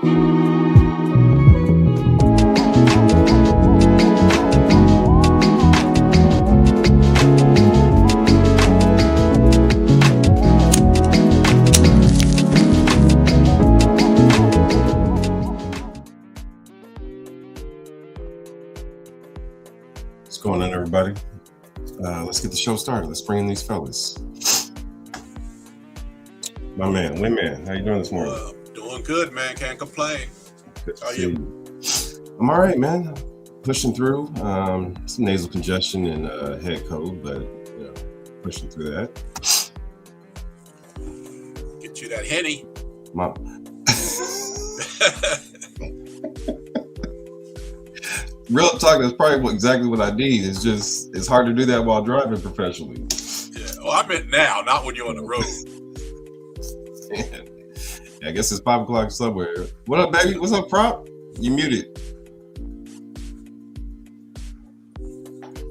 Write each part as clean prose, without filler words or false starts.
What's going on, everybody? Let's get the show started. Let's bring in these fellas. My man, Winman, how you doing this morning? Doing good, man. Can't complain. Good to How see you? you. I'm all right, man. Pushing through. Some nasal congestion and head cold, but pushing through that. Get you that Henny. Real talk, that's probably exactly what I need. It's hard to do that while driving professionally. Yeah. Oh, I meant now, not when you're on the road. I guess it's 5 o'clock somewhere. What up, baby? What's up, Prop? You muted.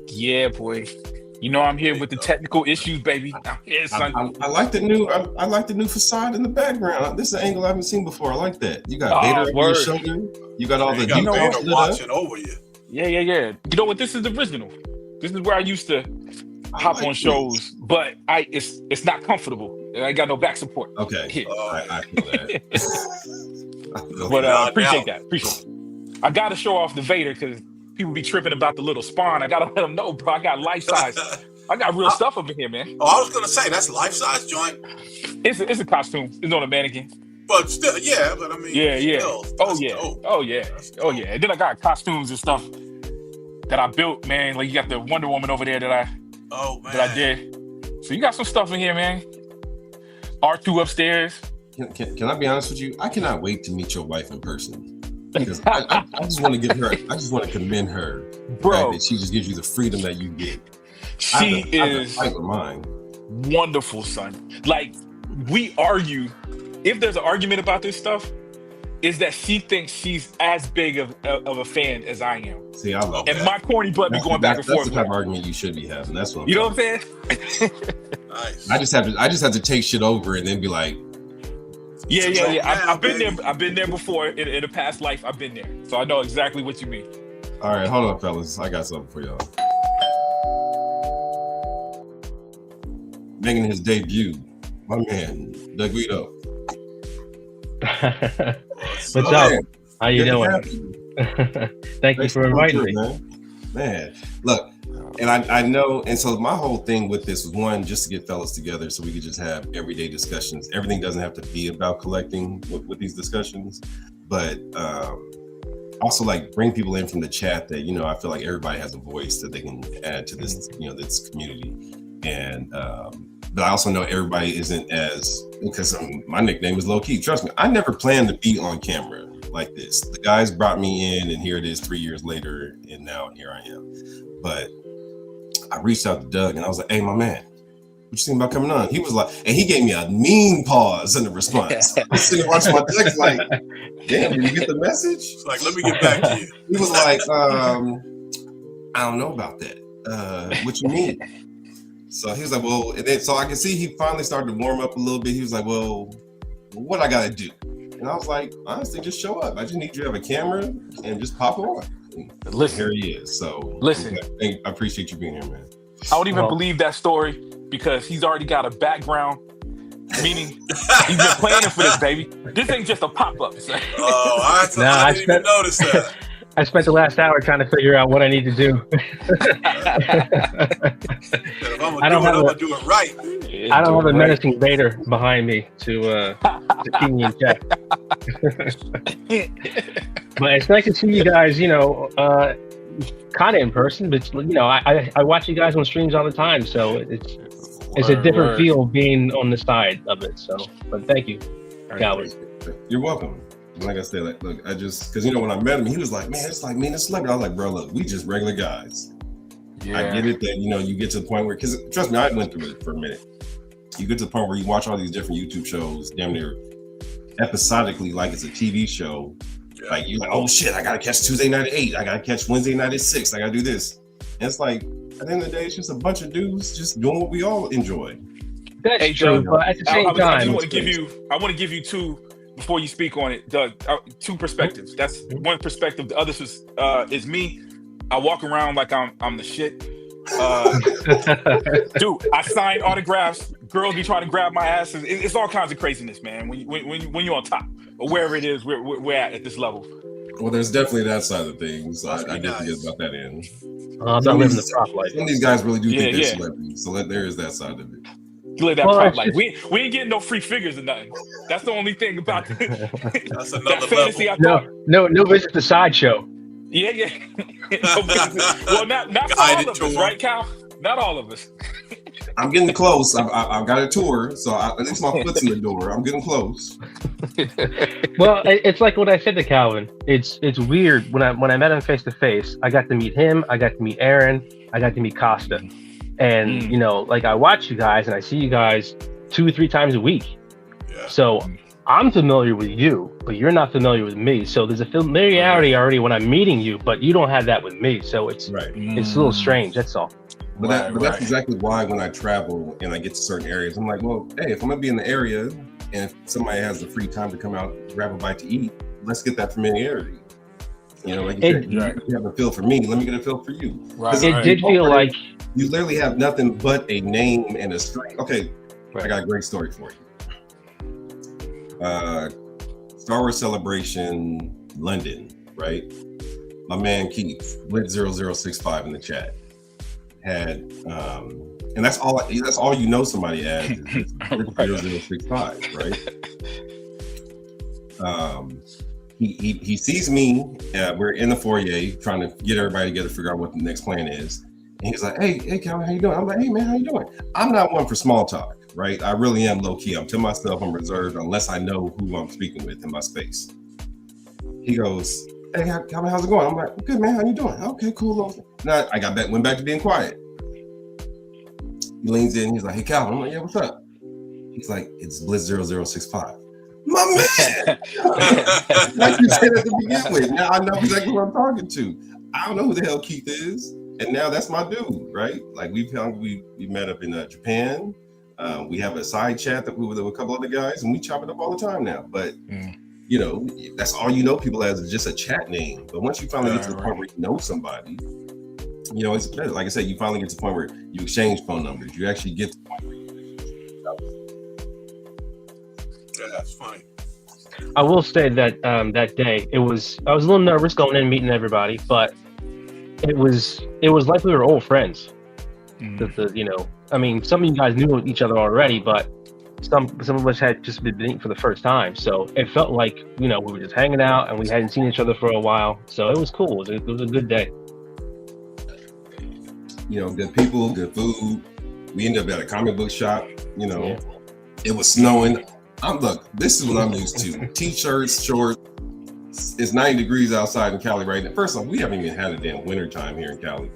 Yeah, boy. You know I'm here with the technical issues, baby. I'm here, son. I like the new. I like the new facade in the background. This is an angle I haven't seen before. I like that. You got Vader over your shoulder. You got all the Vader watching over you. Yeah. You know what? This is the original. This is where I used to hop on shows, but it's not comfortable. I got no back support. Okay. I feel that. But appreciate that. Appreciate it. I got to show off the Vader because people be tripping about the little spawn. I got to let them know, bro. I got life size. I got real stuff up in here, man. Oh, I was gonna say that's life size joint. It's a costume. It's on a mannequin. But still, yeah. But I mean, yeah. Still, Oh yeah. And then I got costumes and stuff that I built, man. Like you got the Wonder Woman over there that I did. So you got some stuff in here, man. R2 upstairs. Can I be honest with you? I cannot wait to meet your wife in person because I just want to give her. I just want to commend her, bro. That she just gives you the freedom that you get. She is mine. Wonderful, son. Like we argue. If there's an argument about this stuff, is that she thinks she's as big of a fan as I am. See, I love and that. my corny butt be going back and forth. That's the type of argument you should be having. That's what I'm you know what I'm saying? Nice. I just have to take shit over and then be like, yeah. I've been there. I've been there before in a past life. I've been there, so I know exactly what you mean. All right, hold on, fellas. I got something for y'all. Making his debut, my man, Guido. What's up? How you doing? Thank you for inviting me. Man, look, and I know, and so my whole thing with this was one, just to get fellas together so we could just have everyday discussions. Everything doesn't have to be about collecting with these discussions, but also like bring people in from the chat that, I feel like everybody has a voice that they can add to this, this community. And, but I also know everybody isn't because my nickname is low key. Trust me, I never planned to be on camera like this. The guys brought me in and here it is 3 years later. And now here I am. But I reached out to Doug and I was like, hey, my man, what you think about coming on? He was like, and he gave me a mean pause in the response. I was sitting watching my text like, damn, did you get the message? It's like, let me get back to you. He was like, I don't know about that. What you mean? So he was like, well, and then so I can see he finally started to warm up a little bit. He was like, well, what I gotta do? And I was like, honestly, just show up. I just need you to have a camera and just pop on. Listen, here he is. So listen, I appreciate you being here, man. I don't even believe that story because he's already got a background. Meaning, he's been planning for this, baby. This ain't just a pop-up. I didn't even notice that. I spent the last hour trying to figure out what I need to do. I'm gonna do it right. I don't have a menacing Vader behind me to keep me in check. But it's nice to see you guys, kind of in person. But I watch you guys on streams all the time, so it's a different feel being on the side of it. So, but thank you, Calvin. You're welcome. Like I said, look, I just because when I met him, he was like, man, it's like me and a celebrity. I was like, bro, look, we just regular guys. Yeah. I get it that you get to the point where, because trust me, I went through it for a minute. You get to the point where you watch all these different YouTube shows, damn near episodically, like it's a TV show. Yeah. Like you're like, oh shit, I gotta catch Tuesday night at 8. I gotta catch Wednesday night at 6. I gotta do this. And it's like at the end of the day, it's just a bunch of dudes just doing what we all enjoy. That's true, but at the same time, I want to give you two before you speak on it, Doug, two perspectives. That's one perspective. The other is me. I walk around like I'm the shit. Dude, I sign autographs. Girls be trying to grab my ass. It's all kinds of craziness, man. When you're on top or wherever it is we're at this level. Well, there's definitely that side of things. I did forget about that end. I'm not living the prop life. Some of these guys really do think they're celebrities, so there is that side of it. You live that prop life. We ain't getting no free figures or nothing. That's the only thing about That's another that fantasy. level. I thought. No visit to Sideshow. Yeah. Well, not for all of us, right, Cal? Not all of us. I'm getting close. I've got a tour, so at least my foot's in the door. I'm getting close. Well, it's like what I said to Calvin. It's weird when I met him face to face. I got to meet him. I got to meet Aaron. I got to meet Costa. And like I watch you guys and I see you guys 2 or 3 times a week. Yeah. So I'm familiar with you, but you're not familiar with me. So there's a familiarity already when I'm meeting you, but you don't have that with me. So it's it's a little strange. That's all. But that's exactly why when I travel and I get to certain areas, I'm like, well, hey, if I'm gonna be in the area and if somebody has the free time to come out, grab a bite to eat, let's get that familiarity. Like you said, you have a feel for me. Let me get a feel for you. Right. It did feel like you literally have nothing but a name and a string. Okay, I got a great story for you. Star Wars Celebration London, right? My man Keith, Lit0065 in the chat, had and that's all somebody as is Lit0065, right? He sees me. We're in the foyer trying to get everybody together, figure out what the next plan is. And he's like, hey, Calvin, how you doing? I'm like, hey, man, how you doing? I'm not one for small talk, right? I really am low key. I'm to myself. I'm reserved unless I know who I'm speaking with in my space. He goes, hey, Calvin, how's it going? I'm like, good, man. How you doing? Okay, cool. Now I went back to being quiet. He leans in. He's like, hey, Calvin. I'm like, yeah, what's up? He's like, it's Blitz0065. My man, like you said at the beginning with. Now I know exactly who I'm talking to. I don't know who the hell Keith is, and now that's my dude, right? Like we met up in Japan. We have a side chat that we were with a couple other guys, and we chop it up all the time now. But that's all you know people as is just a chat name. But once you finally get to the point where you know somebody, it's a pleasure. Like I said, you finally get to the point where you exchange phone numbers. You actually get to the point where yeah, that's funny. I will say that that day I was a little nervous going in and meeting everybody, but it was like we were old friends. I mean, some of you guys knew each other already, but some of us had just been meeting for the first time. So it felt like we were just hanging out and we hadn't seen each other for a while. So it was cool. It was a good day. Good people, good food. We ended up at a comic book shop. It was snowing. Look, this is what I'm used to. T-shirts, shorts. It's 90 degrees outside in Cali right now. First off, we haven't even had a damn winter time here in Cali.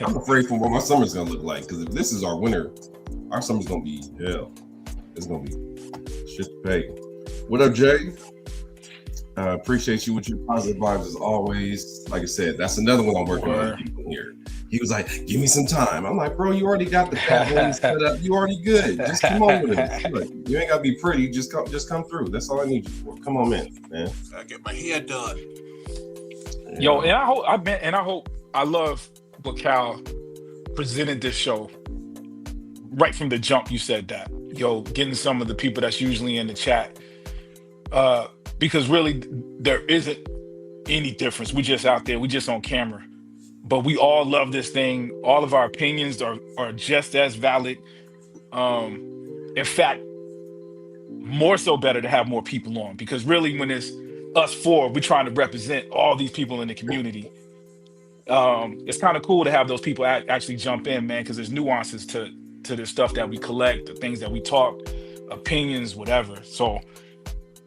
I'm afraid for what my summer's gonna look like, because if this is our winter, our summer's gonna be hell. It's gonna be shit to pay. What up, Jay? Appreciate you with your positive vibes as always. Like I said, that's another one I'm working on here. He was like, give me some time. I'm like, bro, you already got the fat set up. You already good. Just come on with it. Look, you ain't gotta be pretty. Just come through. That's all I need you for. Come on, man. I get my hair done. Yeah. Yo, and I hope I love what Cal presented this show. Right from the jump, you said that. Getting some of the people that's usually in the chat. Because really, there isn't any difference. We just out there. We just on camera. But we all love this thing. All of our opinions are just as valid. In fact, more so better to have more people on. Because really, when it's us four, we're trying to represent all these people in the community. It's kind of cool to have those people actually jump in, man, because there's nuances to the stuff that we collect, the things that we talk, opinions, whatever. So,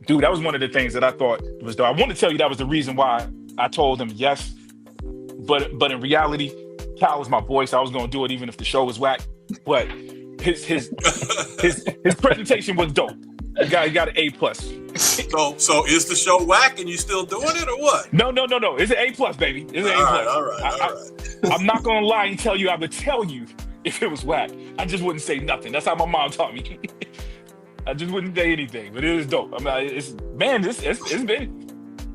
dude, that was one of the things that I thought was dope. I want to tell you that was the reason why I told him yes. But in reality, Cal was my boy, so I was gonna do it even if the show was whack. But his presentation was dope. He got an A+. So is the show whack and you still doing it or what? No. It's an A+, baby. It's an A+. All right. I'm not gonna lie and tell you I would tell you if it was whack. I just wouldn't say nothing. That's how my mom taught me. I just wouldn't say anything, but it was dope. I mean, it's been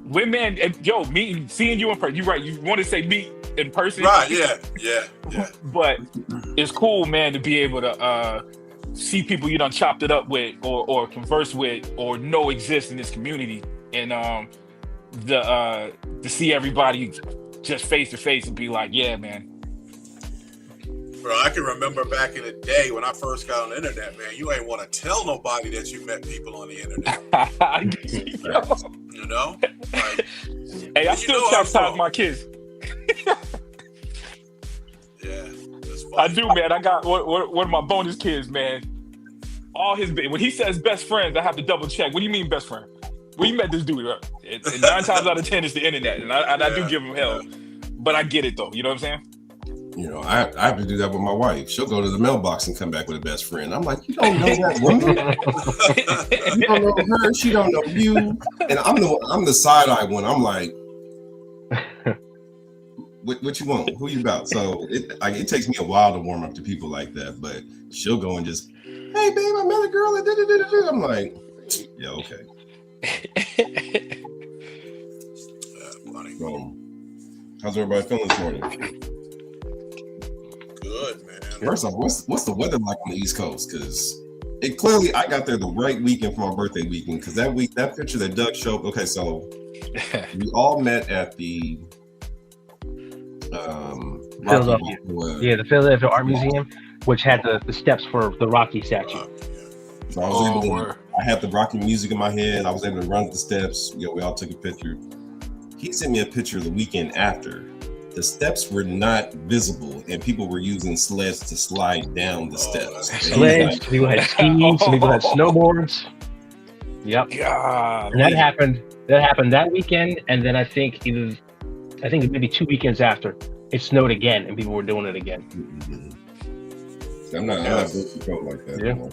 when man, and yo, seeing you in person. You're right. You want to say meet in person, right? Yeah. But it's cool, man, to be able to see people you done chopped it up with, or converse with, or know exist in this community, and to see everybody just face to face and be like, yeah, man. Bro, I can remember back in the day when I first got on the internet, man, you ain't want to tell nobody that you met people on the internet. You know? Like, hey, I still chastise my kids. Yeah, that's funny. I do, man. I got one of my bonus kids, man. All his when he says best friends, I have to double check. What do you mean best friend? Well, you met this dude, right? And 9 times out of 10, it's the internet, and I do give him hell, but I get it though. You know what I'm saying? You know, I have to do that with my wife. She'll go to the mailbox and come back with a best friend. I'm like, you don't know that woman. You don't know her. She don't know you. And I'm the side eye one. I'm like, what you want? Who you about? So it takes me a while to warm up to people like that. But she'll go and just, hey babe, I met a girl. I'm like, yeah, okay. Funny. How's everybody feeling this morning? Good, man. First off, what's the weather like on the East Coast? Because it clearly, I got there the right weekend for my birthday weekend. Because that picture that Doug showed. Okay, so we all met at the Philadelphia. The Philadelphia Art Museum, which had the steps for the Rocky statue. So I was I had the Rocky music in my head. I was able to run the steps. You know, we all took a picture. He sent me a picture the weekend after. The steps were not visible, and people were using sleds to slide down the steps. Sleds, people had skis, people had snowboards. Yep. God. And that happened that weekend, and then I think maybe 2 weekends after, it snowed again, and people were doing it again. Mm-hmm. I'm not built like that anymore.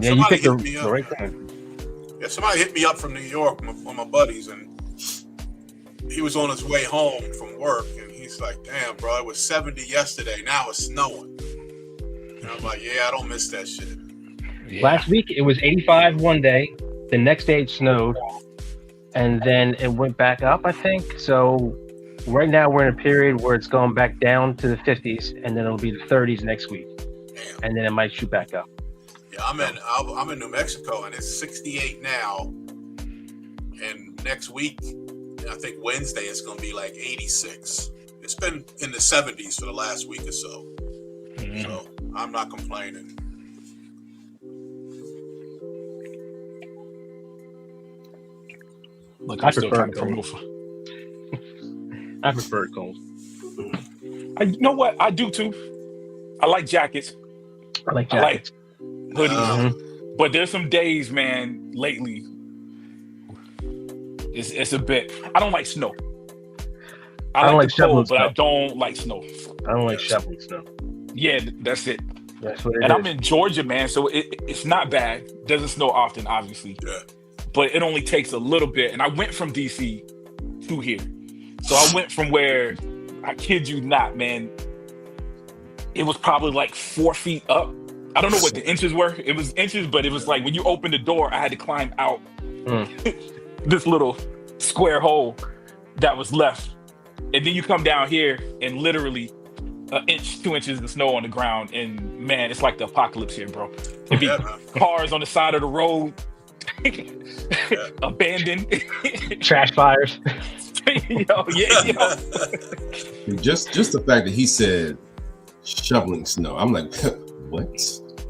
Yeah, you picked the right time. Yeah, somebody hit me up from New York, one of my buddies, and he was on his way home from work, and he's like, damn, bro, it was 70 yesterday. Now it's snowing. And I'm like, yeah, I don't miss that shit. Yeah. Last week, it was 85 one day. The next day, it snowed. And then it went back up, I think. So right now, we're in a period where it's going back down to the 50s, and then it'll be the 30s next week. Damn. And then it might shoot back up. Yeah, I'm in New Mexico, and it's 68 now. And next week, I think Wednesday it's going to be like 86. It's been in the 70s for the last week or so. Mm-hmm. So I'm not complaining. Look, I prefer cold. I prefer cold. You know what? I do too. I like jackets. I like hoodies. But there's some days, man, lately. It's a bit. I don't like snow. I don't like shoveling snow, but I don't like snow. I don't like shoveling snow. Yeah, that's it. That's what it is. And I'm in Georgia, man, so it's not bad. Doesn't snow often, obviously. Yeah. But it only takes a little bit. And I went from DC to here. So I went from where, I kid you not, man, it was probably like 4 feet up. I don't know what the inches were. It was inches, but it was like when you opened the door, I had to climb out this little square hole that was left. And then you come down here and literally 1 inch, 2 inches of snow on the ground. And man, it's like the apocalypse here, bro. It'd be cars on the side of the road, abandoned. Trash fires. Yo. Just the fact that he said shoveling snow, I'm like, what?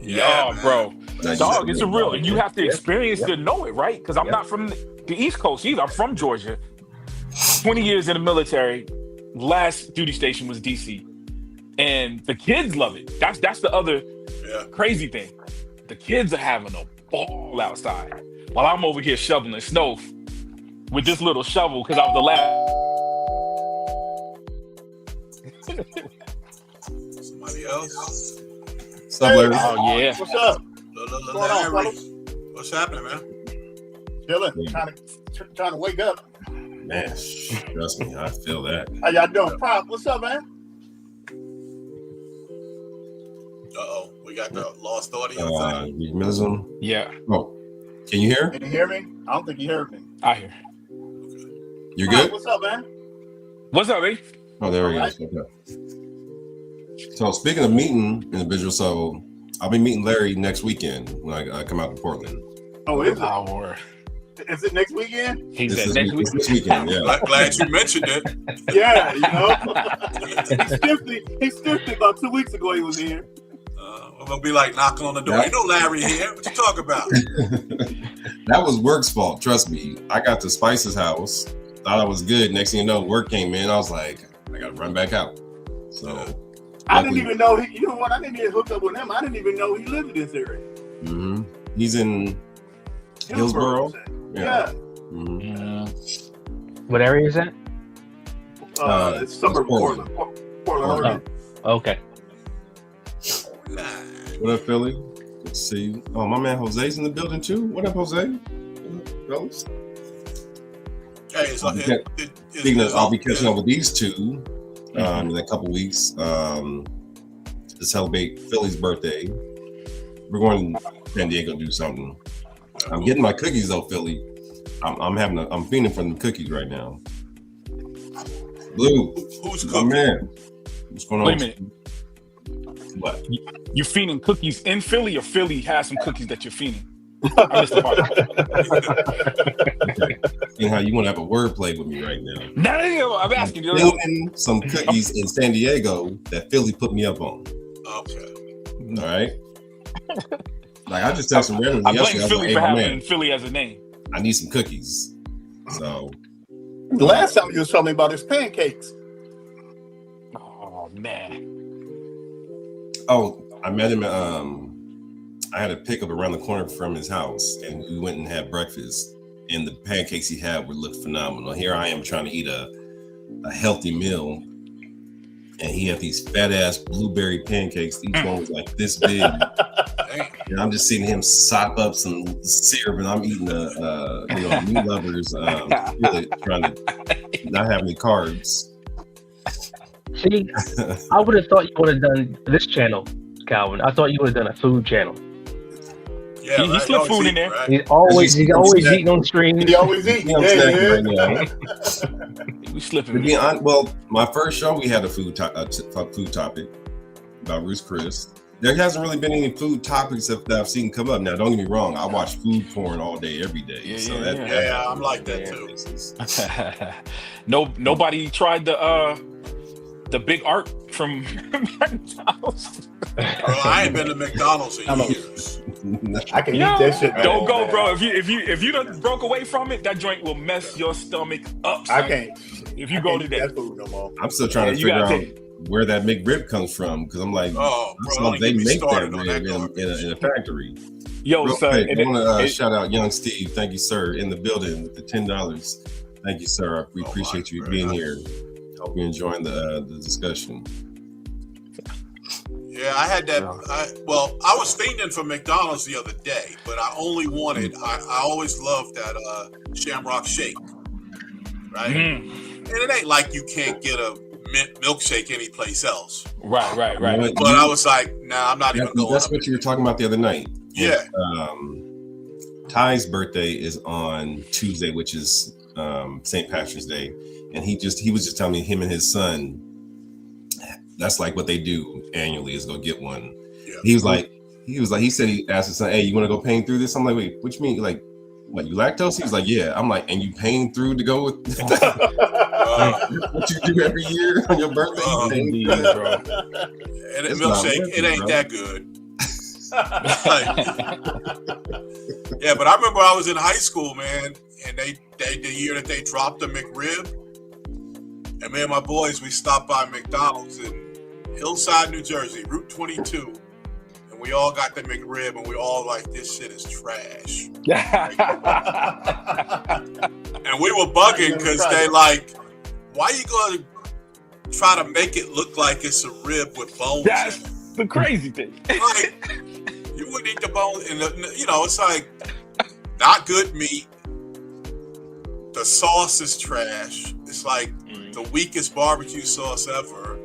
Yeah, bro. Dog, it's a real, and you have to experience to know it, right? Because I'm not from the East Coast either. I'm from Georgia. 20 years in the military. Last duty station was DC, and the kids love it. That's the other crazy thing. The kids are having a ball outside while I'm over here shoveling snow with this little shovel because I was the last. Somebody else. What's up, Larry? Oh yeah. What's up? What's going on, fellas? What's happening, man? Chilling, trying to wake up. Man, trust me, I feel that. How y'all doing? Prop, what's up, man? Uh-oh. We got the lost audio thing. Realism. Yeah. Oh, can you hear? Can you hear me? I don't think you heard me. I hear. You're good? What's up, man? What's up, babe? Oh, there we go. Okay. So speaking of meeting individuals, so I'll be meeting Larry next weekend when I come out to Portland. Oh, is it? Our. Is it next weekend? He This said is next week. this weekend, yeah. Glad you mentioned it. Yeah, you know. he stiffed it about 2 weeks ago. He was here. We're gonna be like knocking on the door. Ain't no Larry here. What you talk about? That was work's fault. Trust me. I got to Spice's house, thought I was good. Next thing you know, work came in. I was like, I gotta run back out. So I didn't even know. You know what? I didn't even hook up with him. I didn't even know he lived in this area. Mm-hmm. He's in Hillsborough. Yeah. Mm-hmm. What area is that? It's suburb of Portland, Oregon. Okay. What up, Philly? Good to see you. Oh, my man Jose's in the building too. What up, Jose? Fellas? Hey, I'll be catching up with these two in a couple weeks to celebrate Philly's birthday. We're going to San Diego to do something. I'm getting my cookies though, Philly. I'm feeding from the cookies right now. Blue, who's my cooking? man. What's going on? Wait a minute. What? You feeding cookies in Philly, or Philly has some cookies that you're feeding? I missed the part. You know how you want to have a wordplay with me right now? No, I'm asking you. Feeding some cookies in San Diego that Philly put me up on. Okay. All right. Like I just texted him randomly I blame yesterday. Philly Like, for hey, having man, Philly as a name. I need some cookies. So The last time you was telling me about his pancakes. Oh man. oh, I met him I had a pickup around the corner from his house and we went and had breakfast and the pancakes he had looked phenomenal. Here I am trying to eat a healthy meal and he had these fat ass blueberry pancakes. Each one was like this big. And I'm just seeing him sop up some syrup and I'm eating meat lovers really trying to not have any carbs. See, I would have thought you would have done this channel, Calvin. I thought you would have done a food channel. Yeah, he slipped food in there. Right? He's always eating on stream. He always eat. You know, I'm snacking right now. We slipping. To be honest, well, my first show we had a food topic about Ruth's Chris. There hasn't really been any food topics that I've seen come up. Now, don't get me wrong, I watch food porn all day, every day. Yeah, I'm like that too. Nobody tried the big art from McDonald's. Bro, I ain't been to McDonald's in years. I can eat that shit. Don't go, bro. If you done broke away from it, that joint will mess your stomach up. Son. I can't. If you go today, that food no more. I'm still trying to figure out where that McRib comes from because I'm like, bro, they make that rib in a factory. Yo, Real son, quick, I want to shout out Young Steve. Thank you, sir, in the building with the $10. Thank you, sir. We appreciate you being here. Hope you're enjoying the discussion. Yeah, I had that. I was fiending for McDonald's the other day, but I only wanted. I always loved that Shamrock Shake, right? And it ain't like you can't get a mint milkshake anyplace else. Right. But I was like, nah, I'm not even going. That's what you were talking about the other night. Yeah. Ty's birthday is on Tuesday, which is St. Patrick's Day, and he was just telling me him and his son. That's like what they do annually is go get one. Yeah. He said he asked his son, hey, you want to go paying through this? I'm like, wait, what you mean? Like, what, you lactose? He was like, yeah. I'm like, and you paying through to go with what you do every year on your birthday? Indeed, bro. And a milkshake, it ain't that good. Yeah, but I remember I was in high school, man, and they the year that they dropped the McRib, and me and my boys, we stopped by McDonald's in Hillside, New Jersey, Route 22, and we all got the McRib, and we all like, this shit is trash. And we were bugging because they like, why you gonna try to make it look like it's a rib with bones? That's the crazy thing. Like, you wouldn't eat the bones, and it's like not good meat. The sauce is trash. It's like the weakest barbecue sauce ever,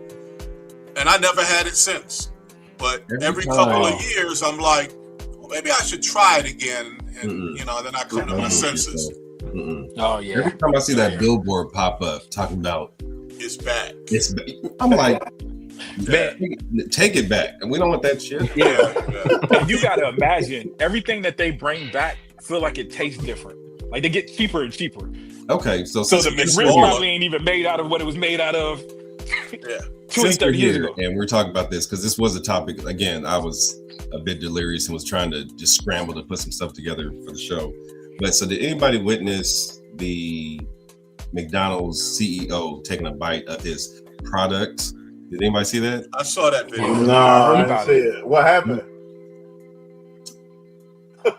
and I never had it since. But every couple of years, I'm like, well, maybe I should try it again. And, then I come to my senses. Oh, yeah. Every time I see that billboard pop up talking about it's back. I'm like, man, take it back. And we don't want that shit. Yeah. And you got to imagine everything that they bring back feel like it tastes different. Like they get cheaper and cheaper. Okay. So the McRib probably ain't even made out of what it was made out of 20, 30 years ago. And we're talking about this because this was a topic. Again, I was a bit delirious and was trying to just scramble to put some stuff together for the show. But so did anybody witness the McDonald's CEO taking a bite of his product? Did anybody see that? I saw that video. No, I didn't see it. What happened?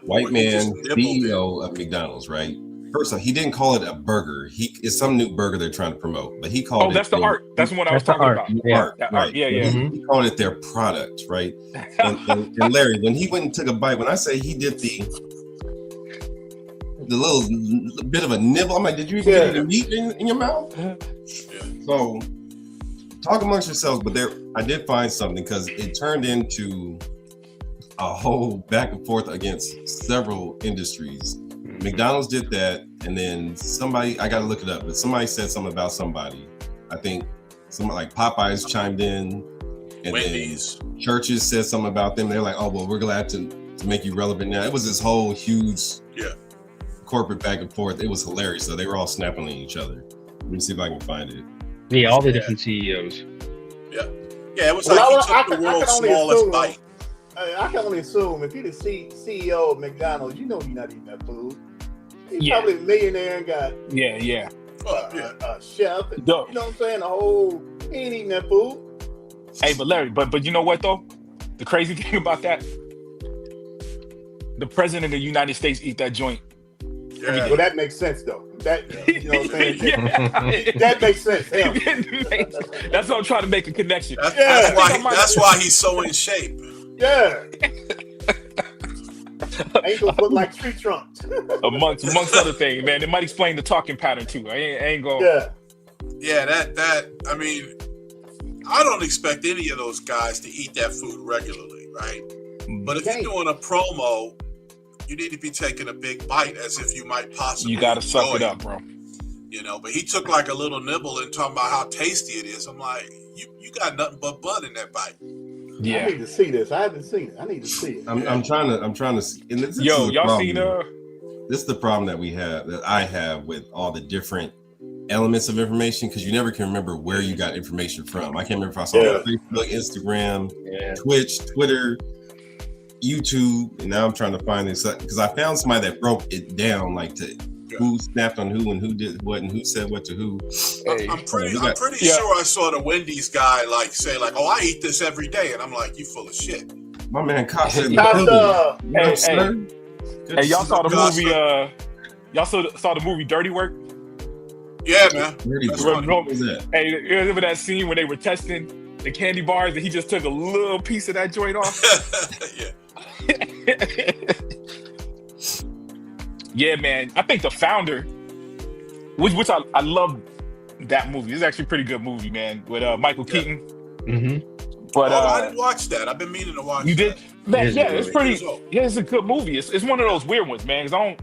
White man, CEO of McDonald's, right? First off, he didn't call it a burger. It's some new burger they're trying to promote, but he called it. Oh, that's the art. That's the one I was talking about. Art, right? Yeah. Mm-hmm. He called it their product, right? and Larry, when he went and took a bite, when I say he did the little bit of a nibble, I'm like, did you even get the meat in your mouth? So talk amongst yourselves, but I did find something because it turned into a whole back and forth against several industries. McDonald's did that, and then somebody, I gotta look it up, but somebody said something about somebody. I think someone like Popeyes chimed in, and Wendy's. Then churches said something about them. They're like, oh, well, we're glad to make you relevant now. It was this whole huge corporate back and forth. It was hilarious. So they were all snapping on each other. Let me see if I can find it. Yeah, all the different CEOs. Yeah, it was like he took the world's smallest bite. I can only assume if you're the CEO of McDonald's, you know you're not eating that food. He's probably a millionaire and got a chef. And, you know what I'm saying? He ain't eating that food. Hey, but Larry, but you know what though? The crazy thing about that, the president of the United States eat that joint. Yeah. Well, that makes sense though. That you know what I'm saying? That makes sense. That's what I'm trying to make a connection. That's why he's so in shape. Yeah. Ankles look like tree trunks. amongst other things, man. It might explain the talking pattern too. I ain't going. Yeah. That. I mean, I don't expect any of those guys to eat that food regularly, right? But if you're doing a promo, you need to be taking a big bite as if you might possibly. You gotta suck it up, bro. But he took like a little nibble and talking about how tasty it is. I'm like, you got nothing but bud in that bite. Yeah, I need to see this. I haven't seen it. I need to see it. I'm trying to see. And this y'all seen This is the problem that I have with all the different elements of information, because you never can remember where you got information from. I can't remember if I saw it on Facebook, Instagram, Twitch, Twitter, YouTube, and now I'm trying to find this because I found somebody that broke it down, like to who snapped on who and who did what and who said what to who. I'm pretty sure I saw the Wendy's guy like say like, "Oh, I eat this every day," and I'm like, "You full of shit." My man Costa. Hey, y'all saw the movie? Y'all saw the movie Dirty Work? Yeah, man. Hey, you remember that scene when they were testing the candy bars and he just took a little piece of that joint off? Yeah, man. I think the founder, which I love that movie. It's actually a pretty good movie, man, with Michael Keaton. Mm-hmm. But I didn't watch that. I've been meaning to watch. You did? Man, it's pretty. Yeah, it's a good movie. It's one of those weird ones, man. Because I don't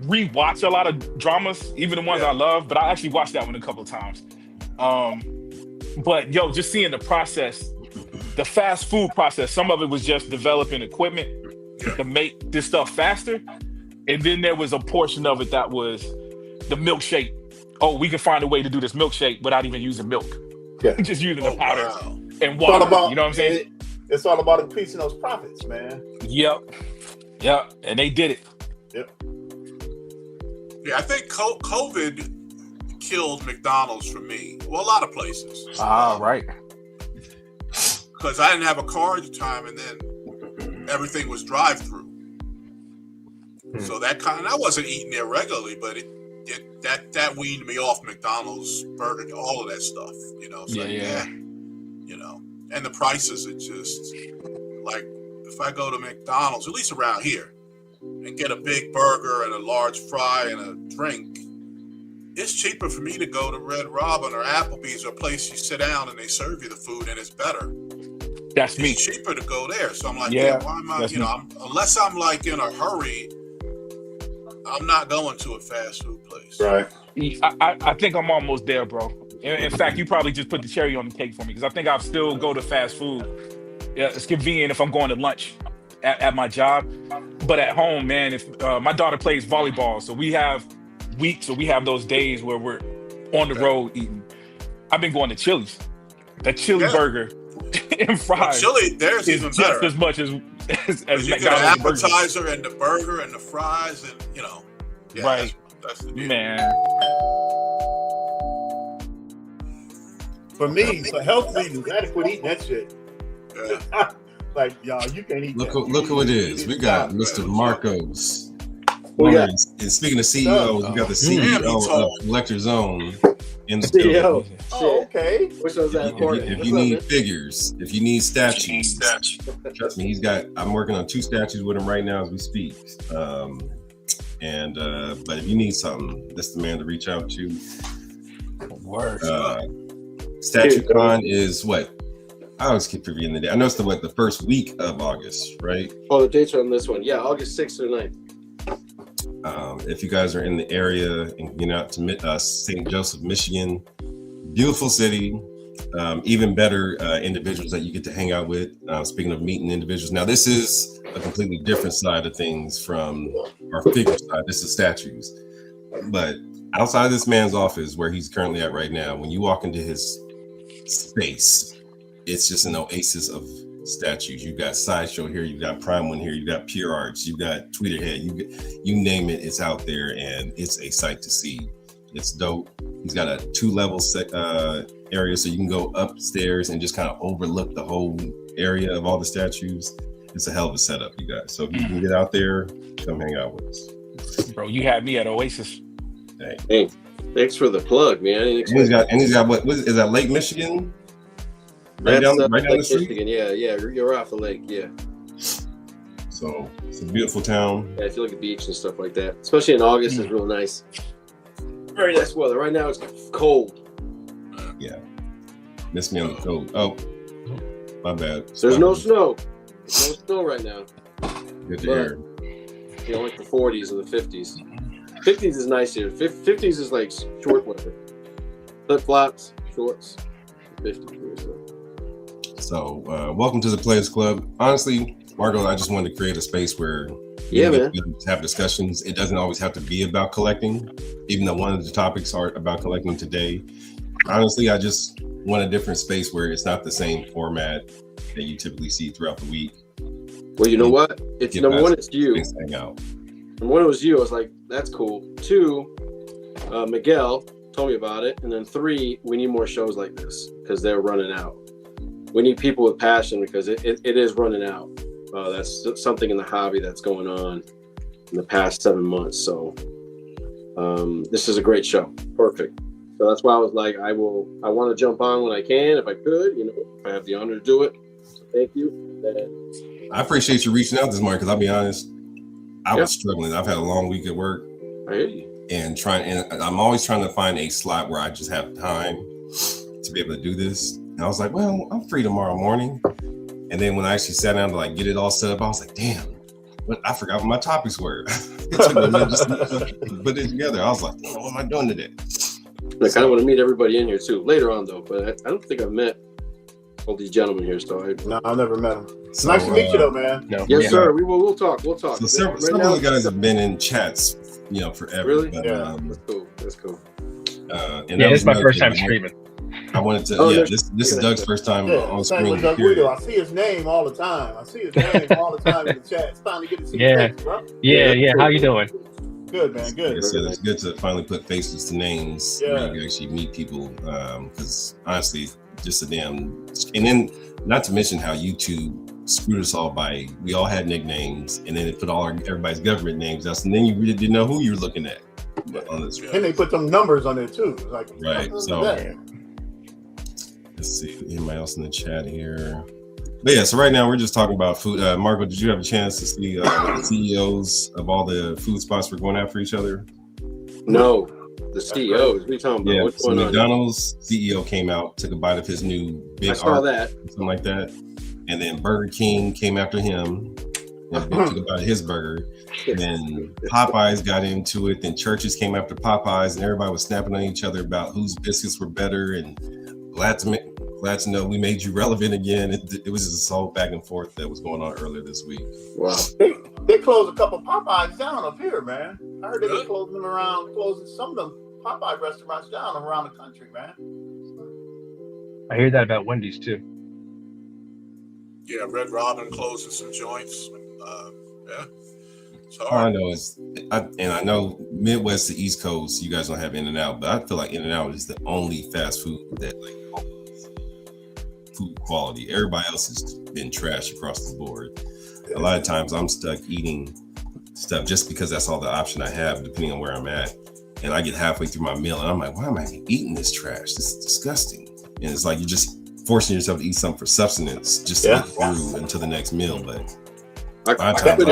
rewatch a lot of dramas, even the ones I love. But I actually watched that one a couple of times. But just seeing the process, the fast food process. Some of it was just developing equipment to make this stuff faster. And then there was a portion of it that was the milkshake. Oh, we can find a way to do this milkshake without even using milk. Yeah. Just using the powder and water. You know what I'm saying? It's all about increasing those profits, man. Yep. And they did it. Yep. Yeah, I think COVID killed McDonald's for me. Well, a lot of places. Right. Because I didn't have a car at the time, and then everything was drive-through. So I wasn't eating there regularly, but that weaned me off McDonald's, Burger, all of that stuff, So, and the prices are just like, if I go to McDonald's, at least around here, and get a big burger and a large fry and a drink, it's cheaper for me to go to Red Robin or Applebee's or a place you sit down and they serve you the food and it's better That's me. It's cheaper to go there. So I'm like, why am I? Unless I'm like in a hurry, I'm not going to a fast food place. Right. I think I'm almost there, bro. In fact, you probably just put the cherry on the cake for me because I think I'll still go to fast food. Yeah, it's convenient if I'm going to lunch at my job, but at home, man, if my daughter plays volleyball, so we have weeks or we have those days where we're on the road eating. I've been going to Chili's. That chili burger and fries. Well, chili, there's is even just better. as much as you McDonald's get an appetizer and the burger and the fries and right. That's the deal. Man. For me, for health reasons, I had to quit eating that shit. Yeah. Like, y'all, you can't eat that. Look who it is. We got Mr. Marcos. And speaking of CEOs, we got the CEO of Collector Zone in the CEO. Oh, okay. Which was that important? If you need figures, if you need statues, trust me, I'm working on 2 statues with him right now as we speak. But if you need something, that's the man to reach out to. Word. Statue Con is what? I always keep forgetting the day. I know it's the first week of August, right? Oh, the dates are on this one. Yeah, August 6th to the 9th. If you guys are in the area and get out to St. Joseph, Michigan, beautiful city, even better individuals that you get to hang out with. Speaking of meeting individuals, now this is a completely different side of things from our figure side. This is statues. But outside of this man's office where he's currently at right now, when you walk into his space, it's just an oasis of statues. You got Sideshow here, you got Prime One here, you got Purearts, you got Tweeterhead, you name it, it's out there, and it's a sight to see. It's dope. He's got a 2-level area, so you can go upstairs and just kind of overlook the whole area of all the statues. It's a hell of a setup, you guys. So if you can get out there, come hang out with us. Bro, you had me at Oasis. Hey, thanks for the plug, man. And he's got what is that, Lake Michigan? Right down the street. Michigan. Yeah, you're off the lake. Yeah. So it's a beautiful town. Yeah, I feel like the beach and stuff like that, especially in August, is real nice. Very nice weather. Right now it's cold. Yeah. Miss me on the cold. Oh, my bad. There's no snow. There's no snow right now. Good to hear. Like the 40s or the 50s. 50s is nice here. 50s is like short weather. Flip flops, shorts. 50s. So welcome to the Players Club. Honestly, Margo, I just wanted to create a space where we have discussions. It doesn't always have to be about collecting, even though one of the topics are about collecting today. Honestly, I just want a different space where it's not the same format that you typically see throughout the week. Well, you know what? It's number one, it's you. Hang out. And one, it was you. I was like, that's cool. 2, Miguel told me about it. And then 3, we need more shows like this because they're running out. We need people with passion because it is running out. That's something in the hobby that's going on in the past 7 months. So this is a great show. Perfect. So that's why I was like, I want to jump on when I can, if I could, if I have the honor to do it. So thank you. And I appreciate you reaching out this morning because I'll be honest, I was struggling. I've had a long week at work. I hear you. And I'm always trying to find a slot where I just have time to be able to do this. And I was like, well, I'm free tomorrow morning. And then when I actually sat down to get it all set up, I was like, damn, I forgot what my topics were. It took me a minute just to put it together. I was like, what am I doing today? I kind of want to meet everybody in here too later on though, but I don't think I've met all these gentlemen here. So no, I've never met them. So, nice to meet you though, man. No, yes, sir. We'll talk. So some of the guys have been in chats, forever. Really? But, yeah, that's cool. And this is my first time streaming. I wanted to. This is Doug's first time on screen. I see his name all the time. In the chat. It's time to get to see his face, bro. Yeah. How you doing? Good, man. Good. Like I said, it's good to finally put faces to names where you actually meet people. Because honestly, just a damn. And then, not to mention how YouTube screwed us all by we all had nicknames, and then it put everybody's government names out, and then you really didn't know who you were looking at on this. And they put some numbers on there too. Right. So let's see anybody else in the chat here. But yeah, so right now we're just talking about food. Marco, did you have a chance to see the CEOs of all the food spots we're going after each other? No, the CEOs. What are you talking about? Yeah, what's going on? McDonald's CEO came out, took a bite of his new big I saw that. something like that. and then Burger King came after him and took about his burger. And then Popeyes got into it. Then Churches came after Popeyes, and everybody was snapping on each other about whose biscuits were better. And glad to know we made you relevant again. It was just this whole back and forth that was going on earlier this week. Wow. They closed a couple Popeyes down up here, man. I heard they were closing some of them Popeye restaurants down around the country, man. I hear that about Wendy's too. Yeah, Red Robin closing some joints. Yeah. All I know is, I know Midwest to East Coast, you guys don't have In-N-Out, but I feel like In-N-Out is the only fast food that like food quality. Everybody else has been trash across the board. A lot of times I'm stuck eating stuff just because that's all the option I have, depending on where I'm at. And I get halfway through my meal and I'm like, why am I eating this trash? This is disgusting. And it's like you're just forcing yourself to eat something for substance just to get through until the next meal. But Hey, Calvin,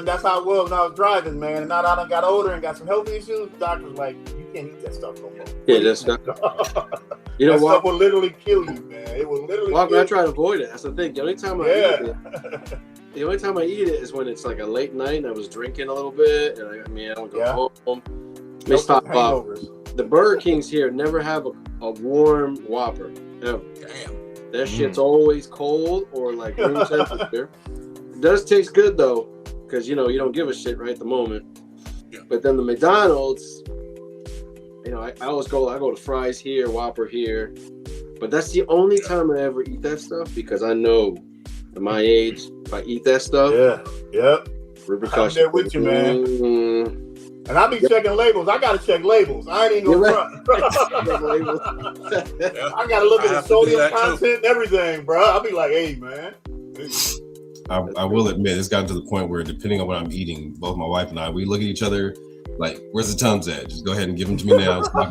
that's how it was when I was driving, man. And now that I got older and got some health issues, the doctor's like, you can't eat that stuff no more. Yeah, that's not. You know that what? Stuff will literally kill you, man. It will literally. Well, I try to avoid it. That's the thing. The only time I eat it is when it's like a late night and I was drinking a little bit, and I don't go home. Let me stop off. The Burger Kings here never have a warm Whopper ever. Damn. That shit's always cold or like room temperature. It does taste good though, because you don't give a shit right at the moment. Yeah. But then the McDonald's, I always I go to fries here, Whopper here. But that's the only time I ever eat that stuff because I know at my age, if I eat that stuff, repercussions. I'm there with you, man. And I be checking labels. I gotta check labels. I ain't even gonna front. I gotta look at the sodium content and everything, bro. I'll be like, hey, man. I will admit, it's gotten to the point where depending on what I'm eating, both my wife and I, we look at each other like, where's the Tums at? Just go ahead and give them to me now. Because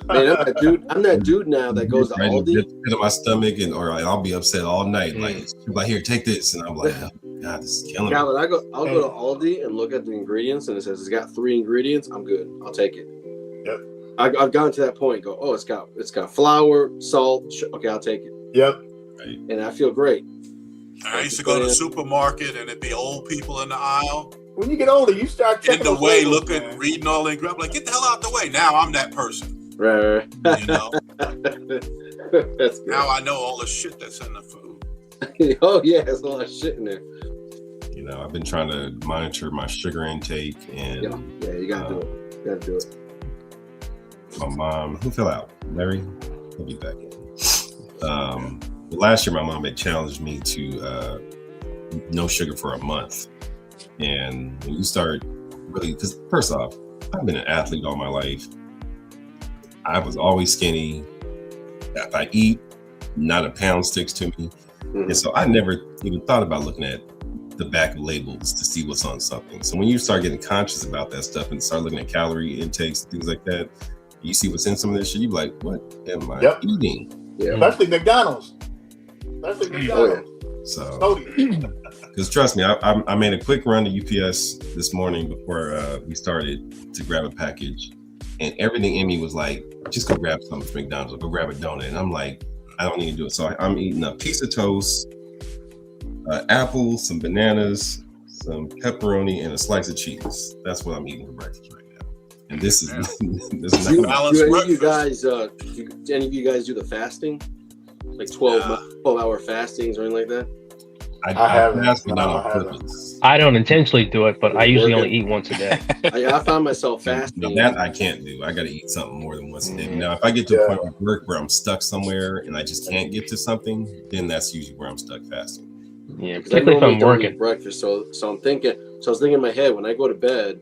man, I'm that dude now that goes to Aldi. In my stomach, or I'll be upset all night. Like, here, take this, and I'm like, oh, God, this is killing me. I'll go to Aldi and look at the ingredients, and it says it's got 3 ingredients. I'm good. I'll take it. Yep. I've gotten to that point. Go, it's got flour, salt. Okay, I'll take it. Yep. Right. And I feel great. I used to go to the supermarket and it'd be old people in the aisle. When you get older, you start checking in the way, reading all the ingredients. I'm like, get the hell out the way. Now I'm that person. Right. That's good. Now I know all the shit that's in the food. Oh yeah, there's a lot of shit in there. I've been trying to monitor my sugar intake, and you gotta do it. You gotta do it. My mom, who fell out? Larry, he'll be back in. Last year, my mom had challenged me to no sugar for a month, and when you start really, because first off, I've been an athlete all my life. I was always skinny. If I eat, not a pound sticks to me. And so I never even thought about looking at the back of labels to see what's on something. So when you start getting conscious about that stuff and start looking at calorie intakes and things like that, you see what's in some of this shit, you're like, what am I eating? Yeah. Especially McDonald's. So, because trust me, I made a quick run to UPS this morning before we started to grab a package, and everything in me was like, just go grab something from McDonald's or go grab a donut. And I'm like, I don't need to do it. So I'm eating a piece of toast, apple, some bananas, some pepperoni, and a slice of cheese. That's what I'm eating for breakfast right now. And this is this is do any of you guys do the fasting? Like 12-hour fastings or anything like that? I haven't. But not on purpose. I don't intentionally do it, but I usually only eat once a day. I found myself fasting. No, that I can't do. I got to eat something more than once a day. Now, if I get to a point at work where I'm stuck somewhere and I just can't get to something, then that's usually where I'm stuck fasting. Yeah, particularly if I'm working. Breakfast, so I'm thinking. So I was thinking in my head when I go to bed,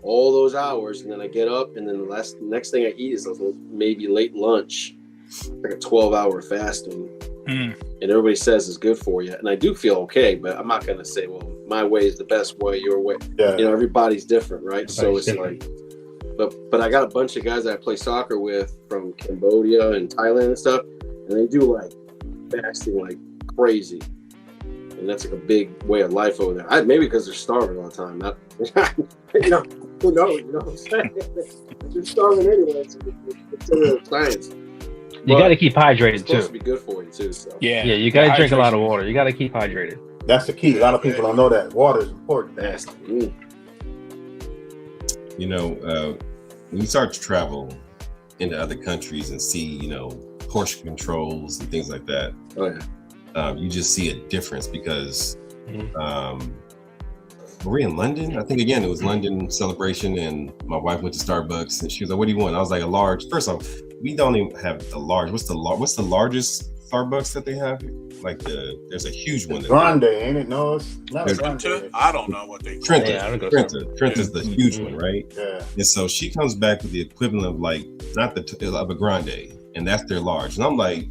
all those hours, and then I get up, and then the next thing I eat is maybe late lunch, like a 12-hour fasting. And everybody says it's good for you, and I do feel okay, but I'm not gonna say, well, my way is the best way, your way. Everybody's different, right? So it's like, but I got a bunch of guys that I play soccer with from Cambodia and Thailand and stuff, and they do like fasting like crazy, and that's like a big way of life over there. Maybe because they're starving all the time. Not, who knows? You know what I'm saying? They're starving anyway. It's science. You got to keep hydrated it's supposed too. to be good for you too. So. Yeah, you got to drink a lot of water. You got to keep hydrated. That's the key. A lot of people don't know that water is important. You know, when you start to travel into other countries and see, you know, portion controls and things like that, you just see a difference because we're in London. I think again it was London celebration, and my wife went to Starbucks and she was like, "What do you want?" I was like, "A large." First off, we don't even have the large. What's the largest Starbucks that they have here? Like there's a huge one. Grande, ain't it? No, it's not Grande. I don't know what they call it. Trent is the huge one, right? Yeah. And so she comes back with the equivalent of like of a Grande, and that's their large. And I'm like,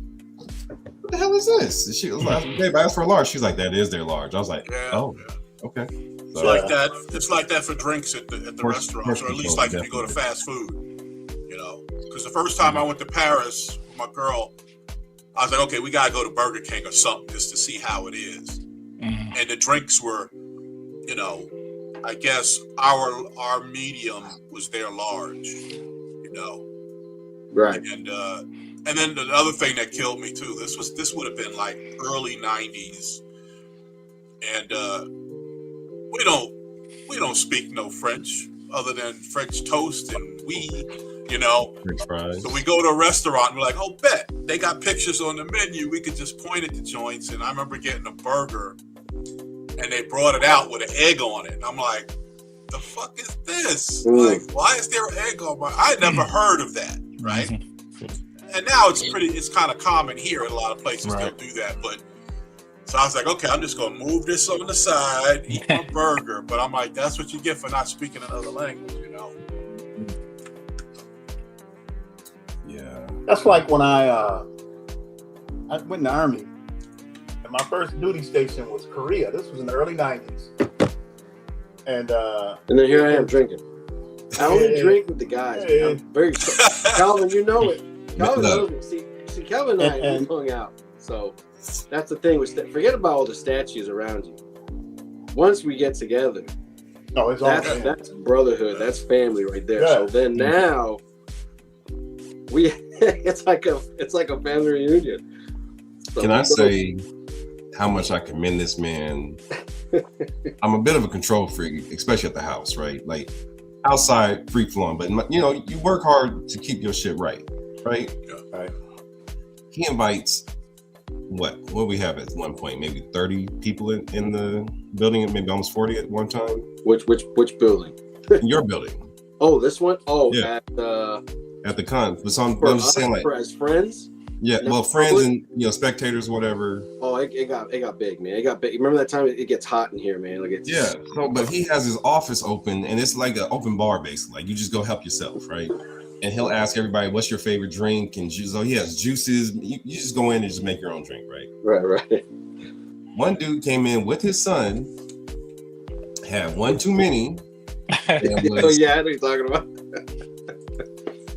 what the hell is this? And she was like, "Babe, I asked for a large." She's like, "That is their large." I was like, "Oh, okay." So, like that. It's like that for drinks at the restaurants, or at least like if you go to fast food. You know, because the first time I went to Paris with my girl, I was like, okay, we gotta go to Burger King or something just to see how it is. And the drinks were, you know, I guess our medium was their large, you know. Right. And then the other thing that killed me too. This would have been like early '90s, and we don't speak no French other than French toast and you know. French fries. So we go to a restaurant and we're like, oh, bet they got pictures on the menu. We could just point at the joints. And I remember getting a burger and they brought it out with an egg on it. And I'm like, the fuck is this? Like, why is there an egg on my? I had never heard of that, right? And now it's kind of common here in a lot of places they'll do that. But so I was like, okay, I'm just gonna move this on the side, eat my burger. But I'm like, that's what you get for not speaking another language, you know. That's like when I went in the Army, and my first duty station was Korea. This was in the early '90s, and then here I am drinking. I only drink with the guys. I'm very Calvin, you know it. Calvin knows it. See, Calvin and I hung out. So that's the thing. Forget about all the statues around you. Once we get together, that's brotherhood. That's family right there. Yeah. So then now it's like a family reunion. So can I say how much I commend this man? I'm a bit of a control freak, especially at the house, right? Like outside, free flowing, but you know, you work hard to keep your shit right? Right. He invites what we have at one point, maybe 30 people in the building, maybe almost 40 at one time. Which building? Your building. Oh, this one? Oh, yeah. At the con. But I'm just saying, like, as friends. Yeah, well, friends and spectators, whatever. Oh, it got big, man. It got big. Remember that time? It gets hot in here, man. Like it's So, but he has his office open, and it's like an open bar, basically. Like you just go help yourself, right? And he'll ask everybody, "What's your favorite drink?" And so he has juices. You just go in and just make your own drink, right? Right. One dude came in with his son, had one too many. I know what you're talking about.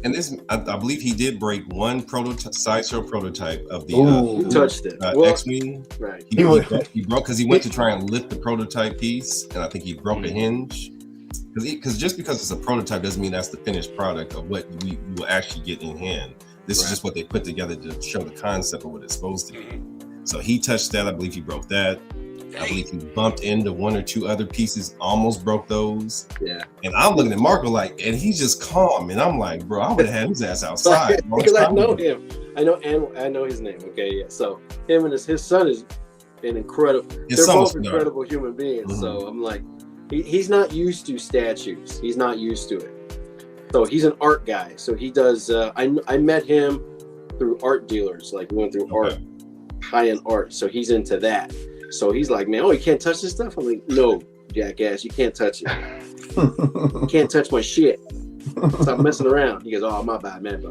And this, I believe he did break one Sideshow prototype of the he touched it. X-Wing. Right. He broke because he went to try and lift the prototype piece, and I think he broke a hinge. Because just because it's a prototype doesn't mean that's the finished product of what we will actually get in hand. This is just what they put together to show the concept of what it's supposed to be. So he touched that. I believe he broke that. I believe he bumped into one or two other pieces, almost broke those. Yeah. And I'm looking at Marco like, and he's just calm. And I'm like, bro, I would have had his ass outside. Because I know him. I know his name. Okay, yeah. So him and his son is an incredible. They're both incredible human beings. Mm-hmm. So I'm like, he's not used to statues. He's not used to it. So he's an art guy. So he does. I met him through art dealers. Like we went through art, high-end art. So he's into that. So he's like, man, you can't touch this stuff? I'm like, no, jackass, you can't touch it. You can't touch my shit. Stop messing around. He goes, oh, my bad, man.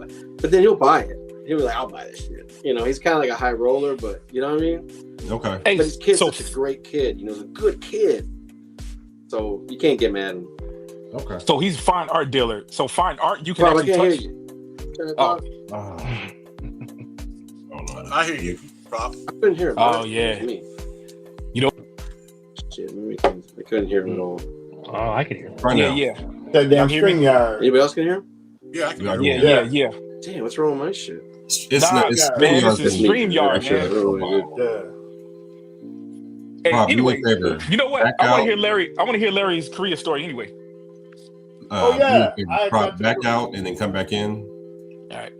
But then he'll buy it. He'll be like, I'll buy this shit. He's kind of like a high roller, but you know what I mean? Okay. But his kid's such a great kid. He's a good kid. So you can't get mad at him. Okay. So he's a fine art dealer. So fine art, you can actually touch. I hear you, Rob. I couldn't hear him. Oh, yeah. Shit, I couldn't hear him at all. Oh, I can hear him. Yeah. That damn string yard. Anybody else can hear him? Yeah, I can hear him. Yeah. Damn, what's wrong with my shit? It's not. It's man, it's a StreamYard, StreamYard, man. Yeah. Hey, Bob, anyway, you know what? I want to out. hear Larry. I want to hear Larry's career story anyway. Oh yeah, back out and then come back in. All right.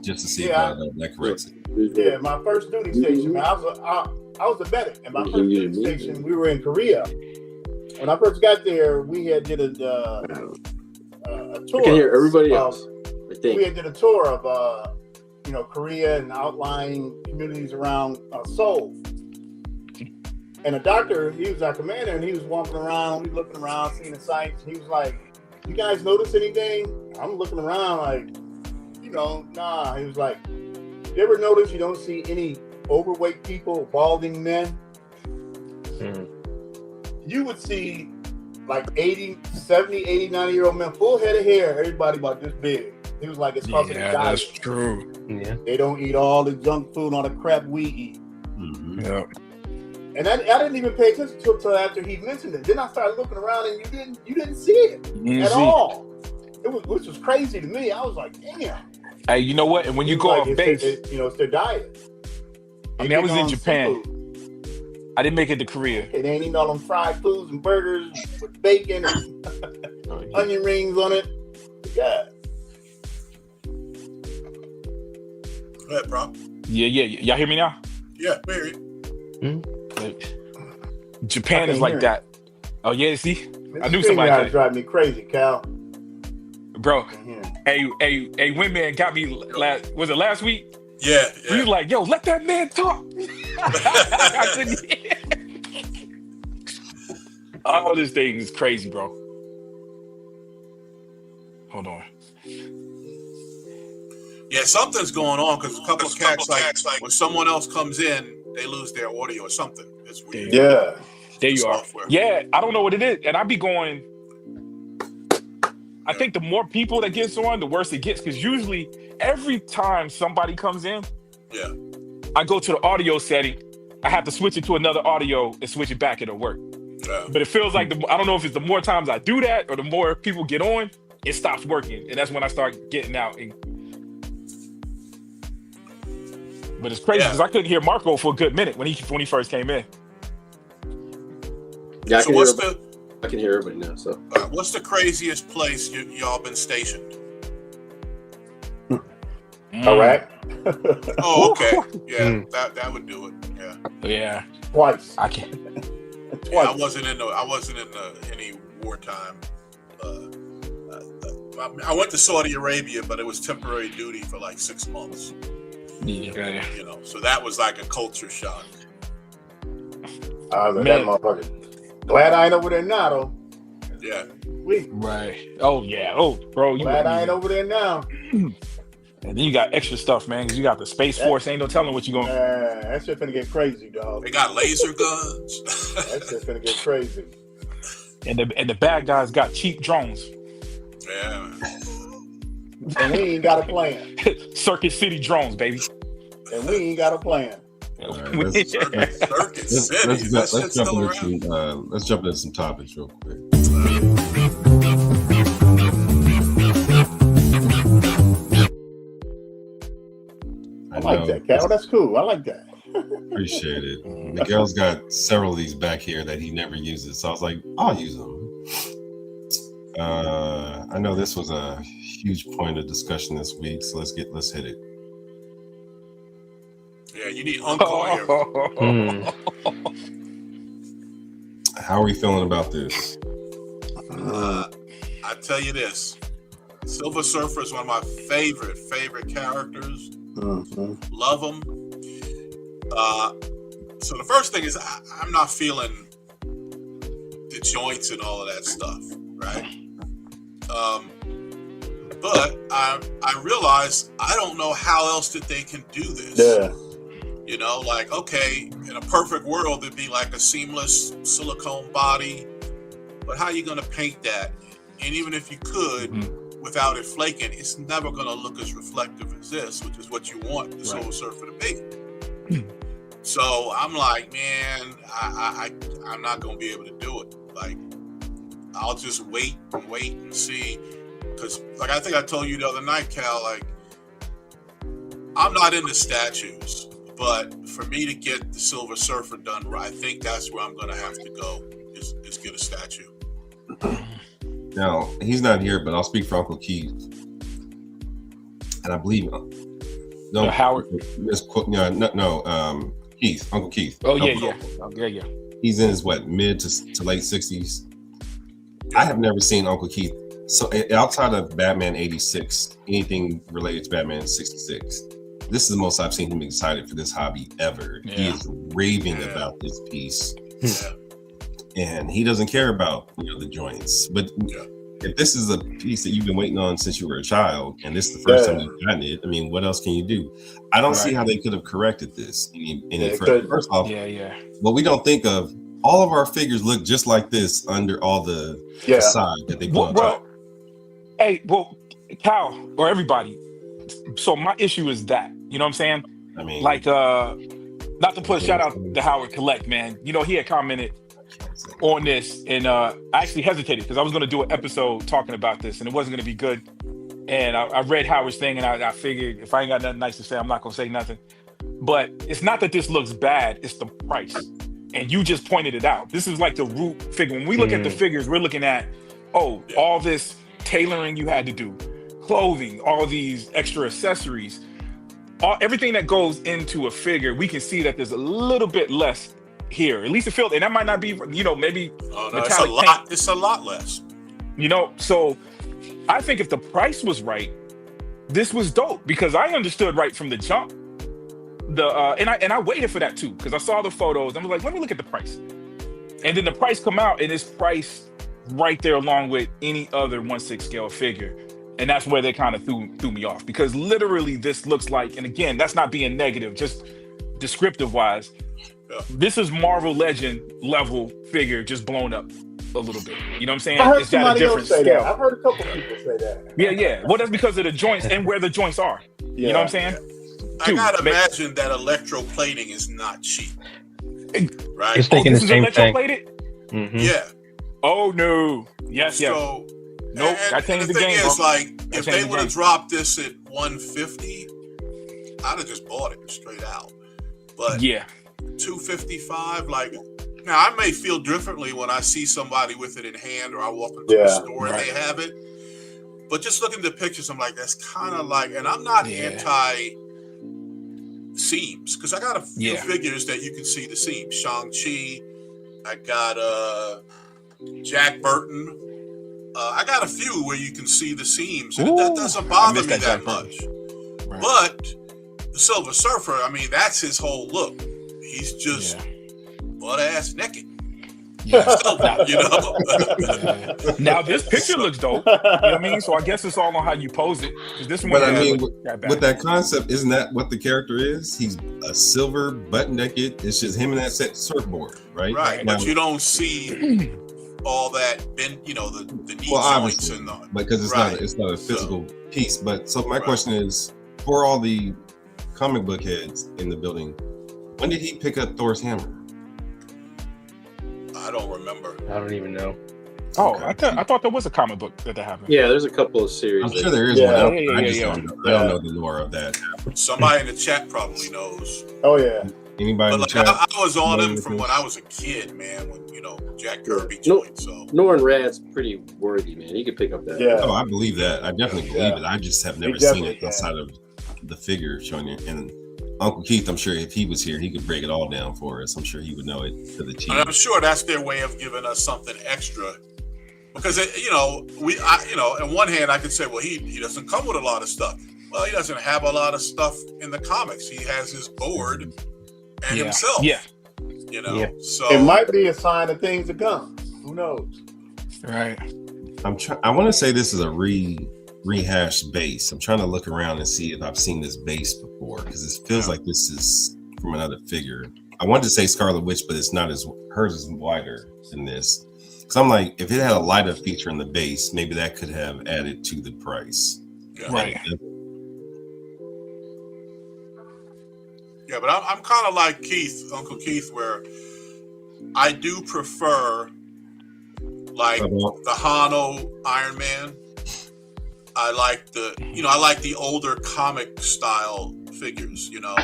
Just to see if that corrects it. Yeah, my first duty station, man. I was a medic, and my first duty station, we were in Korea. When I first got there, we had did a tour. I can hear everybody else. We had did a tour of Korea and outlying communities around Seoul. And a doctor, he was our commander, and he was walking around, looking around, seeing the sights. And he was like, "You guys notice anything?" I'm looking around like, nah. He was like, "You ever notice you don't see any overweight people, balding men?" You would see like 80, 70, 80, 90-year-old men, full head of hair, everybody about this big. He was like, it's because of the diet. That's true. Yeah. They don't eat all the junk food, all the crap we eat. Mm-hmm. Yeah. And I didn't even pay attention to it until after he mentioned it. Then I started looking around, and you didn't see it at all. Which was crazy to me. I was like, damn. Hey, you know what? And when you go off base, it's their diet. I mean, I was in Japan. Seafood. I didn't make it to Korea. They ain't eating all them fried foods and burgers with bacon and onion rings on it. Yeah. Go ahead, bro. Yeah. Y'all hear me now? Yeah, hear you. Japan is like that. Oh yeah, see, I knew somebody could drive me crazy, Cal. Bro, hey, Windman got me was it last week? Yeah. He was like, "Yo, let that man talk." I couldn't hear. Oh, this thing is crazy, bro. Hold on. Yeah, something's going on because a couple of cats like when someone else comes in, they lose their audio or something. It's weird. Yeah. There you are. Yeah, I don't know what it is. And I be going, I think the more people that gets on, the worse it gets. Because usually every time somebody comes in, I go to the audio setting, I have to switch it to another audio and switch it back, it'll work. Yeah. But it feels like, I don't know if it's the more times I do that or the more people get on, it stops working. And that's when I start getting out. But it's crazy because I couldn't hear Marco for a good minute when he first came in. Yeah, I can hear everybody now. So, what's the craziest place y'all been stationed? Iraq. Oh, okay. Yeah, that would do it. Yeah. Yeah. Twice. I can't. Twice. Yeah, I wasn't in any wartime. I went to Saudi Arabia, but it was temporary duty for like 6 months. Yeah. So that was like a culture shock. That motherfucker. Glad I ain't over there now, though. Yeah. Right. Oh, yeah. Oh, bro. Glad I ain't over there now. And then you got extra stuff, man, because you got the Space Force. Ain't no telling what you going. That shit finna get crazy, dog. They got laser guns. That shit finna get crazy. And the bad guys got cheap drones. Yeah. And we ain't got a plan. Circuit City drones, baby. And we ain't got a plan. Right, let's jump into some topics real quick. I like that, Cal. That's cool. I like that. Appreciate it. Miguel's got several of these back here that he never uses, so I was like, I'll use them. I know this was a huge point of discussion this week, so let's hit it. Yeah, you need Uncle here. How are we feeling about this? I tell you this, Silver Surfer is one of my favorite characters. Mm-hmm. Love him. So the first thing is I'm not feeling the joints and all of that stuff, right? But I realize I don't know how else that they can do this. Yeah. Like, okay, in a perfect world, it'd be like a seamless silicone body. But how are you going to paint that? And even if you could, without it flaking, it's never going to look as reflective as this, which is what you want the Silver Surfer to be. So I'm like, man, I'm not going to be able to do it. Like, I'll just wait and see. Because, like, I think I told you the other night, Cal, like, I'm not into statues, but for me to get the Silver Surfer done right, I think that's where I'm going to have to go is get a statue. Now, he's not here, but I'll speak for Uncle Keith. And I believe Howard. Keith, Uncle Keith. Oh yeah. He's in his mid to late 60s. I have never seen Uncle Keith. So outside of Batman 86, anything related to Batman 66, this is the most I've seen him excited for this hobby ever. Yeah. He is raving about this piece. Yeah. And he doesn't care about the joints. But if this is a piece that you've been waiting on since you were a child, and this is the first time you've gotten it, I mean, what else can you do? I don't see how they could have corrected this. First off, what we don't think of, all of our figures look just like this under all the facade that they put on top. Cal, or everybody. So my issue is that, you know what I'm saying? I mean, like, not to put a shout out to Howard Collect, man. He had commented on this, and I actually hesitated because I was going to do an episode talking about this, and it wasn't going to be good. And I read Howard's thing, and I figured if I ain't got nothing nice to say, I'm not going to say nothing. But it's not that this looks bad; it's the price. And you just pointed it out. This is like the root figure. When we look at the figures, we're looking at all this tailoring you had to do, clothing, all these extra accessories, everything that goes into a figure. We can see that there's a little bit less here, at least it feels, and that might not be, maybe metallic paint. It's a lot less. So I think if the price was right, this was dope because I understood right from the jump. And I waited for that too because I saw the photos. I was like, let me look at the price, and then the price come out and it's priced right there along with any other 1/6 scale figure, and that's where they kind of threw me off because literally this looks like, and again, that's not being negative, just descriptive wise. This is Marvel Legend level figure just blown up a little bit. You know what I'm saying? I heard it's got a different say scale. That. I've heard a couple people say that. Yeah. Well, that's because of the joints and where the joints are. You know what I'm saying? I gotta imagine that electroplating is not cheap. Right? Just thinking the same thing. Mm-hmm. Yeah. Oh no. Yes. So, nope. I changed the game. Is like if they would have dropped this at $150, I'd have just bought it straight out. But $255, like now I may feel differently when I see somebody with it in hand or I walk into a store and they have it. But just looking at the pictures, I'm like, that's kind of like, and I'm not anti seams because I got a few figures that you can see the seams. Shang-Chi, I got Jack Burton. I got a few where you can see the seams, and that doesn't bother me that much. Right. But the Silver Surfer, I mean, that's his whole look. He's just butt ass naked. Now this picture looks dope. You know what I mean? So I guess it's all on how you pose it. This one, but I mean, with that concept, isn't that what the character is? He's a silver, butt naked. It's just him and that set surfboard, right? Right, but you don't see all that, the knee joints and the, because it's not a physical piece. But so my question is, for all the comic book heads in the building, when did he pick up Thor's hammer? I don't remember. I don't even know. Oh, okay. I thought there was a comic book that happened. Yeah, there's a couple of series. I'm sure there is one. I don't know the lore of that. Somebody in the chat probably knows. Oh yeah. Anybody in the chat? I was on him from when I was a kid, man. When Jack Kirby joined. So Norrin Rad's pretty worthy, man. He could pick up that. Yeah. Oh, I believe that. I definitely believe it. I just have never seen it outside of the figure showing it. And Uncle Keith, I'm sure if he was here, he could break it all down for us. I'm sure he would know it to the T. And I'm sure that's their way of giving us something extra. Because on one hand, I could say, well, he doesn't come with a lot of stuff. Well, he doesn't have a lot of stuff in the comics. He has his board and himself. Yeah. So it might be a sign of things to come. Who knows? Right. I want to say this is a rehashed base. I'm trying to look around and see if I've seen this base before because it feels like this is from another figure. I wanted to say Scarlet Witch, but it's not hers is wider than this. So I'm like, if it had a lighter feature in the base, maybe that could have added to the price. Yeah. Right. Yeah, but I'm kind of like Uncle Keith, where I do prefer like the Hano Iron Man. I like the older comic style figures, you know.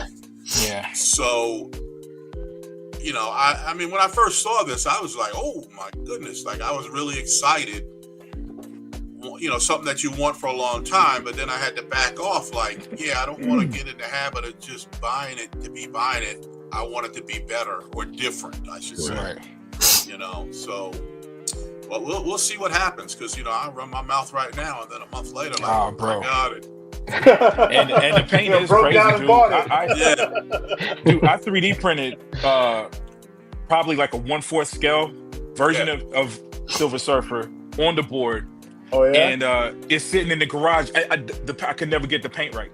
Yeah. So, you know, I mean, when I first saw this, I was like, oh my goodness, like I was really excited. You know, something that you want for a long time, but then I had to back off. Like, yeah, I don't want to get in the habit of just buying it to be buying it. I want it to be better or different, I should say. Right. You know, so well, we'll see what happens, because you know I run my mouth right now, and then a month later, like, oh, bro, I got it. and the paint is crazy, dude. Dude, I 3D printed probably like a 1/4 scale version of Silver Surfer on the board. Oh yeah, and it's sitting in the garage. I could never get the paint right.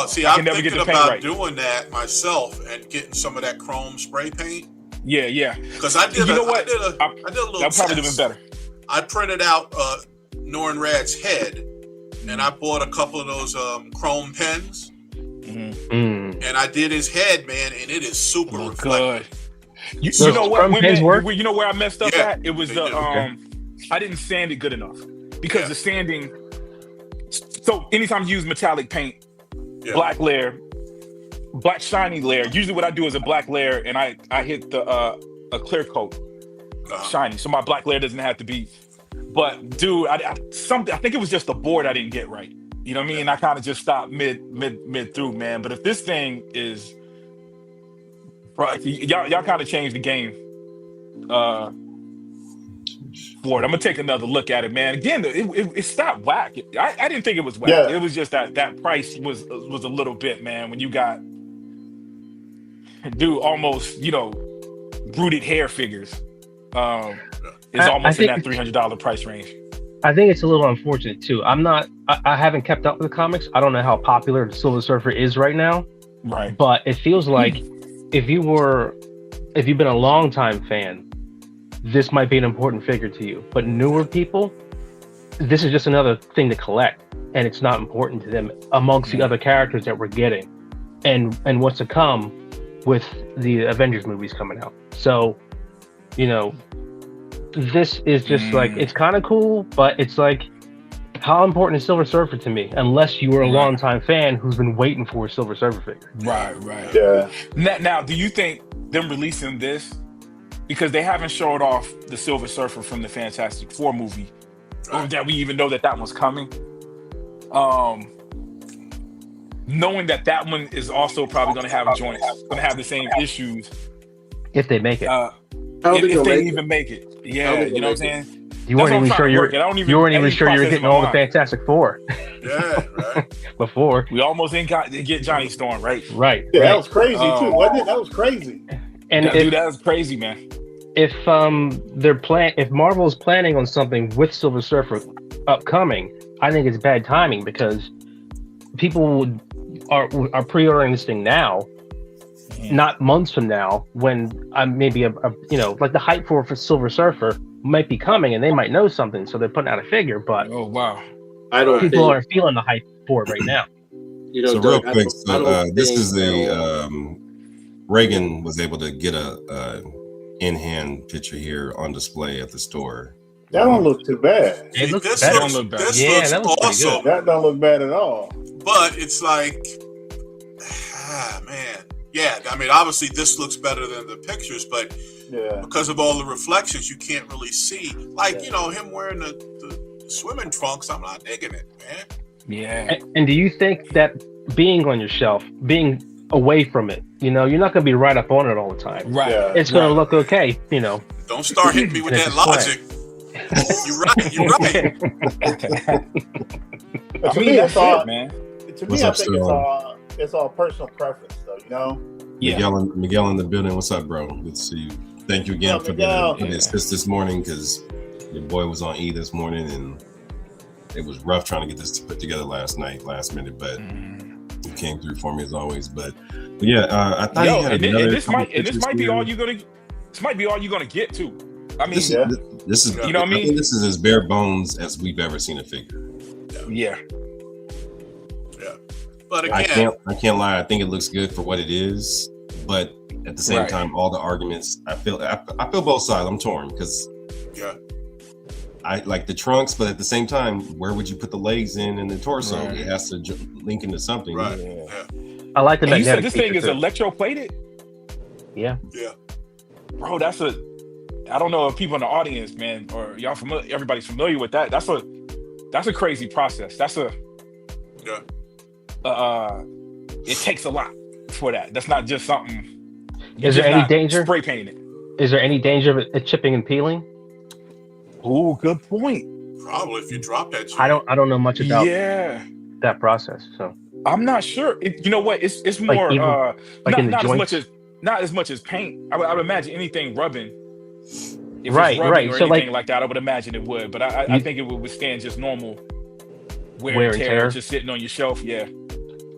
See, I'm thinking about doing that myself and getting some of that chrome spray paint. Yeah. Because I did. I did a little. That probably would have been better. I printed out Norrin Rad's head, and I bought a couple of those chrome pens, and I did his head, man, and it is super reflective. You know what? You know where I messed up at? It was I didn't sand it good enough, because the sanding. So anytime you use metallic paint, black layer, black shiny layer. Usually, what I do is a black layer, and I hit the a clear coat, shiny, so my black layer doesn't have to be. But dude, I think it was just the board I didn't get right. You know what I mean? I kind of just stopped mid through, man. But if this thing is, bro, y'all kind of changed the game. For it, I'm gonna take another look at it, man. Again, it stopped whack. I didn't think it was whack. It was just that price was a little bit, man. When you got, dude, almost, you know, rooted hair figures, is almost in that $300 price range. I think it's a little unfortunate too. I haven't kept up with the comics. I don't know how popular the Silver Surfer is right now. Right. But it feels like if you've been a long time fan, this might be an important figure to you. But newer people, this is just another thing to collect, and it's not important to them amongst the other characters that we're getting, and what's to come with the Avengers movies coming out. So, you know, this is just like, it's kind of cool, but it's like, how important is Silver Surfer to me? Unless you were a longtime fan who's been waiting for a Silver Surfer figure. Right. Yeah. Now, do you think them releasing this, because they haven't showed off the Silver Surfer from the Fantastic Four movie, or that we even know that was coming, knowing that one is also probably going to have joints, going to have the same issues, if they make it. If they even make it. Yeah, you know what I'm saying? You weren't even sure you weren't even sure you were getting all the Fantastic Four. Yeah, right. Before we almost didn't get Johnny Storm, right? Right. Yeah, that was crazy too, wasn't it? That was crazy. And dude, that was crazy, man. If if Marvel's planning on something with Silver Surfer upcoming, I think it's bad timing, because people are pre-ordering this thing now, not months from now, when maybe a you know, like the hype for Silver Surfer might be coming, and they might know something, so they're putting out a figure. But oh wow, people aren't feeling the hype for it right now. You know, so Doug, real quick, this is Reagan was able to get a in-hand picture here on display at the store. That don't look too bad. This looks awesome. That don't look bad at all. But it's like, man. Yeah, I mean, obviously this looks better than the pictures, but because of all the reflections, you can't really see. Like, you know, him wearing the swimming trunks, I'm not digging it, man. Yeah. And do you think that being on your shelf, being away from it, you know, you're not going to be right up on it all the time. Right. Yeah. It's going to look okay, you know. Don't start hitting me with that logic. You're right. To me, it's all, man. To me, I think it's all personal preference, though, you know? Yeah. Miguel in the building. What's up, bro? Good to see you. Thank you again for the assist this morning, because your boy was on E this morning, and it was rough trying to get this put together last minute, but you came through for me as always. But yeah, I thought you had this might be all you're gonna get too. I mean, this is you know what I mean? This is as bare bones as we've ever seen a figure. Yeah. But again, I can't lie. I think it looks good for what it is, but at the same time, all the arguments, I feel both sides. I'm torn, because I like the trunks, but at the same time, where would you put the legs in and the torso? It has to link into something. Right. I like the and you said magnetic this thing feature, is too. electroplated? Yeah. Yeah. Bro, I don't know if people in the audience, man, or y'all familiar, everybody's familiar with that. That's a crazy process. It takes a lot for that. That's not just something. Is there any danger? Spray painting it. Is there any danger of it chipping and peeling? Oh, good point. Probably if you drop that. I don't know much about that process, so I'm not sure. You know what? It's more not as much as paint. I would imagine anything rubbing. If it's rubbing or so anything like that, I would imagine it would. But I think it would withstand just normal wear and tear, just sitting on your shelf. Yeah.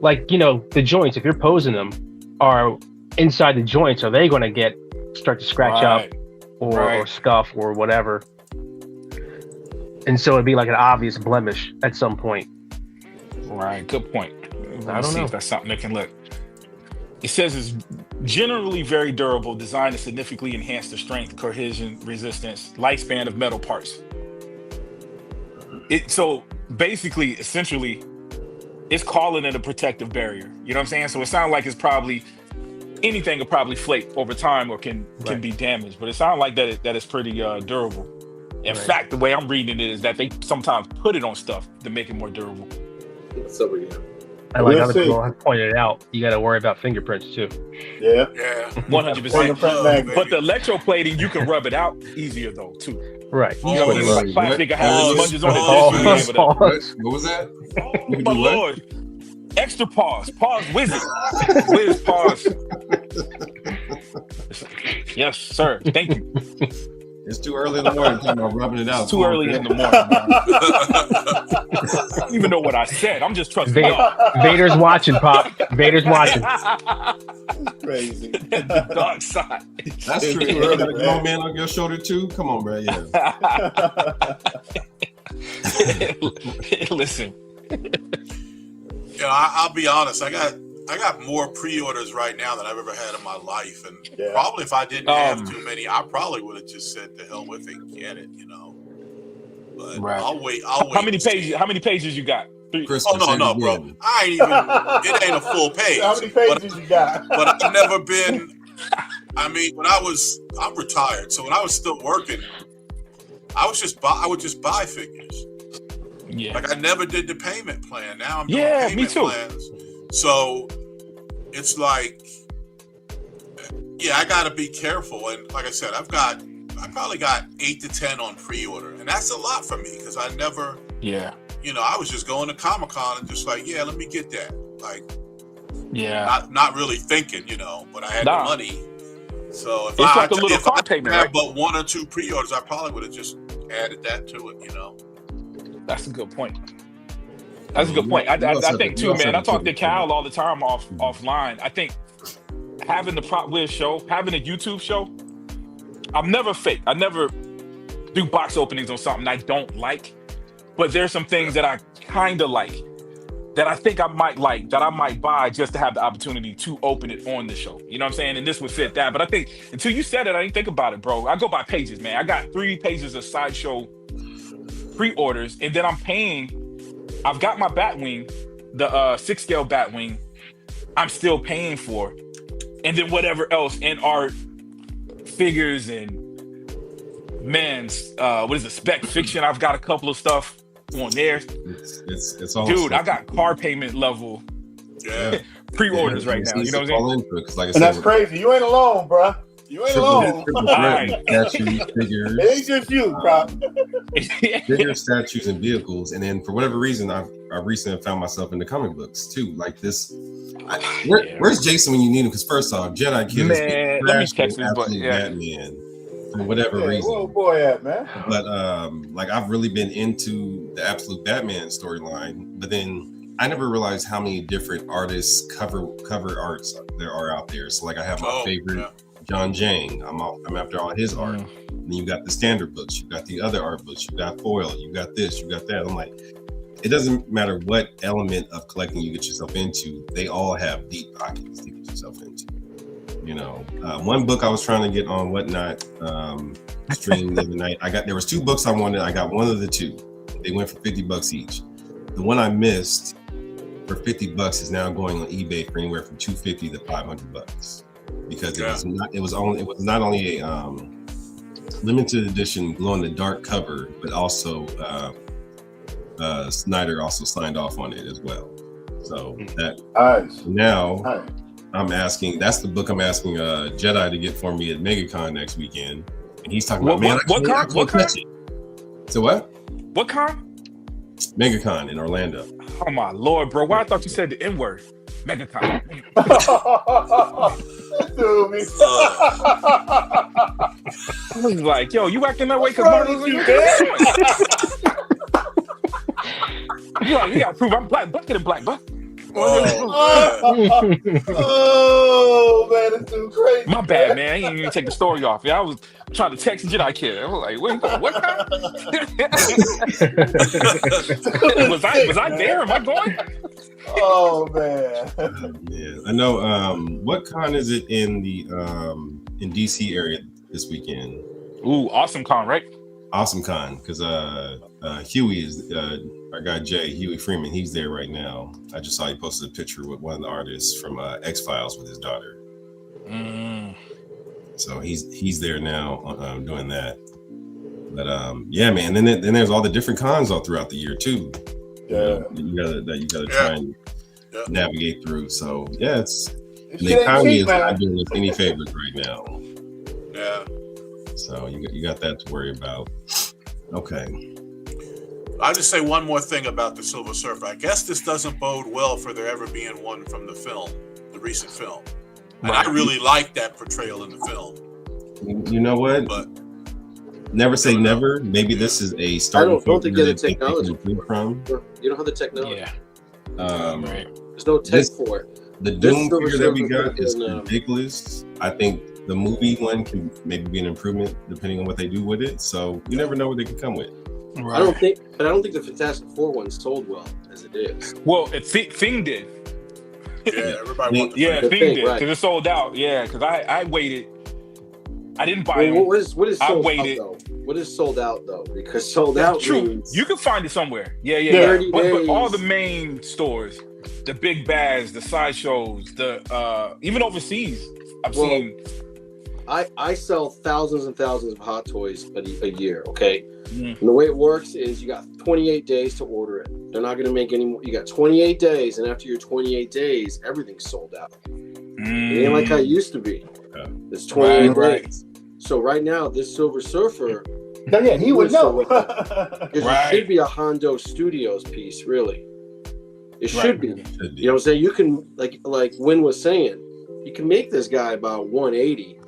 Like, the joints, if you're posing them, are inside the joints, are they going to start to scratch up or scuff or whatever? And so it'd be like an obvious blemish at some point. Right. Good point. I don't know if that's something that can look. It says it's generally very durable, designed to significantly enhance the strength, cohesion, resistance, lifespan of metal parts. So basically, essentially, it's calling it a protective barrier. You know what I'm saying? So it sounds like it's probably anything will probably flake over time or can be damaged. But it sounds like that it's pretty durable. In fact, the way I'm reading it is that they sometimes put it on stuff to make it more durable. So yeah. I like other people have pointed out, you got to worry about fingerprints too. Yeah. 100%. But the electroplating, you can rub it out easier though too. Right. Like plastic has sponges on it. What was that? Oh my Lord. Extra pause. Pause, wizard. Wiz, pause. Yes, sir. Thank you. It's too early in the morning talking about rubbing it out. It's too early in the morning. I don't even know what I said. I'm just trusting y'all. Vader's watching, Pop. Vader's watching. Crazy. The dark side. That's true. You got a grown man on your shoulder too? Come on, bro. Yeah. Listen. I'll be honest. I got more pre-orders right now than I've ever had in my life, and probably if I didn't have too many, I probably would have just said to hell with it and get it, But I'll wait. How many pages you got? No, bro. I ain't even. It ain't a full page. How many pages you got? But I've never been. I mean, I'm retired, so when I was still working, I would just buy figures. Yeah. Like I never did the payment plan. Now I'm doing payment plans. So it's like, I got to be careful. And like I said, I probably got 8 to 10 on pre-order. And that's a lot for me because I never, I was just going to Comic-Con and just like, let me get that. Like, not really thinking, but I had the money. So if I had but 1 or 2 pre-orders, I probably would have just added that to it, That's a good point. That's a good point. I think too, man. I talk to Cal all the time offline. I think having the Prop Wiz show, having a YouTube show, I'm never fake. I never do box openings on something I don't like. But there's some things that I kind of like that I think I might like, that I might buy just to have the opportunity to open it on the show. You know what I'm saying? And this would fit that. But I think until you said it, I didn't think about it, bro. I go by pages, man. I got 3 pages of Sideshow pre-orders, and then I'm paying. I've got my Batwing, the 6-scale Batwing, I'm still paying for. And then whatever else in art, figures, and Spec Fiction. I've got a couple of stuff on there. It's all dude, I got car payment level pre-orders right now. You know what I'm saying? And that's crazy. You ain't alone, bro. You ain't alone. Statues, figures. It ain't just you, bro. Figure statues and vehicles, and then for whatever reason, I recently found myself in the comic books too. Like this, where's Jason when you need him? Because first off, Jedi Kid is let me catch this, but Batman for whatever reason. Where boy at, man? But like I've really been into the Absolute Batman storyline, but then I never realized how many different artists cover arts there are out there. So like I have my favorite. Yeah. John Jang, I'm after all his art. And then you got the standard books, you got the other art books, you got foil, you got this, you got that. I'm like, it doesn't matter what element of collecting you get yourself into, they all have deep pockets to get yourself into. One book I was trying to get on Whatnot stream the other night. There was 2 books I wanted. I got one of the 2. They went for $50 each. The one I missed for $50 is now going on eBay for anywhere from $250 to $500 because it was not only a limited edition glow in the dark cover, but also Snyder also signed off on it as well. So that now I'm asking. That's the book I'm asking Jedi to get for me at MegaCon next weekend, and he's talking about what con? So what? What con? MegaCon in Orlando. Oh my lord, bro! Why I thought you said the N word? MegaCon. I was like, yo, you acting that way because Martin's you dead? You like, you gotta prove I'm black, bucket and black, but. Oh man, that's too crazy. My bad, man. I didn't even take the story off. Yeah, I was trying to text Jedi Kid. I was like, wait, what kind? was I there? Am I going? Oh man. Yeah, I know. What con is it in the in DC area this weekend? Ooh, Awesome Con, right? Awesome Con, because Huey is our guy Huey Freeman. He's there right now. I just saw he posted a picture with one of the artists from X-Files with his daughter. So he's there now doing that. But yeah, man. And then there's all the different cons all throughout the year too. Yeah, you gotta try and navigate through. So yeah, the economy is not doing us any favors right now. Yeah. So you got that to worry about. Okay. I'll just say one more thing about the Silver Surfer. I guess this doesn't bode well for there ever being one from the film, the recent film. And I really like that portrayal in the film. You know what? But never say never. Maybe this is a start. I don't think the technology from. You don't have the technology. Yeah. Right. There's no tech for it. The Doom figure that we got is ridiculous. I think the movie one can maybe be an improvement depending on what they do with it. So you never know what they can come with. Right. I don't think the Fantastic Four one sold well as it is. Well, Thing did. Yeah, everybody wanted Thing did because it sold out. Yeah, because I waited. I didn't buy them. What is sold out though? What is sold out though? Because sold out true. Means you can find it somewhere. Yeah. But all the main stores, the big bags, the sideshows, the even overseas, I've seen. I sell thousands and thousands of hot toys a year. Okay. And the way it works is you got 28 days to order it. They're not going to make any more. You got 28 days, and after your 28 days, everything's sold out. It ain't like how it used to be. It's 28 days. So right now, this Silver Surfer. Yeah, he would know. It should be a Hondo Studios piece, really. It should be. You know what I'm saying? You can, like Wynn was saying, you can make this guy about 180.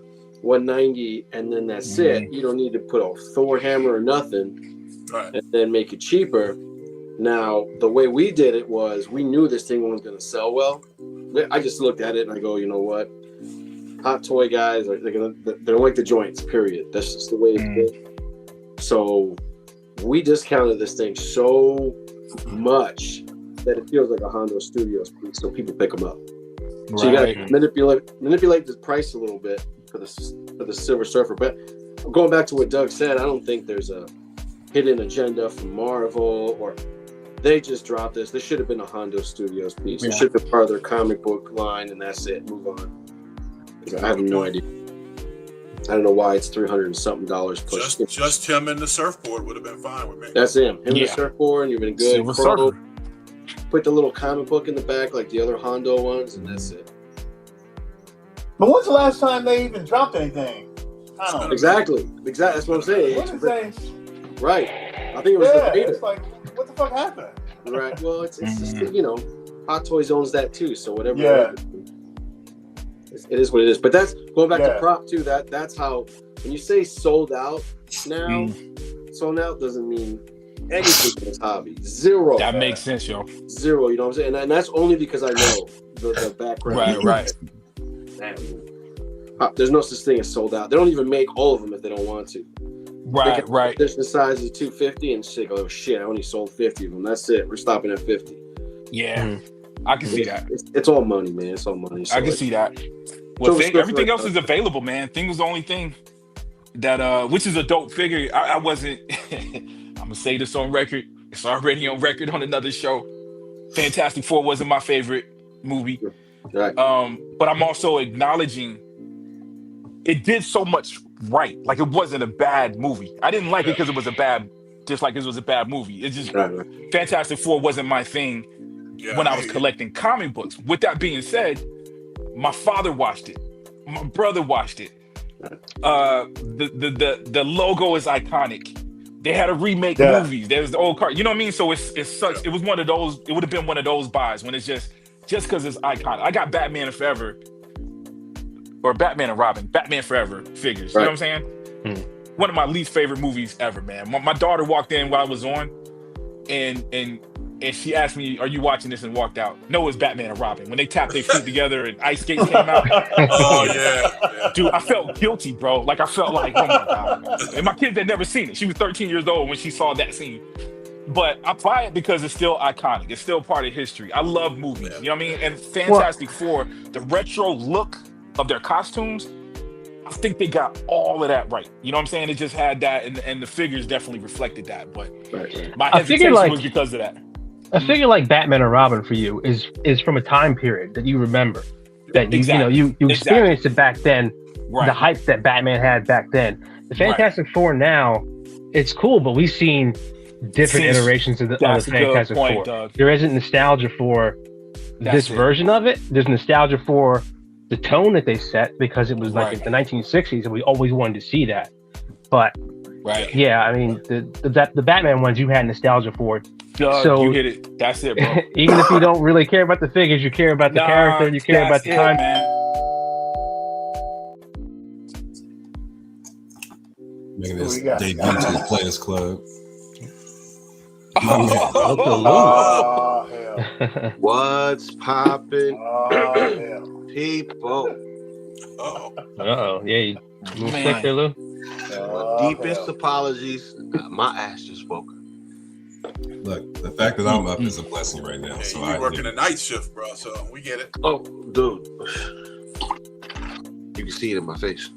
190 and then that's it. You don't need to put a Thor hammer or nothing and then make it cheaper. Now the way we did it was we knew this thing wasn't going to sell well. I just looked at it and I go, you know what, hot toy guys they don't like the joints, period. That's just the way it's been. So we discounted this thing so much that it feels like a Hondo Studios piece, so people pick them up. So you got to manipulate the price a little bit for the Silver Surfer. But going back to what Doug said, I don't think there's a hidden agenda from Marvel, or they just dropped this. This should have been a Hondo Studios piece. It should have been part of their comic book line, and that's it. Move on. I have no idea. I don't know why it's $300 and something plus. Just him and the surfboard would have been fine with me. That's him. Him and the surfboard, and you've been good. Silver Surfer. Put the little comic book in the back like the other Hondo ones, and that's it. But when's the last time they even dropped anything? I don't know. Exactly. That's what I'm saying. Right. I think it was the beta. It's like, what the fuck happened? Right. Well, it's just, Hot Toys owns that too. So whatever. Yeah. It is what it is. But that's going back to prop too. That's how when you say sold out now, sold out doesn't mean anything in this hobby. Zero. That makes sense, yo. Zero. You know what I'm saying? And that's only because I know the background. Right. There's no such thing as sold out. They don't even make all of them if they don't want to. Right. There's the size of 250 and shit. Oh shit! I only sold 50 of them. That's it. We're stopping at 50. Yeah, I can see that. It's all money, man. It's all money. So I can see that. Well, everything else is available, man. Thing was the only thing that, which is a dope figure. I wasn't. I'm gonna say this on record. It's already on record on another show. Fantastic Four wasn't my favorite movie. Right. But I'm also acknowledging it did so much right. Like, it wasn't a bad movie. I didn't like it because it was a bad, just like it was a bad movie. It's just Fantastic Four wasn't my thing when I was collecting comic books. With that being said, my father watched it. My brother watched it. The logo is iconic. They had to remake movies. There's the old card. You know what I mean? So it's such. It was one of those. It would have been one of those buys when it's just because it's iconic. I got Batman Forever, or Batman and Robin, Batman Forever figures. You know what I'm saying? One of my least favorite movies ever, man. My daughter walked in while I was on, and she asked me, "Are you watching this?" and walked out. No, it's Batman and Robin. When they tapped their feet together and ice skates came out. Oh yeah. Dude, I felt guilty, bro. Like, I felt like, oh my God. And my kid had never seen it. She was 13 years old when she saw that scene. But I buy it because it's still iconic. It's still part of history. I love movies. You know what I mean? And Fantastic Four, the retro look of their costumes, I think they got all of that right. You know what I'm saying? It just had that, and the figures definitely reflected that. But my hesitation was because of that. A figure like Batman and Robin for you is from a time period that you remember, that you experienced it back then. The hype that Batman had back then. The Fantastic Four now, it's cool, but we've seen different iterations of the Fantastic Four. Doug. There isn't nostalgia for this version of it. There's nostalgia for the tone that they set because it was like in the 1960s, and we always wanted to see that. But yeah, I mean, the Batman ones you had nostalgia for. So you hit it. That's it, bro. Even if you don't really care about the figures, you care about the character, you care about the time. Man. Making this debut to the Players Club. What's poppin'? People. Yeah, you move quick there, Lou. Deepest apologies. My ass just spoke. Look, the fact that I'm up is a blessing right now. So you're working a night shift, bro. So we get it. Oh, dude, you can see it in my face.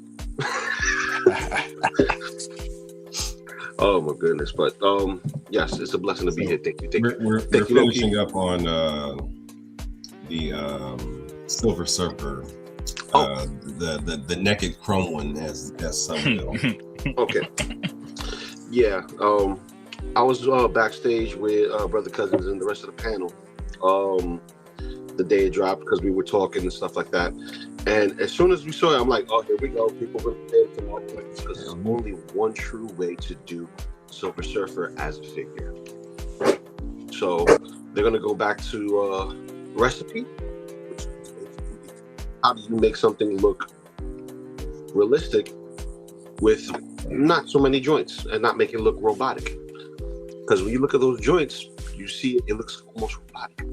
Oh my goodness! But yes, it's a blessing to be here. Thank you. We're finishing up on the Silver Surfer. The naked chrome one has some. Okay. Yeah. I was backstage with Brother Cousins and the rest of the panel the day it dropped because we were talking and stuff like that. And as soon as we saw it, I'm like, oh, here we go. People are going to pay it tomorrow because there's only one true way to do Silver Surfer as a figure. So they're going to go back to recipe. How do you make something look realistic with not so many joints and not make it look robotic? Because when you look at those joints, you see it looks almost robotic.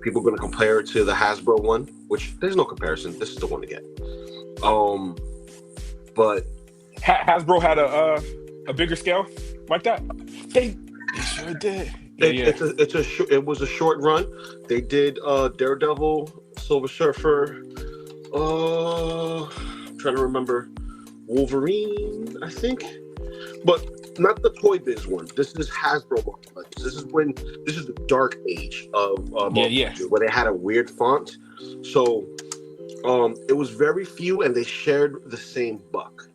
People are going to compare it to the Hasbro one, which there's no comparison. This is the one to get. But Hasbro had a bigger scale like that. They sure did. It was a short run. They did Daredevil, Silver Surfer. I'm trying to remember Wolverine, I think, but not the Toy Biz one. This is Hasbro. This is the dark age of where they had a weird font. So it was very few, and they shared the same buck.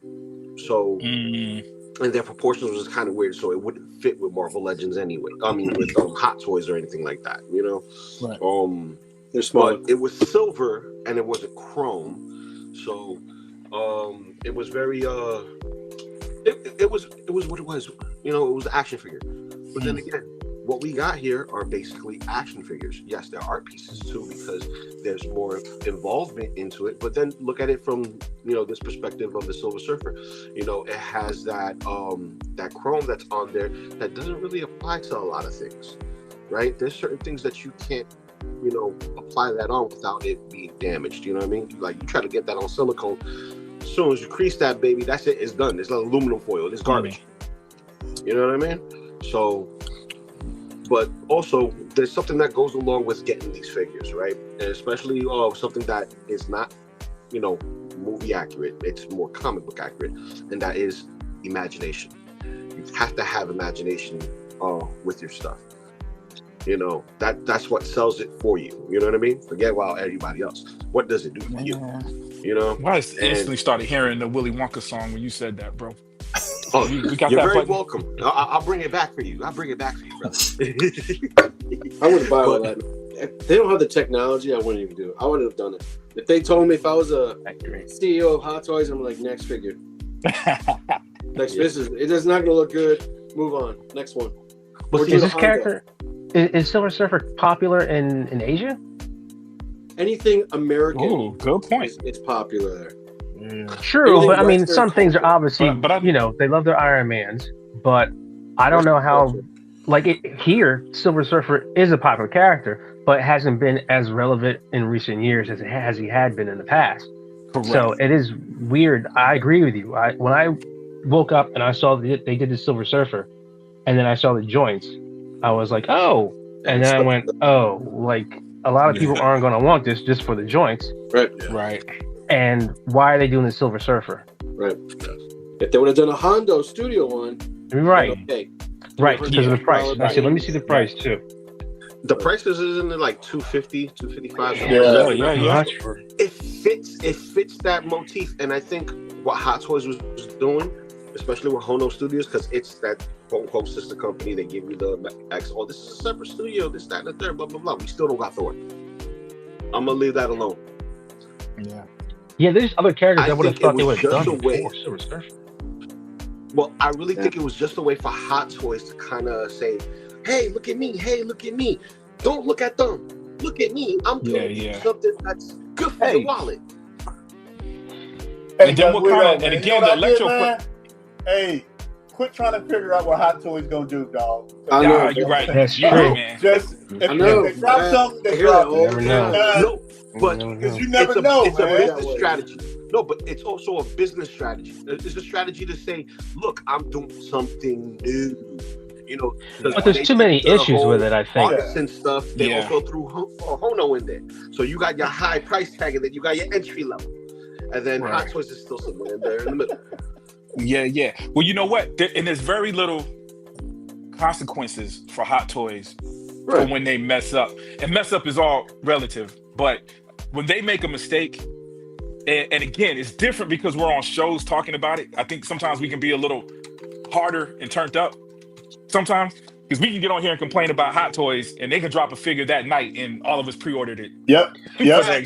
So and their proportions was kind of weird, so it wouldn't fit with Marvel Legends anyway. I mean, with Hot Toys or anything like that, you know. Right. They're small. But it was silver and it wasn't chrome, so it was very it was what it was. You know, it was an action figure. But then again, what we got here are basically action figures. Yes, there are art pieces too because there's more involvement into it. But then look at it from, you know, this perspective of the Silver Surfer. You know, it has that that chrome that's on there that doesn't really apply to a lot of things, right? There's certain things that you can't, you know, apply that on without it being damaged. You know what I mean? Like you try to get that on silicone. As soon as you crease that baby, that's it. It's done. It's like aluminum foil. It's garbage. You know what I mean? So, but also there's something that goes along with getting these figures, right? And especially something that is not, you know, movie accurate. It's more comic book accurate, and that is imagination. You have to have imagination with your stuff. You know, that's what sells it for you. You know what I mean? Forget about everybody else. What does it do for you? You know? Well, I just instantly started hearing the Willy Wonka song when you said that, bro. Oh, we got you're that very button. welcome. I'll bring it back for you. I'll bring it back for you, brother. I wouldn't buy all that. If they don't have the technology, I wouldn't even do it. I wouldn't have done it. If they told me if I was a CEO of Hot Toys, I'm like, next figure. Next business. It is not going to look good. Move on. Next one. Is this character, is Silver Surfer popular in Asia? Anything American. Oh, good point. It's popular there. True, Anything but I mean, Western some things are obviously, but you know, they love their Iron Mans, but I don't know how, like here, Silver Surfer is a popular character, but it hasn't been as relevant in recent years as he had been in the past. Correct. So it is weird. I agree with you. When I woke up and I saw that they did the Silver Surfer, and then I saw the joints, I was like, oh, and then I went, oh, like a lot of people aren't going to want this just for the joints. Right. And why are they doing the Silver Surfer? Right. If they would have done a Hondo Studio one, right. Okay. Right, because of the price. I said, let me see the price too. The prices isn't it like $250, $255? Yeah. It fits that motif, and I think what Hot Toys was doing, especially with Hono Studios, because it's that quote unquote sister company. They give you the X. Oh, this is a separate studio. This, that, and the third. Blah blah blah. We still don't got Thor. I'm gonna leave that alone. Yeah, there's other characters I would have thought they would have done before Silver Surfer. Well, I really think it was just a way for Hot Toys to kind of say, "Hey, look at me! Hey, look at me! Don't look at them! Look at me! I'm doing something that's good for your wallet." Hey, and then what kind of? And again, the electro. Hey, quit trying to figure out what Hot Toys gonna do, dog. I know you're right. That's true, man. Just if they drop something, they drop it. Never know. But because you never know, it's man. a business strategy. No, but it's also a business strategy. It's a strategy to say, look, I'm doing something new. You know, but there's too many issues with it, I think. Artisan stuff. They also threw Hono in there. So you got your high price tag, and then you got your entry level. And then Hot Toys is still somewhere in there in the middle. Yeah. Well, you know what? And there's very little consequences for Hot Toys for when they mess up. And mess up is all relative. But when they make a mistake, and again, it's different because we're on shows talking about it. I think sometimes we can be a little harder and turned up sometimes because we can get on here and complain about Hot Toys and they can drop a figure that night and all of us pre-ordered it. Yep.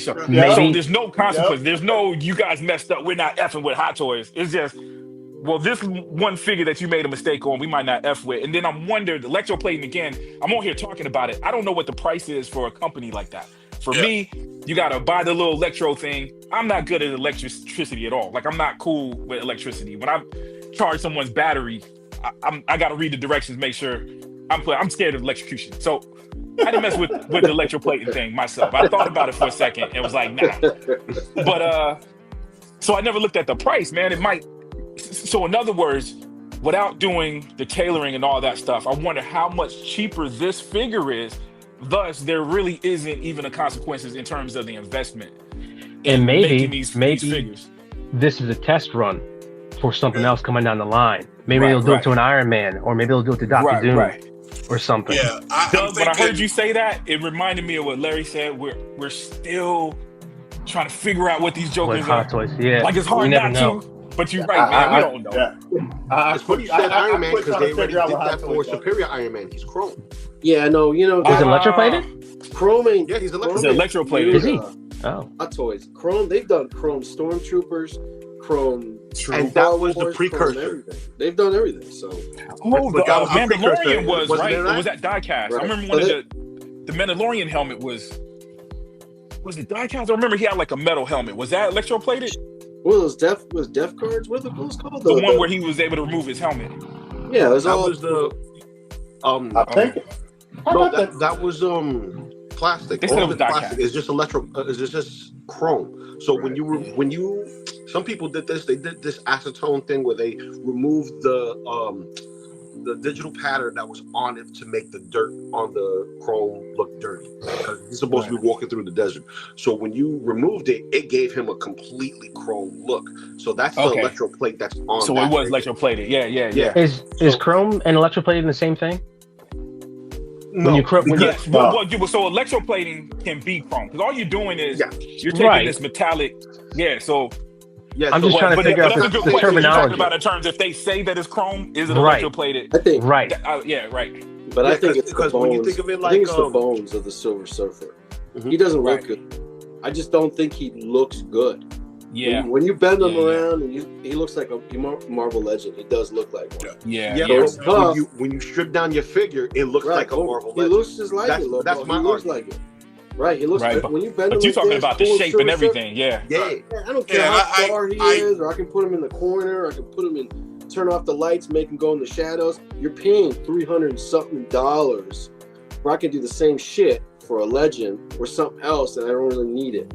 So there's no consequence. There's no, you guys messed up. We're not effing with Hot Toys. It's just, well, this one figure that you made a mistake on, we might not F with. And then I'm wondering, electroplating again, I'm on here talking about it. I don't know what the price is for a company like that. For me, you got to buy the little electro thing. I'm not good at electricity at all. Like, I'm not cool with electricity. When I charge someone's battery, I got to read the directions, make sure I'm scared of electrocution. So I didn't mess with the electroplating thing myself. I thought about it for a second and was like, nah. But, so I never looked at the price, man. It might. So in other words, without doing the tailoring and all that stuff, I wonder how much cheaper this figure is. Thus, there really isn't even a consequences in terms of the investment. And maybe these figures. This is a test run for something else coming down the line. Maybe they'll do it to an Iron Man, or maybe they'll do it to Dr. Doom, or something. Yeah, Doug, when I heard you say that, it reminded me of what Larry said. We're still trying to figure out what these jokers are. Hot Toys, yeah. Like it's hard not to. But you're right, man. We don't know. It's funny you said Iron Man because they already did that for Superior Iron Man. He's chrome. Yeah, no, you know. Is electroplated? Chrome ain't. Yeah, he's electroplated. Is he? Oh. Hot Toys. Chrome, they've done Chrome Stormtroopers, Chrome. And that was the precursor. They've done everything, so. Oh, the Mandalorian was, right? Or was that diecast? Right. I remember one of the Mandalorian helmet was it diecast? I remember he had like a metal helmet. Was that electroplated? What was Def Cards? What was called? The one where he was able to remove his helmet. Yeah, was the. I think. No, that was plastic. They said it was plastic. It's just it's just chrome. So when you some people did this. They did this acetone thing where they removed the digital pattern that was on it to make the dirt on the chrome look dirty. Because he's supposed to be walking through the desert. So when you removed it, it gave him a completely chrome look. So that's the electroplate that's on. So it was electroplated. Yeah. Is chrome and electroplated the same thing? When you chrome, yes. So electroplating can be chrome because all you're doing is you're taking this metallic. Yeah. So. Yeah, I'm just trying to figure out the terminology. You're talking about in terms if they say that it's chrome, is it electroplated? I think right. Yeah, right. But I think it's because the bones. When you think of it like, I think it's the bones of the Silver Surfer. He doesn't look good. I just don't think he looks good. Yeah. When you bend him around, and he looks like a Marvel legend. He does look like one. When you strip down your figure, it looks like a Marvel legend. He looks just like it. That's my looks like it. Right, he looks like when you bend him. But you're talking about the shape and everything, I don't care how far he is, or I can put him in the corner, or I can put him in, turn off the lights, make him go in the shadows. You're paying $300 and something, where I can do the same shit for a legend or something else, and I don't really need it.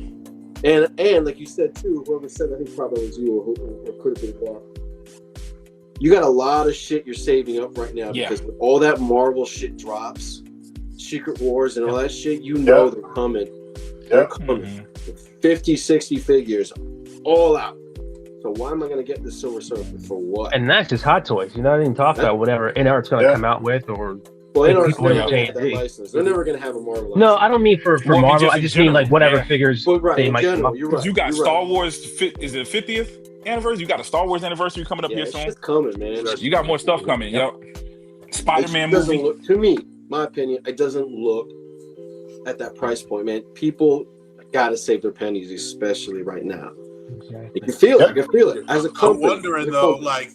And like you said too, whoever said, I think probably was you or could have been Bob. You got a lot of shit you're saving up right now because when all that Marvel shit drops. Secret Wars and all that shit, they're coming. They're coming. 50, 60 figures, all out. So why am I going to get the Silver Surfer for what? And that's just Hot Toys. You're not even talking about whatever NR's going to come out with or. Well, NR's never going to have that license. They're never going to have a Marvel license. No, I don't mean for Marvel. I just mean like whatever figures they might come up. Because you got Star Wars, is it 50th anniversary? You got a Star Wars anniversary coming up here soon. It's coming, man. You got more stuff coming. Spider-Man movie. To me, my opinion, it doesn't look at that price point, man. People gotta save their pennies, especially right now. Exactly. You can feel it. I can feel it. As a company, I'm wondering though, like,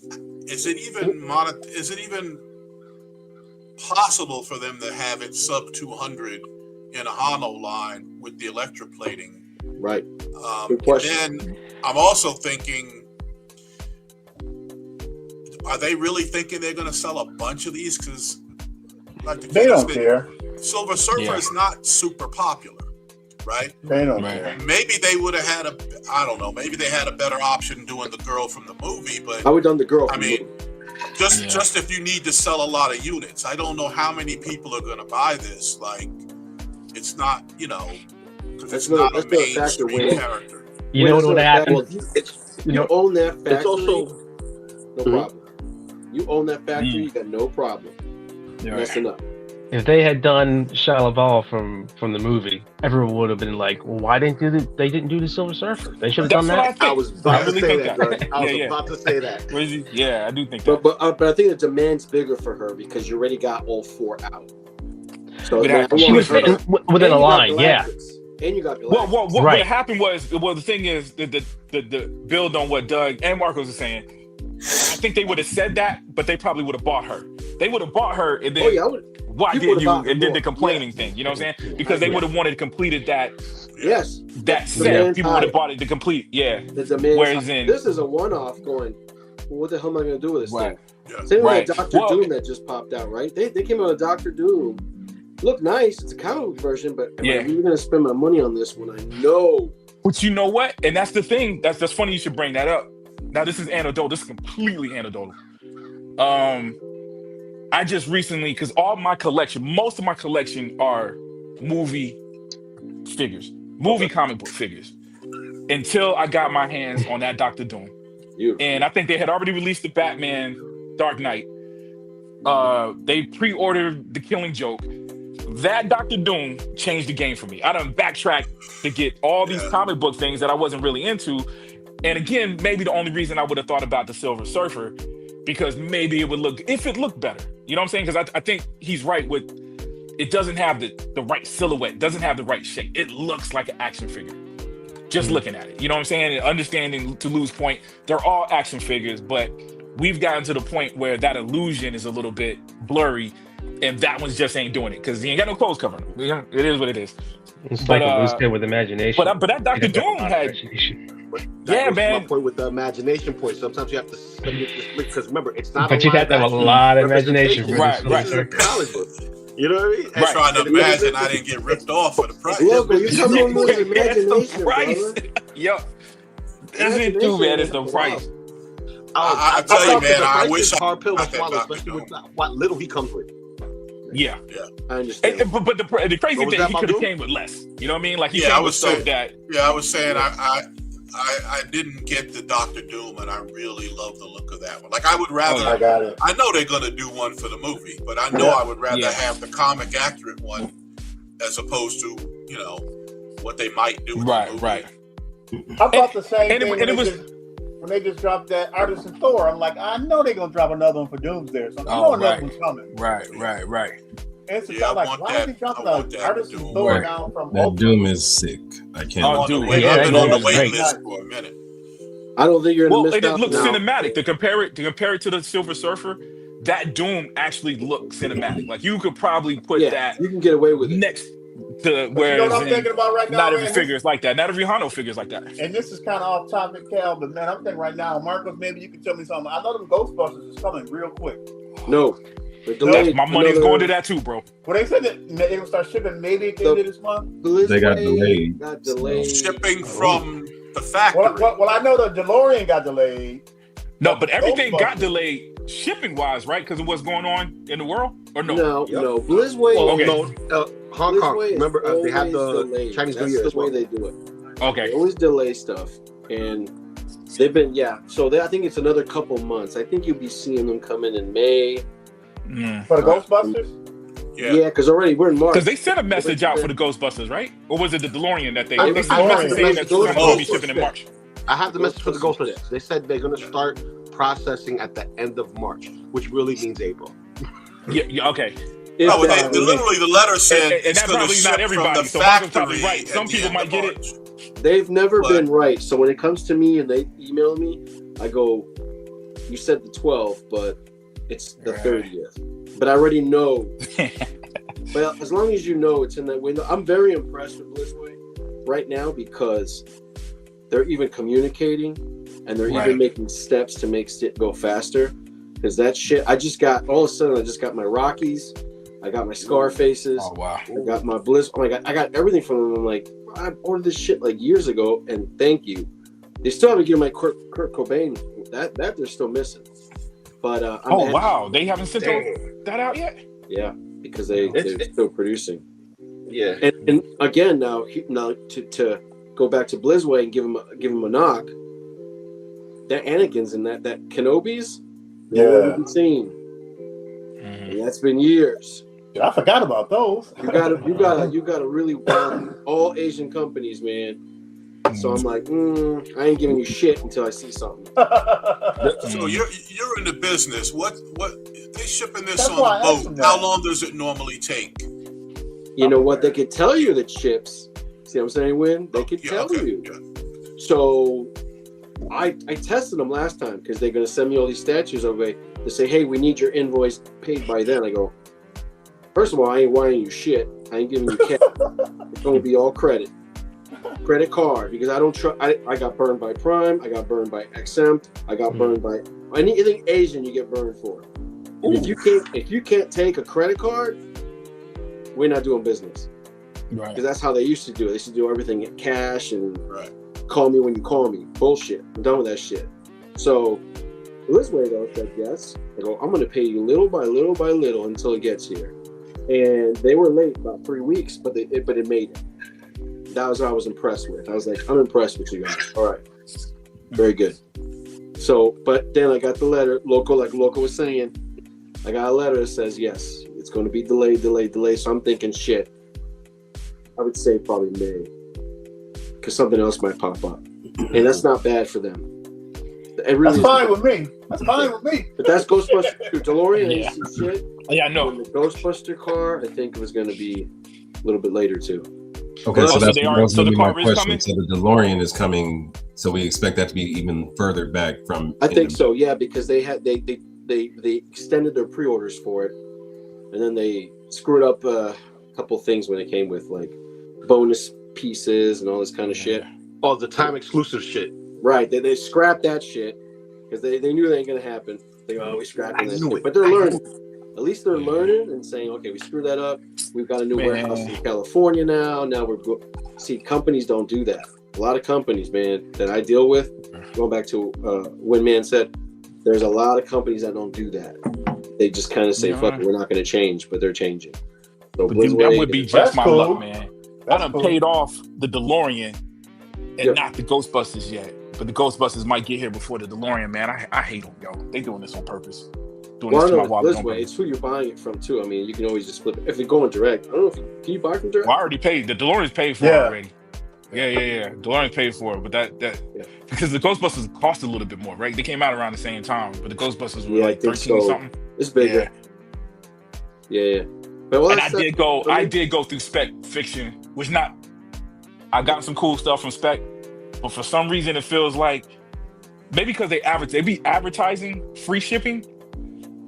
is it even possible for them to have it sub 200 in a Hano line with the electroplating? Right. Good question. And then I'm also thinking, are they really thinking they're going to sell a bunch of these? Because they don't care. Silver Surfer is not super popular, right? They don't care. Maybe they would have had maybe they had a better option doing the girl from the movie, but I would have done the girl. I mean, just if you need to sell a lot of units, I don't know how many people are going to buy this. Like, it's not, because it's not a mainstream character. You know what would happen? You own that factory. It's also no problem. You own that factory. You got no problem. Messing up. If they had done Shia LaBeouf from the movie, everyone would have been like, well, why didn't they do the Silver Surfer? They should have done that. I was about to say that. I was about to say that. Yeah, I do think that. But I think the demand's bigger for her because you already got all four out. So she was fitting within a line, And you got what happened was, the thing is, the build on what Doug and Marcos is saying, I think they would have said that, but they probably would have bought her. They would have bought her, and then why didn't you? And did the complaining thing, you know what I'm saying? Because they would have wanted completed that. Yes. That set, people would have bought it to complete. Yeah. The demand. This is a one-off. Going, well, what the hell am I going to do with this thing? Same with that Doctor Doom that just popped out, right? They came out with Doctor Doom. Look nice. It's a comic book version, but am I really going to spend my money on this when I know? But you know what? And that's the thing. That's funny you should bring that up. Now, this is anecdotal. This is completely anecdotal. I just recently, because most of my collection are movie figures, comic book figures, until I got my hands on that Doctor Doom. And I think they had already released the Batman Dark Knight. They pre-ordered The Killing Joke. That Doctor Doom changed the game for me. I done backtracked to get all these comic book things that I wasn't really into. And again, maybe the only reason I would have thought about the Silver Surfer, because maybe it looked better. You know what I'm saying? Because I think he's right with, it doesn't have the right silhouette, doesn't have the right shape. It looks like an action figure. Just looking at it. You know what I'm saying? And understanding, to Lou's point, they're all action figures, but we've gotten to the point where that illusion is a little bit blurry, and that one's just ain't doing it because he ain't got no clothes covering him. It is what it is. It's like a loose kid with imagination. But that Dr. Doom had... That was my point with the imagination point. Sometimes you have to submit this because remember, it's not. But you got to have a lot of imagination. Right. This is a comic book. You know what I mean? I'm trying to imagine I didn't get ripped off for the price. Look, you come in with imagination, price. Yo, that's it too, man. It's the price. I tell you, man, I wish I hard pill to swallow, especially with what little he comes with. Yeah. I understand. But the crazy thing, he could have came with less. You know what I mean? Like he came with stuff that. Yeah, I was saying, I didn't get the Doctor Doom, and I really love the look of that one. Like, I would rather. I got it. I know they're gonna do one for the movie, but I know I would rather have the comic accurate one as opposed to what they might do. Right. How about the same and thing when they just dropped that Artisan Thor? I'm like, I know they're gonna drop another one for Doomsday, so I know another one's coming. Right. And so I'm like, why did they drop the Artisan Thor now from that Doom is sick. I can't. I've been on the wait list for a minute. I don't think you're. Well, it looks cinematic. To compare it to the Silver Surfer, that Doom actually looks cinematic. Like, you could probably put that. You can get away with it next to where. You know what I'm thinking about right now? Not every figure is like that. Not every Hano figure is like that. And this is kind of off topic, Cal, but man, I'm thinking right now, Marcos, maybe you can tell me something. I know them Ghostbusters is coming real quick. No. My money's going to that too, bro. Well, they said that they're gonna start shipping maybe at the end of this month. They got delayed. Shipping from the factory. Well, I know the DeLorean got delayed. No, but everything got delayed shipping wise, right? Because of what's going on in the world, or no? No. Blizzway. Hong Kong. Remember, they have the Chinese New Year. That's the way they do it. Okay. They always delay stuff, and they've been So I think it's another couple months. I think you'll be seeing them come in May. For the Ghostbusters? Yeah, because already we're in March. Because they sent a message out for the Ghostbusters, right? Or was it the DeLorean that they sent a message saying that it's going to be shipping in March? I have the message for the Ghostbusters. They said they're going to start processing at the end of March, which really means April. Yeah, okay. Literally the letter said and it's that's going to probably ship not everybody, from the so factory. probably right. Some people might get it. They've never been right. So when it comes to me and they email me, I go, you said the 12th, but it's the 30th. But I already know. But as long as you know it's in that window, I'm very impressed with Blizzway right now because they're even communicating and they're even making steps to make it go faster. Because that shit, all of a sudden, I just got my Rockies, I got my Scarfaces, I got my Blizz. Oh my God, I got everything from them. I'm like, I ordered this shit like years ago, and thank you. They still haven't given my Kurt Cobain. That they're still missing. But they haven't sent that out yet. Yeah, because they're still producing. Yeah, and again now to go back to Blizzway and give him a knock. That Anakin's and that Kenobi's, haven't seen. And that's been years. I forgot about those. You gotta really wow all Asian companies, man. So I'm like, I ain't giving you shit until I see something. So you're in the business. What they shipping this on the boat? How long does it normally take? You know what? They could tell you the chips. See what I'm saying? When they could tell you. Yeah. So I tested them last time because they're gonna send me all these statues over. They say, hey, we need your invoice paid by then. I go, first of all, I ain't wiring you shit. I ain't giving you cash. It's gonna be all credit card, because I don't trust. I got burned by Prime. I got burned by XM. I got burned by anything Asian. You get burned for. And if you can't take a credit card, we're not doing business. Right. Because that's how they used to do it. They used to do everything in cash and call me when you call me. Bullshit. I'm done with that shit. So this way though, said yes. I go, I'm gonna pay you little by little by little until it gets here. And they were late about 3 weeks, but it made it. That was what I was impressed with. I was like, I'm impressed with you guys. All right. Very good. So, but then I got the letter, like Loco was saying, I got a letter that says, yes, it's going to be delayed. So I'm thinking, shit, I would say probably May, because something else might pop up. And that's not bad for them. That's fine with me. That's fine with me. But that's Ghostbuster DeLorean. Yeah. Shit. Yeah, I know. And the Ghostbuster car, I think it was going to be a little bit later too. Okay, so that's going to be my question. So the DeLorean is coming. So we expect that to be even further back from. I think so. Yeah, because they extended their pre-orders for it, and then they screwed up a couple things when it came with like bonus pieces and all this kind of shit. Oh, the time exclusive shit. Right. They scrapped that shit because they knew that ain't gonna happen. They always scrapping that shit. But they're learning. At least they're learning and saying, okay, we screwed that up. We've got a new warehouse in California now. Now we're see, companies don't do that. A lot of companies, man, that I deal with, going back to when Man said, there's a lot of companies that don't do that. They just kind of say, fuck it, we're not going to change, but they're changing. So that would be just my luck, man. I done paid off the DeLorean and not the Ghostbusters yet. But the Ghostbusters might get here before the DeLorean, man. I hate them, yo. They doing this on purpose. Doing this to my wallet. This way, it's who you're buying it from too. I mean, you can always just flip it. If you're going direct, I don't know if can you buy from direct? Well, I already paid. The DeLorean's paid for it already. Yeah. DeLorean's paid for it, but that because the Ghostbusters cost a little bit more, right? They came out around the same time, but the Ghostbusters were like 13 something. It's bigger. Yeah. But and I did go through Spec Fiction, which I got some cool stuff from Spec, but for some reason it feels like maybe because they be advertising free shipping,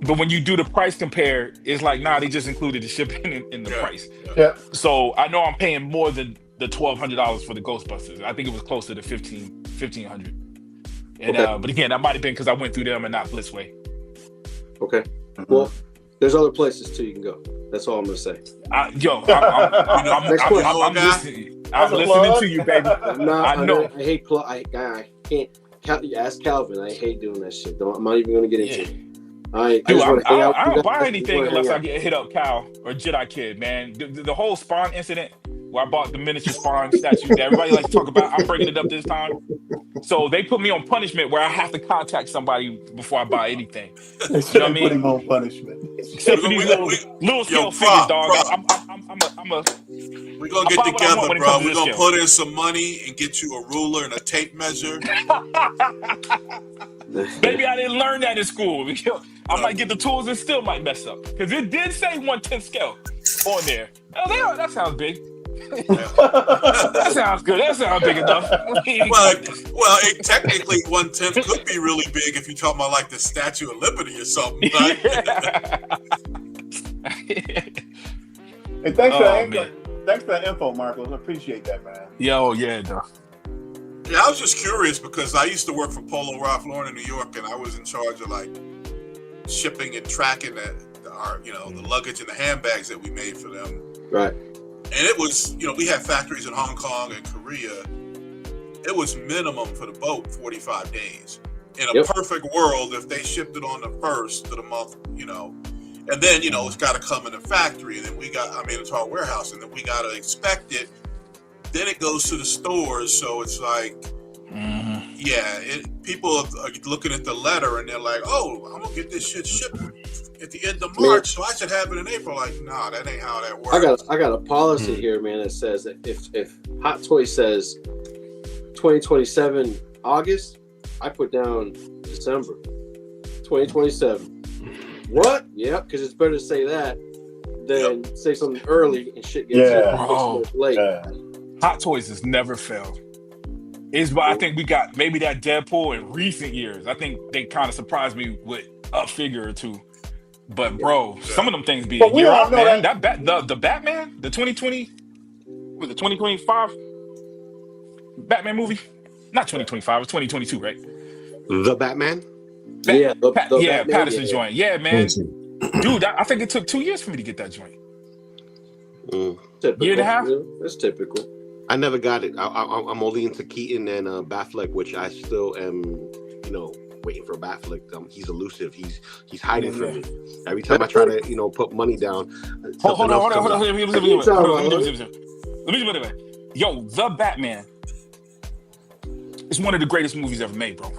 but when you do the price compare, it's like they just included the shipping in the price. Yeah. So I know I'm paying more than the $1,200 for the Ghostbusters. I think it was closer to $1,500. And but again, that might have been because I went through them and not Blitzway. Okay. Well, there's other places too you can go. That's all I'm gonna say. I'm listening. I'm listening to you, baby. I know. I hate plug. I can't. Ask Calvin. I hate doing that shit. I'm not even gonna get into it. I don't buy anything unless I get hit up Cal or Jedi Kid, man. The whole Spawn incident where I bought the miniature Spawn statue that everybody likes to talk about, I'm bringing it up this time. So they put me on punishment where I have to contact somebody before I buy anything. They should have put him on punishment. Except for these little scale figures, dog. We're gonna get together, bro. We're gonna put in some money and get you a ruler and a tape measure. Maybe I didn't learn that in school. I might get the tools and still might mess up. Because it did say 1/10 scale on there. Oh, that sounds big. That sounds good. That sounds big enough. well, technically 1/10 could be really big if you're talking about like the Statue of Liberty or something. Right? Hey, thanks for that info, Marcos. I appreciate that, man. Yeah, Yeah, I was just curious because I used to work for Polo Ralph Lauren in New York, and I was in charge of like shipping and tracking the luggage and the handbags that we made for them. Right. And it was, we had factories in Hong Kong and Korea. It was minimum for the boat 45 days. In a perfect world, if they shipped it on the 1st of the month, and then, it's got to come in the factory, and then into our warehouse, and then we got to inspect it. Then it goes to the stores, so it's like, people are looking at the letter, and they're like, oh, I'm going to get this shit shipped at the end of March, so I should have it in April. Like, nah, that ain't how that works. I got a policy here, man, that says that if Hot Toy says 2027 August, I put down December 2027. What? Yeah, because it's better to say that than say something early and shit gets late. Yeah. Hot Toys has never failed. I think we got maybe that Deadpool in recent years. I think they kind of surprised me with a figure or two. But bro, some of them things be a year out, man. The Batman, the 2020, was it 2025 Batman movie? Not 2025, it was 2022, right? The Batman? Patterson joint. Yeah, man. Dude, I think it took 2 years for me to get that joint. Year and a half? Yeah, that's typical. I never got it. I'm only into Keaton and Batfleck, which I still am, waiting for Batfleck. He's elusive. He's hiding from me. Every time I try to, put money down. Hold on. Let me Yo, The Batman is one of the greatest movies ever made, bro.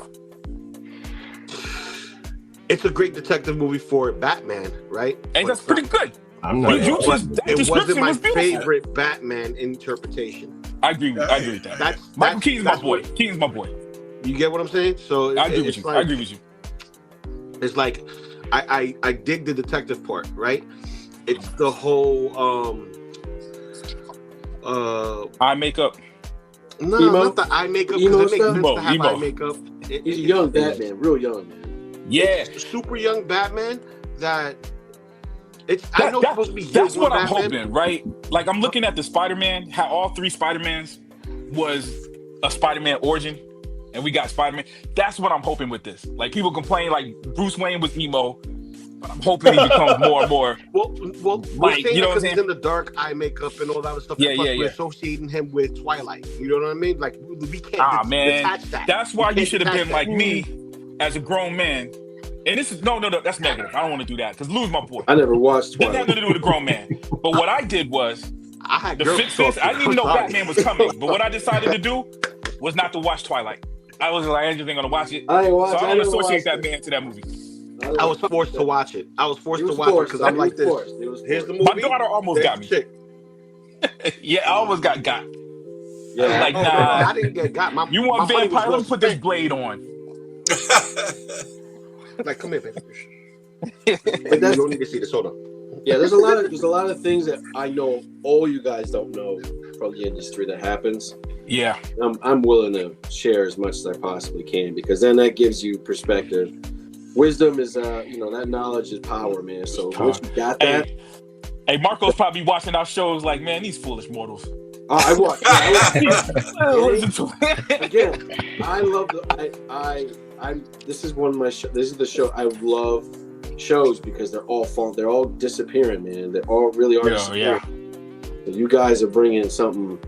It's a great detective movie for Batman, right? And that's pretty good. It wasn't my favorite Batman interpretation. I agree with that. Michael Keaton's my boy. Keaton's my boy. You get what I'm saying? So I agree with you. I agree with you. It's like I dig the detective part, right? It's the whole eye makeup. No, not the eye makeup. Because it makes sense to have eye makeup. He's a young Batman, real young man. Yeah, super young Batman. I know it's supposed to be. That's what I'm hoping, right? Like I'm looking at the Spider-Man. How all 3 Spider-Mans was a Spider-Man origin, and we got Spider-Man. That's what I'm hoping with this. Like people complain, like Bruce Wayne was emo, but I'm hoping he becomes more and more. Well, like you know what I'm saying? He's in the dark eye makeup and all that other stuff. We're associating him with Twilight. You know what I mean? Like we can't detach that. That's why you should have been like me as a grown man. And this is no, that's negative. I don't want to do that because Lou's my boy. I never watched Twilight. Didn't have nothing to do with a grown man. But what I did was I had I didn't even know Batman was coming. But what I decided to do was not to watch Twilight. I was like, I just ain't gonna watch it. I ain't watch. So I don't didn't associate watch that it. man to that movie. I was forced to watch it. I was forced to watch it because I'm like this. Here's the movie. My daughter almost got me. Yeah, I almost got. Yeah, I was like, nah. I didn't get got. You want vampire? Let me put this blade on. Like, come here, baby. But you don't need to see this. Hold on. Yeah, there's a lot of things that I know all you guys don't know from the industry that happens. Yeah, I'm willing to share as much as I possibly can because then that gives you perspective. Wisdom is, that knowledge is power, man. So once you got that, hey, Marco's probably watching our shows like, man, these foolish mortals. I watch. Again, I love this is one of my this is the show I love shows because they're all disappearing, man. They all really are disappearing. So you guys are bringing something,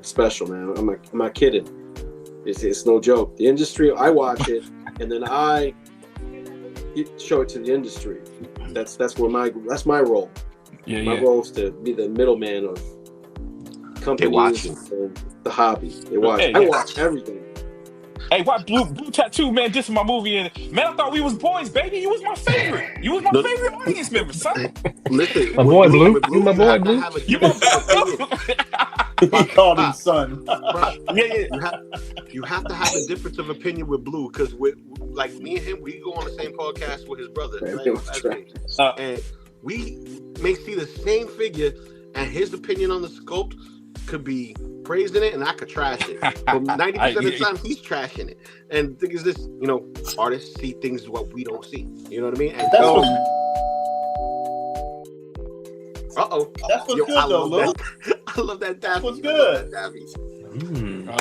special, man. I'm not kidding. It's no joke. The industry, I watch it, and then I show it to the industry. That's my role. My role is to be the middleman of companies and the hobby. They watch. I watch everything. Hey, why Blue Tattoo, man, this is my movie, and man, I thought we was boys, baby. You was my favorite. You was my favorite audience member, son. Listen, my boy Blue. You my boy Blue. You my boy. He called him son. You have to have a difference of opinion with Blue because like me and him, we go on the same podcast with his brother, and we may see the same figure, and his opinion on the sculpt could be praising it, and I could trash it. But 90% of the time, he's trashing it. And the thing is this, artists see things what we don't see. You know what I mean? And that's what's good, though, Luke. I love that. That's what's good.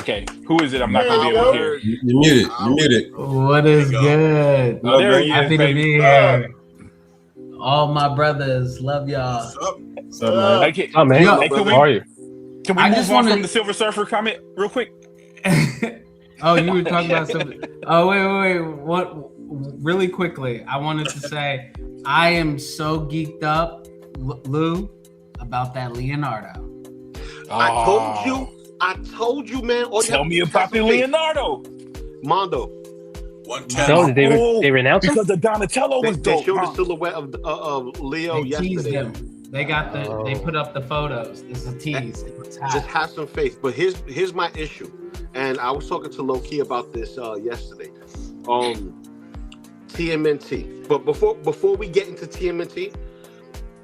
Okay, who is it? I'm not going to be able to hear. You're muted. What is good? Oh, there he is, Happy to be here. All my brothers, love y'all. What's up, man? Hey, man. Hey, How are you? Can we move on from the Silver Surfer comment real quick? Oh, you were talking about something. Oh, wait. What? Really quickly, I wanted to say I am so geeked up, Lou, about that Leonardo. I told you, man. Tell me about the Leonardo. Mondo. 110. They renounced because the Donatello was dope. They showed the silhouette of Leo yesterday. They got they put up the photos. It's a tease. Just have some faith. But here's my issue, and I was talking to Low-Key about this yesterday. TMNT. But before we get into TMNT,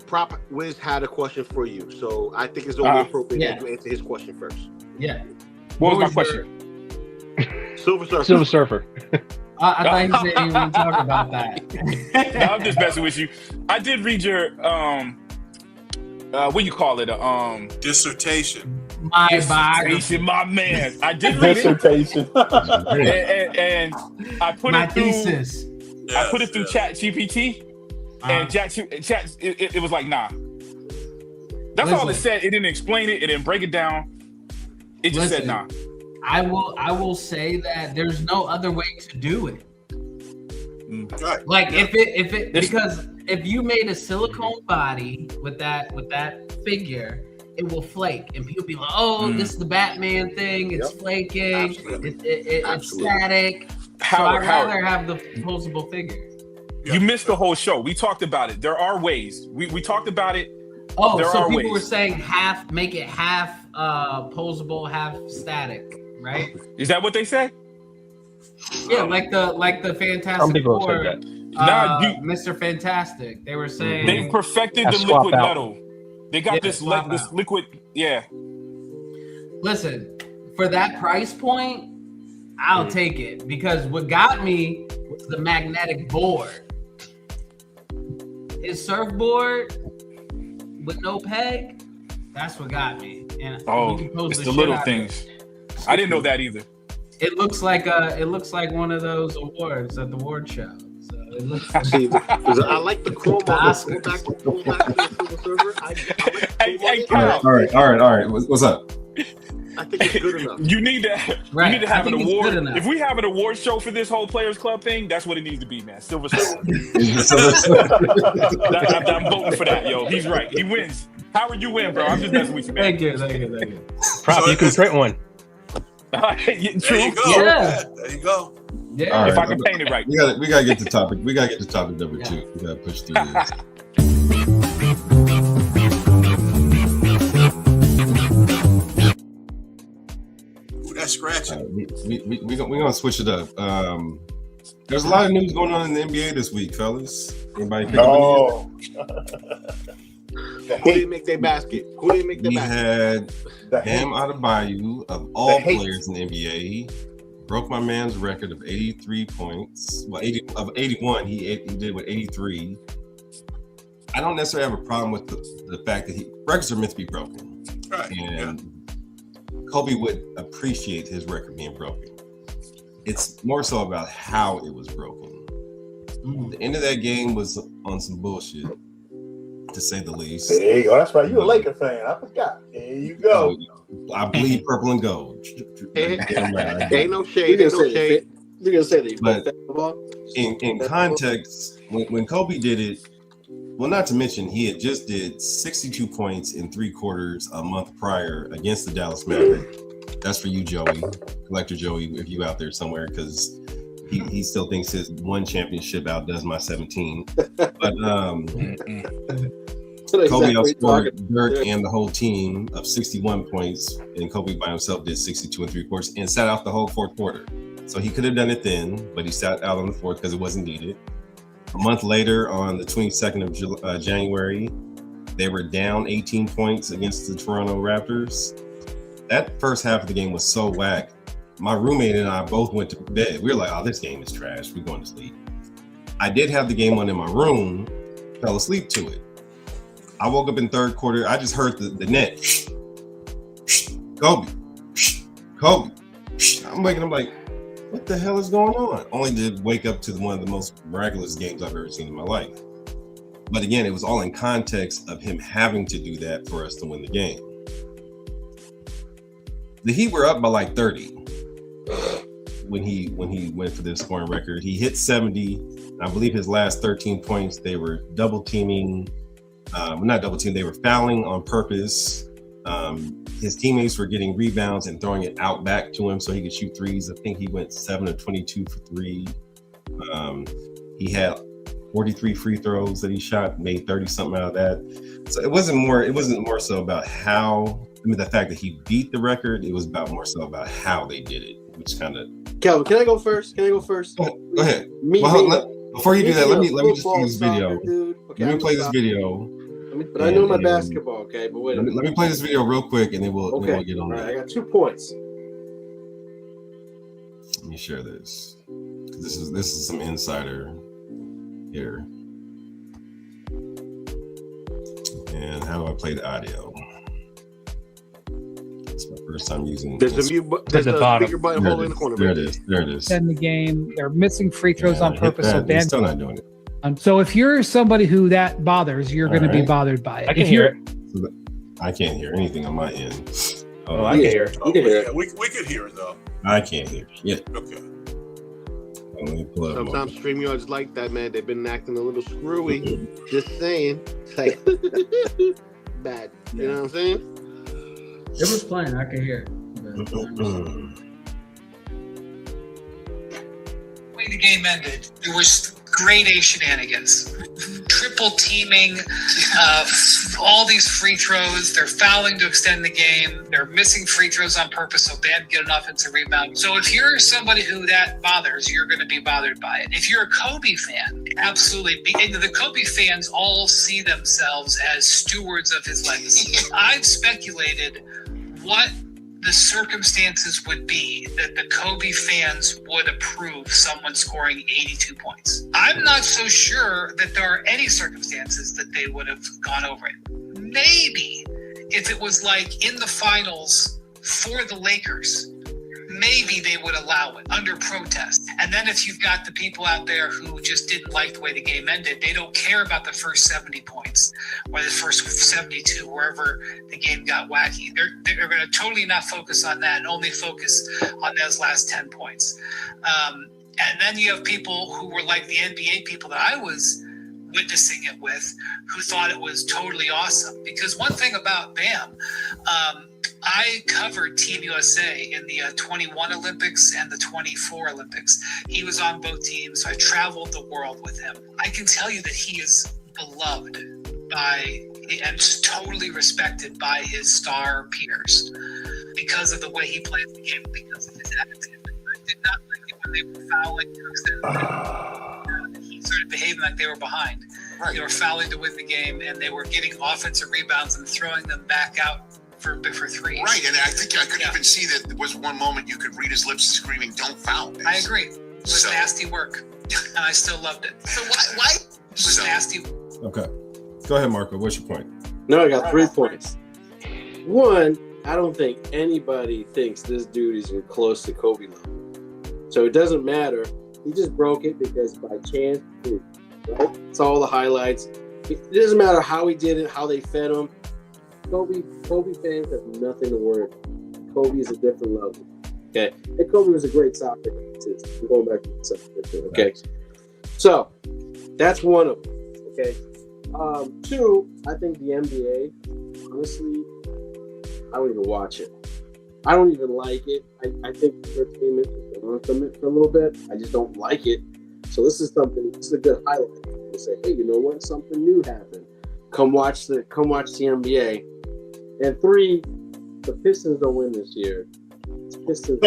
Prop Wiz had a question for you. So I think it's only appropriate that you answer his question first. Yeah. What was my question? Silver Surfer. I thought you said you wouldn't talk about that. No, I'm just messing with you. I did read your what you call it? Dissertation. My biography, my man. I did read dissertation. and I put my it through. Thesis. I put it through Chat GPT, and Chat it was like, nah. That's all it said. It didn't explain it. It didn't break it down. It just said nah. I will say that there's no other way to do it. Right. Like if it because if you made a silicone body with that figure, it will flake, and people be like, "Oh, this is the Batman thing. It's flaking. It's static." I'd rather have the posable figure. You missed the whole show. We talked about it. There are ways. We talked about it. Oh, so people were saying make it half posable, half static, right? Is that what they say? Yeah, like the Fantastic Four, Mr. Fantastic. They were saying they perfected the liquid metal. They got this liquid. Yeah. Listen, for that price point, I'll take it, because what got me was the magnetic board. His surfboard with no peg, that's what got me. And it's the little things. I didn't know that either. It looks like one of those awards at the award show. So it looks I like the chrome on All right. What's up? I think it's good enough. You need to have an award. If we have an award show for this whole Players Club thing, that's what it needs to be, man. Silver Surfer. I'm voting for that, yo. He's right. He wins. Howard, you win, bro. I'm just messing with you, man. Thank you. Prop, you can print one. True. There you go. Yeah. There you go. Yeah. All right, If I can paint it right. We gotta get to topic. We gotta get to topic number 2. We gotta push through this. Ooh, that's scratching. We're gonna switch it up. There's a lot of news going on in the NBA this week, fellas. Anybody pick up Who didn't make their basket? Who didn't make their We basket? had Bam Adebayo, of all players in the NBA, broke my man's record of 83 points. Well, 81, he did with 83. I don't necessarily have a problem with the fact that records are meant to be broken. Right. And Kobe would appreciate his record being broken. It's more so about how it was broken. The end of that game was on some bullshit, to say the least. There you go. That's right. You're a Laker fan. I forgot. There you go. I bleed purple and gold. Ain't no shade. Ain't no shade. You're gonna say that. But in context, when Kobe did it, well, not to mention he had just did 62 points in 3 quarters a month prior against the Dallas Mavericks. That's for you, Joey, Collector Joey, if you out there somewhere, because he still thinks his 1 championship outdoes my 17. But Kobe outscored Dirk and the whole team of 61 points, and Kobe by himself did 62 and 3 quarters and sat out the whole 4th quarter. So he could have done it then, but he sat out on the 4th because it wasn't needed. A month later, on the 22nd of January, they were down 18 points against the Toronto Raptors. That first half of the game was so whack. My roommate and I both went to bed. We were like, oh, this game is trash. We're going to sleep. I did have the game on in my room, fell asleep to it. I woke up in 3rd quarter. I just heard the net. Kobe. Kobe. I'm waking up like, what the hell is going on? Only to wake up to one of the most miraculous games I've ever seen in my life. But again, it was all in context of him having to do that for us to win the game. The Heat were up by like 30 when he went for this scoring record. He hit 70. I believe his last 13 points, they were double teaming. Not double team, they were fouling on purpose. His teammates were getting rebounds and throwing it out back to him so he could shoot threes. I think he went 7 of 22 for 3. He had 43 free throws that he shot, made 30 something out of that. So it wasn't more so about the fact that he beat the record. It was more so about how they did it, which kind of. Calvin, can I go first? Go ahead. Before you do that, let me just play this video. Okay, let me play this video. But I know my basketball, okay? But wait a minute. Let me play this video real quick, and then we'll get on that. Right, I got 2 points. Let me share this. This is some insider here. And how do I play the audio? It's my first time using. There's a speaker button hole in the corner. There it is. In the game, they're missing free throws on purpose. So He's still not doing it. So if you're somebody who that bothers, you're going to be bothered by it. I can hear it. I can't hear anything on my end. Oh, I can hear it. You can hear it. We can hear it though. I can't hear it. Yeah. Okay. Sometimes StreamYard's like that, man. They've been acting a little screwy. Just saying. Like, bad. You know what I'm saying? It was playing. I could hear it. When the game ended, there was grade A shenanigans, triple teaming, all these free throws. They're fouling to extend the game. They're missing free throws on purpose so Bam get an offensive rebound. So if you're somebody who that bothers, you're going to be bothered by it. If you're a Kobe fan, absolutely. The Kobe fans all see themselves as stewards of his legacy. I've speculated what the circumstances would be that the Kobe fans would approve someone scoring 82 points. I'm not so sure that there are any circumstances that they would have gone over it. Maybe if it was like in the finals for the Lakers, maybe they would allow it under protest. And then if you've got the people out there who just didn't like the way the game ended, they don't care about the first 70 points or the first 72, wherever the game got wacky. They're going to totally not focus on that and only focus on those last 10 points. And then you have people who were like the NBA people that I was witnessing it with, who thought it was totally awesome. Because one thing about Bam, I covered Team USA in the 21 Olympics and the 24 Olympics. He was on both teams, so I traveled the world with him. I can tell you that he is beloved by and totally respected by his star peers because of the way he plays the game, because of his attitude. I did not like it when they were fouling to extend he started behaving like they were behind. Right. They were fouling to win the game, and they were getting offensive rebounds and throwing them back out for threes. Right, and I think I could even see that there was one moment you could read his lips screaming, "Don't foul." I agree. It was nasty work, and I still loved it. So why? It was nasty. Okay. Go ahead, Marco. What's your point? No, I got 3 points. One, I don't think anybody thinks this dude is even close to Kobe level. So it doesn't matter. He just broke it because by chance, right? It's all the highlights. It doesn't matter how he did it, how they fed him. Kobe fans have nothing to worry about. Kobe is a different level. Okay. And Kobe was a great soccer player. We're going back to the soccer. Okay. So that's one of them. Okay. 2, I think the NBA, honestly, I don't even watch it. I don't even like it. I think the entertainment is on from it for a little bit. I just don't like it. So this is a good highlight. To say, hey, you know what? Something new happened. Come watch the NBA. And 3, the Pistons don't win this year. The Pistons.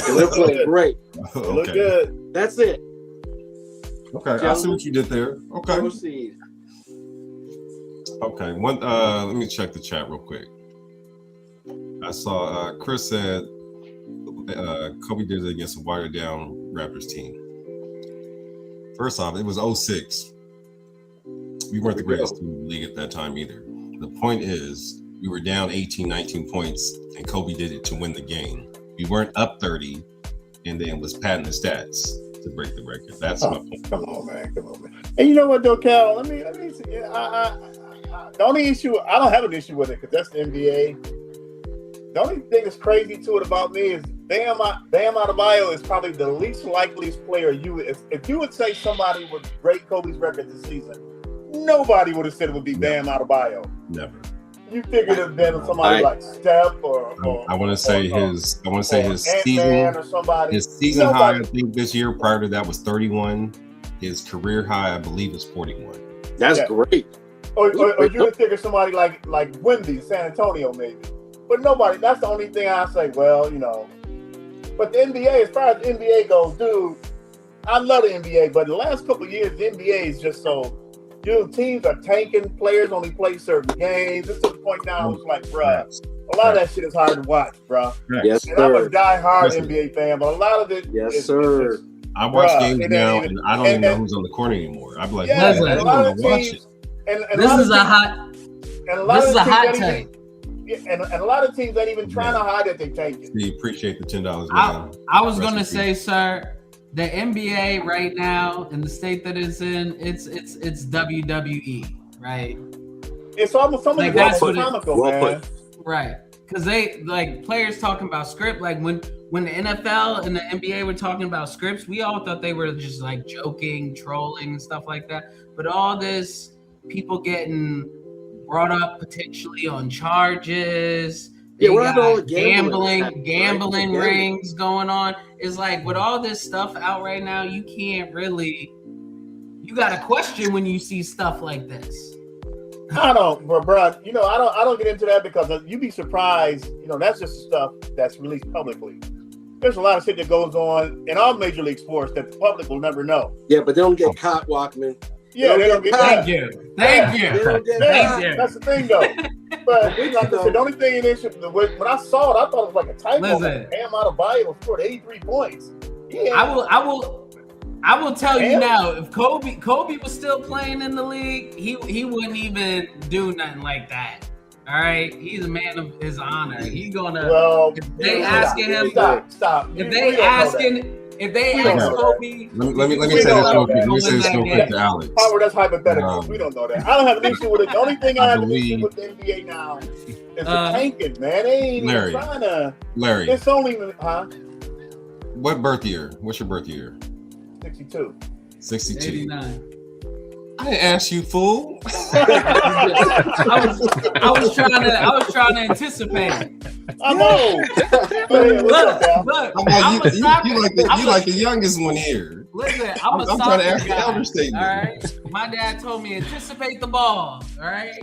And they're playing great. They look good. That's it. Okay, I see what you did there. Okay. Proceed. Okay. Let me check the chat real quick. I saw Chris said Kobe did it against a watered down Raptors team. First off, it was 06. We weren't the greatest team in the league at that time either. The point is, we were down 18, 19 points, and Kobe did it to win the game. We weren't up 30, and then was padding the stats to break the record. That's my point. Come on, man. And you know what, though, Cal? Let me. The only issue, I don't have an issue with it because that's the NBA. The only thing that's crazy to it about me is Bam Adebayo is probably the least likeliest player if you would say somebody would break Kobe's record this season, nobody would have said it would be Bam Adebayo. Never. You figured it would have been somebody like Steph or I want to say his season or somebody. His season high, I think this year prior to that was 31. His career high, I believe, is 41. That's great. Or you would figure somebody like Wemby, San Antonio, maybe. But nobody. That's the only thing I say. Well, you know. But the NBA, as far as the NBA goes, dude, I love the NBA. But the last couple of years, the NBA is just so. Dude, teams are tanking. Players only play certain games. It's to the point now it's like, bruh, a lot of that shit is hard to watch, bruh. Yes, and sir. I'm a die-hard NBA fan, but a lot of it yes, sir. I watch games now, and I don't even know who's on the court anymore. I'm like, yeah, I don't want to watch it. This is a hot take. And a lot of teams ain't even trying to hide that they take it. We appreciate the $10. I was going to say, sir, the NBA right now in the state that it's in, it's WWE, right? It's almost something that's comical, man. Right. Because they like players talking about script, like when the NFL and the NBA were talking about scripts, we all thought they were just like joking, trolling, and stuff like that. But all this people getting brought up potentially on charges. Yeah, what about all the gambling rings going on? It's like with all this stuff out right now, you got to question when you see stuff like this. I don't, bro. You know, I don't get into that because you'd be surprised. You know, that's just stuff that's released publicly. There's a lot of shit that goes on in all major league sports that the public will never know. Yeah, but they don't get caught, Walkman. Yeah, they don't get caught. Thank you. Thank you. That's the thing, though. But like I said, the only thing in this, when I saw it, I thought it was like a typo. Listen, Bam Adebayo scored 83 points. Yeah. I will tell you now, if Kobe was still playing in the league, he wouldn't even do nothing like that. All right, he's a man of his honor. He's gonna. Well, if they asking him, stop. If they ask Kobe, let me say this real quick. Let me say this real quick to Alex. Howard, that's hypothetical. We don't know that. I don't have an issue with it. The only thing I have an issue with the NBA now is the tanking, man. They ain't even trying to. Larry, it's only What birth year? What's your birth year? 62. 62. 89. I didn't ask you, fool. I was trying to anticipate. I know. Look, you like the youngest one here. Listen, I'm trying to ask the guy, elder statement. all right? My dad told me anticipate the ball. All right.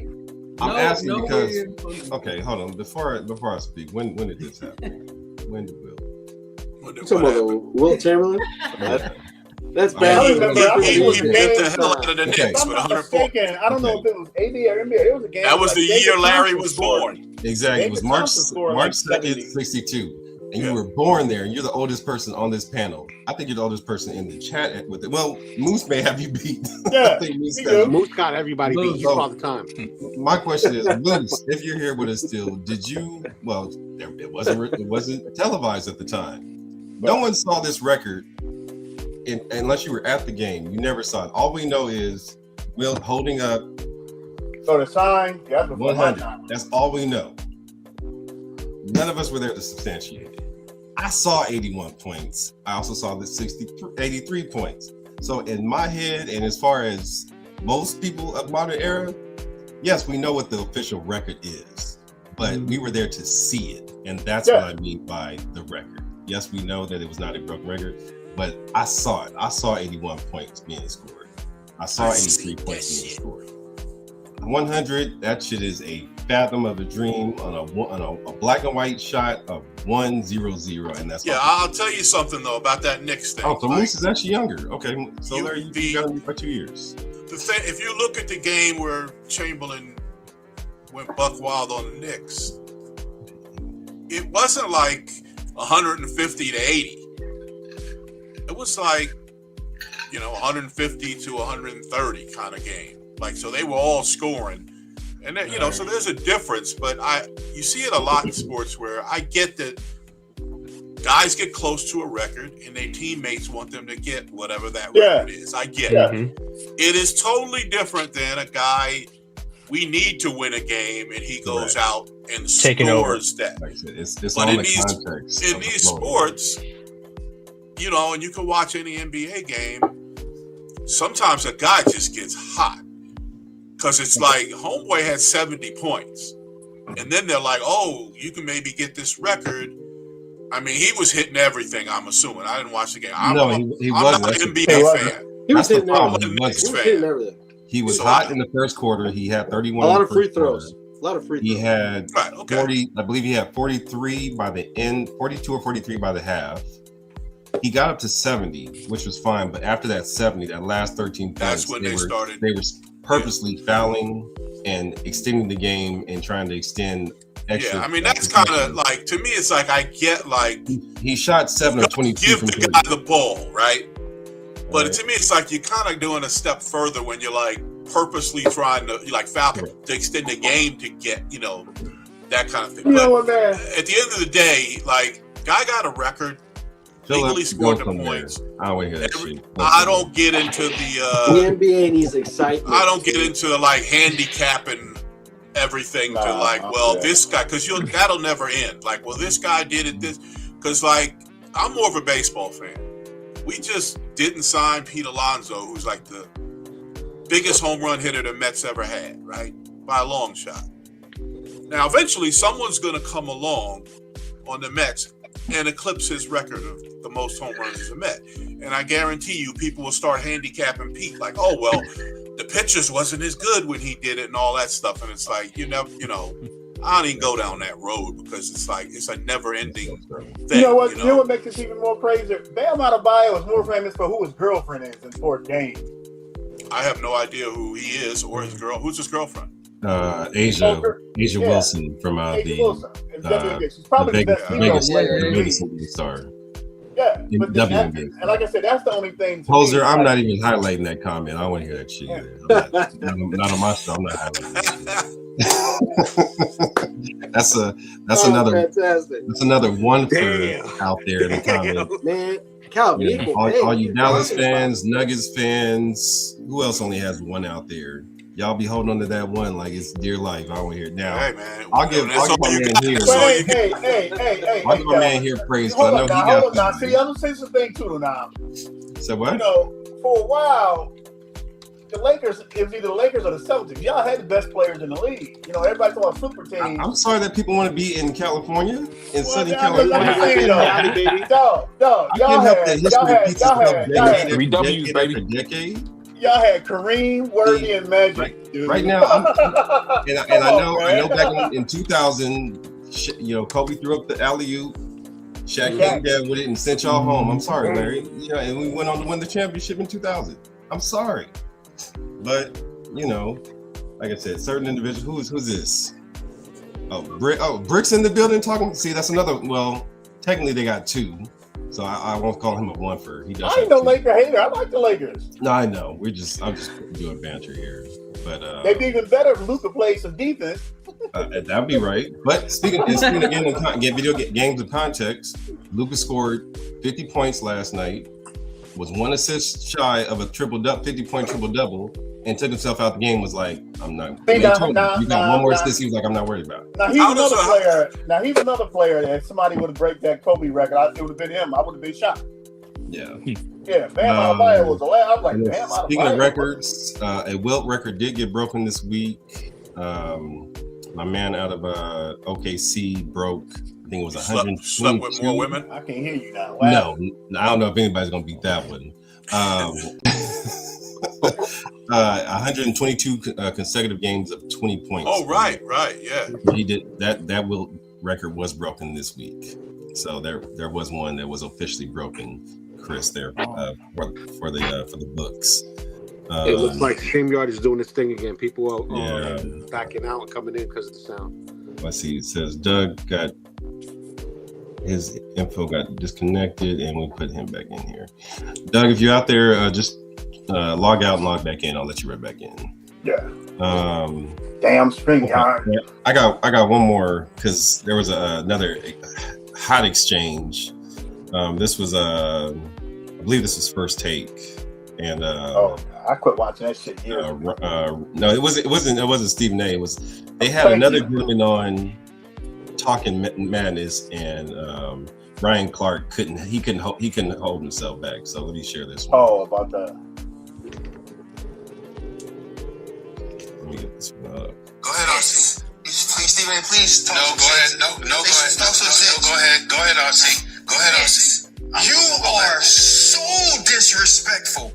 I'm asking because okay, hold on. Before I speak, when did this happen? When did Will? You talking about Will Chamberlain? That's bad. I remember he beat the hell out of the Knicks with 100 points. I don't know if it was AB or NBA. It was a game. That was the year Larry was born. Exactly. It was March 2nd, 62. And you were born there, and you're the oldest person on this panel. I think you're the oldest person in the chat with it. Well, Moose may have you beat. Yeah, Moose got everybody beat. You all the time. My question is, Moose, if you're here with us still, did you? Well, it wasn't televised at the time. No one saw this record, unless you were at the game. You never saw it. All we know is Will holding up. So the sign, 100. That's all we know. None of us were there to substantiate it. I saw 81 points. I also saw the 83 points. So in my head, and as far as most people of modern era, yes, we know what the official record is, but we were there to see it. And that's what I mean by the record. Yes, we know that it was not a broken record, but I saw it. I saw 81 points being scored. I saw 83 points being scored. 100, that shit is a fathom of a dream on a black and white shot of 1-0-0, and that's I'll tell you something though about that Knicks thing. Oh, so Moose is actually younger. Okay, so there you got him by 2 years. The thing, if you look at the game where Chamberlain went buck wild on the Knicks, it wasn't like 150 to 80. It was like 150 to 130 kind of game. Like, so they were all scoring, and then, so there's a difference. But you see it a lot in sports where I get that guys get close to a record and their teammates want them to get whatever that record is. I get it. It is totally different than a guy. We need to win a game, and he goes out and scores that. It's but all in these sports, and you can watch any NBA game. Sometimes a guy just gets hot. Because it's like, homeboy had 70 points. And then they're like, oh, you can maybe get this record. I mean, he was hitting everything, I'm assuming. I didn't watch the game. I'm not an NBA fan. He was hitting everything. He was hot in the first quarter. He had 31. A lot of free throws. He had 40, I believe he had 43 by the end, 42 or 43 by the half. He got up to 70, which was fine. But after that 70, that last 13 points, that's when they started. They were purposely fouling and extending the game and trying to extend extra. Yeah, I mean, that's kind of like, to me, it's like, I get like. He shot 7 of 22 give from the guy the ball, right? But to me, it's like you're kind of doing a step further when you're like purposely trying to, like, foul to extend the game to get, that kind of thing. But at the end of the day, like, guy got a record. Legally scored the points. I don't hear that shit. I don't get into the NBA needs excitement. I don't get into like handicapping everything to like, well, this guy, because that'll never end. Like, well, this guy did it. This because like I'm more of a baseball fan. We just didn't sign Pete Alonso, who's like the biggest home run hitter the Mets ever had, right? By a long shot. Now, eventually, someone's going to come along on the Mets and eclipse his record of the most home runs as a Met. And I guarantee you, people will start handicapping Pete like, oh, well, the pitchers wasn't as good when he did it and all that stuff. And it's like, I don't even go down that road because it's like, it's a never-ending thing. You know what makes it even more crazy? Bam Adebayo is more famous for who his girlfriend is than for a game. I have no idea who he is or his girl. Who's his girlfriend? Asia Wilson from she's probably the Vegas star. Yeah, and like I said, that's the only thing. Poser, I'm not even highlighting that comment. I don't want to hear that shit. Not on my show. I'm not highlighting that. That's another 1/3 out there in the comments. Man, Calvin, all you Dallas fans, Nuggets fans, who else only has one out there? Y'all be holding on to that one like it's dear life. I don't hear it now. Hey man, I'll give my man here. I'll give my man here praise. Hold on now. See, I'm gonna say some things too now. So what? You know, for a while, the Lakers, it was either the Lakers or the Celtics. Y'all had the best players in the league. You know, everybody thought super team. I'm sorry that people want to be in California, in sunny California. Y'all had 3 W's, baby. Decade. Y'all had Kareem, Worthy, and Magic. Right now, I know back in 2000, Kobe threw up the alley-oop. Shaq came down with it and sent y'all home. I'm sorry, Larry. And we went on to win the championship in 2000. I'm sorry. But, like I said, certain individuals, who's this? Brick's in the building talking. See, that's another, well, technically they got 2. So I won't call him a one-fer. He does. I ain't no Laker hater. I like the Lakers. No, I know. I'm just doing banter here. But they'd be even better if Luka played some defense. That'd be right. But speaking again in video games of context, Luka scored 50 points last night, was 1 assist shy of a 50-point triple-double, and took himself out the game. Was like, I'm not. You got one more assist. He was like, I'm not worried about it. Now he's another player that if somebody would have break that Kobe record, it would have been him. I would have been shocked. Yeah. Yeah, Bam Adebayo was the last. I was like, Bam Adebayo. Speaking of records, a Wilt record did get broken this week. My man out of OKC broke, I think it was 122. Slept with more women? I can't hear you now. Wow. No, I don't know if anybody's going to beat that one. 122 consecutive games of 20 points. Oh, right, yeah. He did that Wilt record was broken this week. So there was one that was officially broken, Chris, there for the books. It looks like StreamYard is doing its thing again. People are backing out and coming in because of the sound. Let's see. It says Doug got his info got disconnected, and we put him back in here. Doug, if you're out there, just log out and log back in. I'll let you right back in. Yeah. Damn StreamYard. Yeah, I got one more because there was another hot exchange. This was I believe this was First Take, and I quit watching that shit. No, it wasn't Stephen A. It was they had another gentleman on Talking Madness, and Ryan Clark couldn't hold himself back. So let me share this one. Oh, about that. Let me get this one up. Go ahead, RC. Please, Stephen, please talk. No, go ahead. No, go ahead. Go ahead, RC. Go ahead, RC. You are so disrespectful.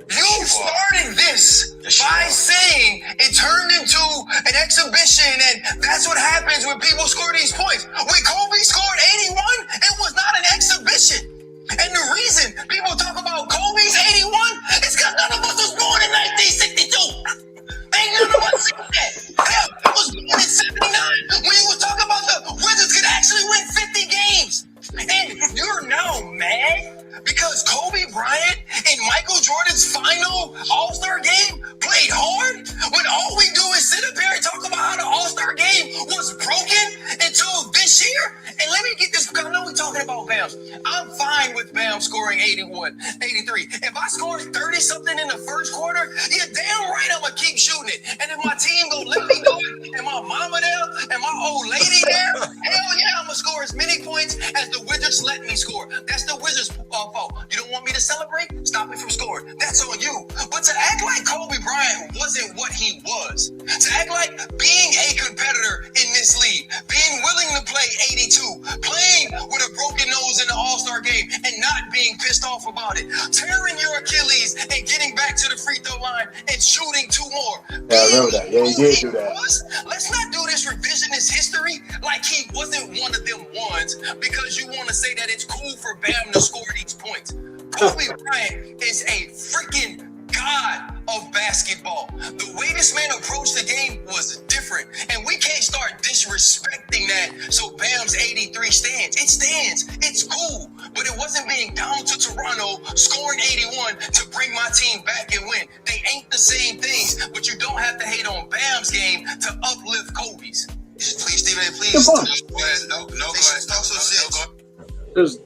You started this by saying it turned into an exhibition, and that's what happens when people score these points. When Kobe scored 81, it was not an exhibition. And the reason people talk about Kobe's 81 is because none of us was born in 1962. Ain't none of us said that. Hell, I was born in 79 when you was talking about the Wizards could actually win 50 games. And you're now mad because Kobe Bryant in Michael Jordan's final All-Star game played hard when all we do is sit up here and talk about how the All-Star game was broken until this year. And let me get this, because I know we're talking about Bam. I'm fine with Bam scoring 81, 83. If I scored 30-something in the first quarter, you're damn right I'm going to keep shooting it. And if my team going to let me do it, and my mama there, and my old lady there, hell yeah, I'm going to score as many points as the Wizards let me score. That's the Wizards' fault. You don't want me to celebrate? Stop me from scoring. That's on you. But to act like Kobe Bryant wasn't what he was, to act like being a competitor in this league, being willing to play 82, playing with a broken nose in the All-Star game and not being pissed off about it, tearing your Achilles and getting back to the free throw line and shooting 2 more. Yeah, I remember that. Yeah, he did do that. Let's not do this revisionist history like he wasn't one of them ones because you want to say that it's cool for Bam to score these points. Kobe Bryant is a freaking god of basketball. The way this man approached the game was different, and we can't start disrespecting that. So Bam's 83 stands. It stands. It's cool, but it wasn't being down to Toronto scoring 81 to bring my team back and win. They ain't the same things, but you don't have to hate on Bam's game to uplift Kobe's. Please, Stephen, please. Go ahead.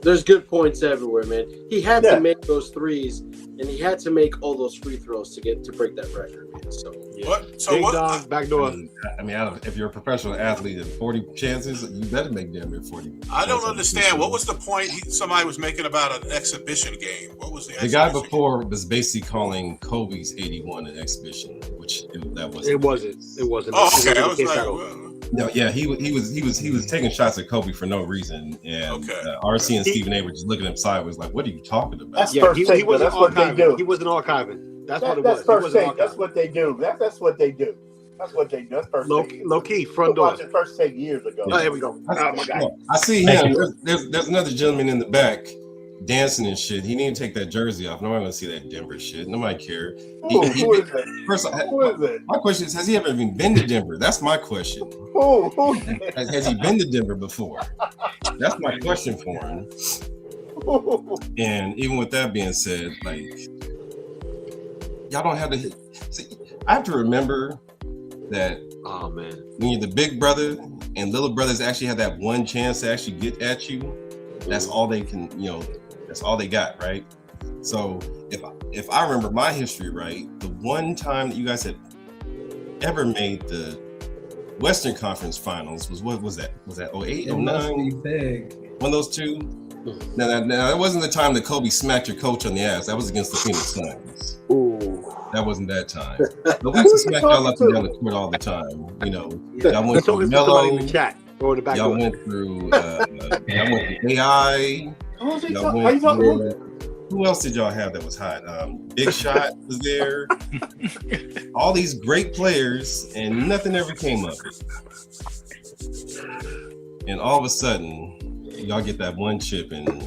There's good points everywhere, man. He had to make those threes, and he had to make all those free throws to break that record, man. So What? So Ding what? dong, back door. I mean, if you're a professional athlete at 40 chances, you better make damn near 40. I don't understand. What was the point somebody was making about an exhibition game? What was the guy before was basically calling Kobe's 81 an exhibition, which that wasn't. It wasn't. It wasn't. Oh, okay. I was like, no, yeah, he was taking shots at Kobe for no reason, and RC and Stephen A were just looking at him sideways, like, "What are you talking about?" That's first take. That's what they do. He wasn't archiving. That's what it was. That's first take. That's what they do. That's what they do. That's what they do. That's first low key front door. Watching First Take years ago. Oh, here we go. Oh my God. I see him. There's another gentleman in the back dancing and shit. He need to take that jersey off. Nobody want to see that Denver shit. Nobody care. Who is that? First, who is it? My question is, has he ever even been to Denver? That's my question. Who has he been to Denver before? That's my question for him. And even with that being said, like, y'all don't have to see. I have to remember that. Oh man, when you're the big brother and little brothers actually have that one chance to actually get at you, that's all they can. That's all they got, right? So if I remember my history right, the one time that you guys had ever made the Western Conference Finals was what was that? Was that 08, 09? Big. One of those two? Now, that wasn't the time that Kobe smacked your coach on the ass. That was against the Phoenix Suns. Ooh. That wasn't that time. But we used to smack y'all up and down the court all the time. Y'all went through Melo. Y'all went through AI. Who else did y'all have that was hot? Big Shot was there. All these great players, and nothing ever came of it. And all of a sudden, y'all get that one chip, and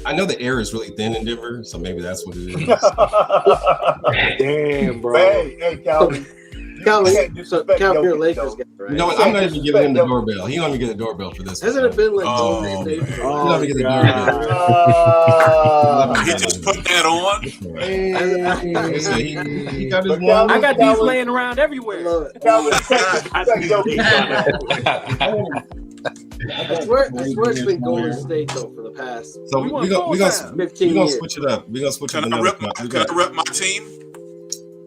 I know the air is really thin in Denver, so maybe that's what it is. Damn, bro. Hey, Calvin. Calvin, your Lakers guy, right? You know what? I'm not even giving him the doorbell. He don't even get the doorbell for this. Hasn't it been like he don't even get the doorbell. He just put that on. He got his one. I got these laying around everywhere. I swear it's been Golden State though for the past. So we're gonna switch it up. We're gonna switch it up. Can I rep my team?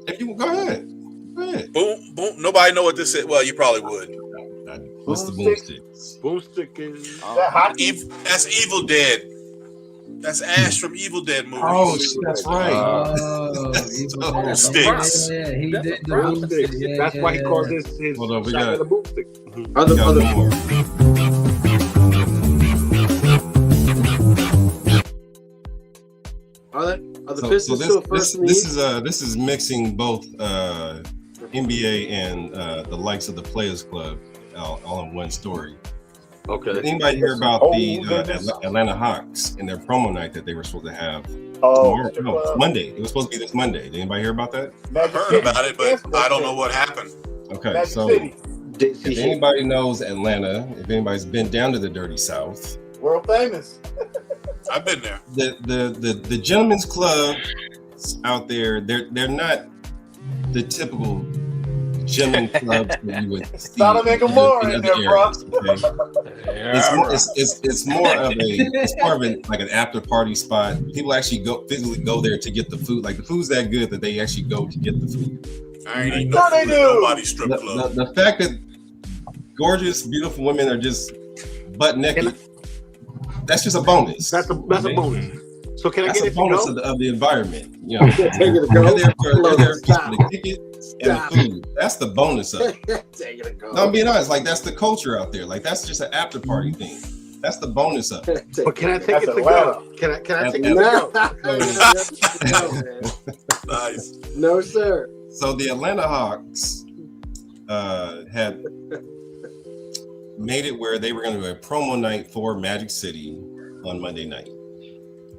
If you go ahead. Boom, boom. Nobody know what this is. Well, you probably would. What's the boomsticks? Boomsticks. That's Evil Dead. That's Ash from Evil Dead movies. Oh, that's right. Boomsticks. Yeah, he did the boomsticks. That's why he called this his Hold on, we shot got of the boomstick. Are the Pistons still first in the East? This is mixing both NBA and the likes of the Players Club all in one story. Okay. Did anybody hear about the Atlanta Hawks and their promo night that they were supposed to have? Monday. It was supposed to be this Monday. Did anybody hear about that? I heard about it, but I don't know what happened. Okay, so if anybody knows Atlanta, if anybody's been down to the Dirty South, world famous. I've been there. The gentlemen's club out there, they're not the typical gentlemen clubs that you would see. Sodom and Gomorrah in there, bro. It's more of like an after party spot. People actually physically go there to get the food. Like the food's that good that they actually go to get the food. I ain't eating no food at nobody's strip club. The fact that gorgeous, beautiful women are just butt naked, that's just a bonus. That's a bonus. So can I get a bonus of the environment? Take it to go. They're there for the ticket and the food. That's the bonus of it. Take it to go. No, I'm being honest. Like that's the culture out there. Like that's just an after party thing. That's the bonus of it. But can I take it to go? Can I take it now? Nice. No, sir. So the Atlanta Hawks had made it where they were going to do a promo night for Magic City on Monday night.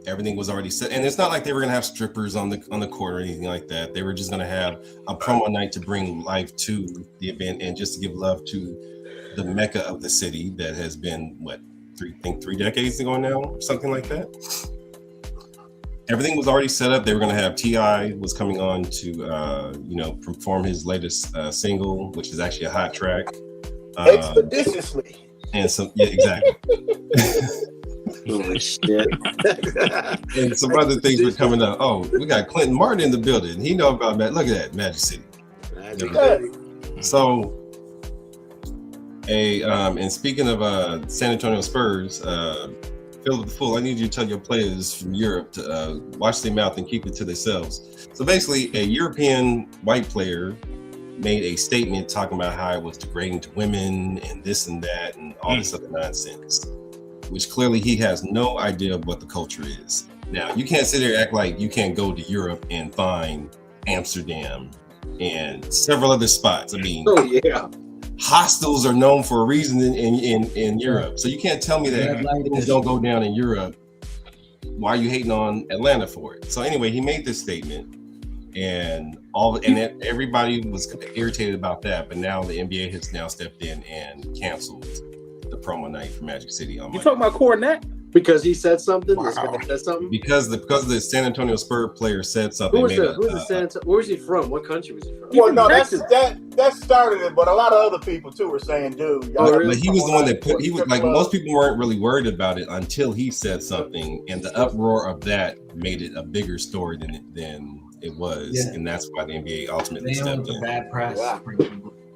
Everything was already set, and it's not like they were going to have strippers on the court or anything like that. They were just going to have a promo night to bring life to the event and just to give love to the mecca of the city that has been 3 decades ago now, or something like that. Everything was already set up. They were going to have T.I. was coming on to perform his latest single, which is actually a hot track. Expeditiously. And some, yeah, exactly. Holy shit. And some other things were coming up. Oh, we got Clinton Martin in the building. He know about Look at that, Magic City. So, and speaking of San Antonio Spurs, Philip the Fool, I need you to tell your players from Europe to watch their mouth and keep it to themselves. So basically, a European white player made a statement talking about how it was degrading to women and this and that and all this other nonsense, which clearly he has no idea of what the culture is. Now, you can't sit there and act like you can't go to Europe and find Amsterdam and several other spots. I mean, hostels are known for a reason in Europe. So you can't tell me that things don't go down in Europe. Why are you hating on Atlanta for it? So anyway, he made this statement, and everybody was irritated about that. But now the NBA has now stepped in and canceled the promo night for Magic City. You talking about Cornet? Because he said something? Wow. This guy said something? Because the San Antonio Spurs player said something. Where was he from? What country was he from? Well, no, that started it, but a lot of other people too were saying, "Dude, but he was the one that he was like most people weren't really worried about it until he said something, and the uproar of that made it a bigger story than it was, and that's why the NBA ultimately stepped in. Bad press. Wow.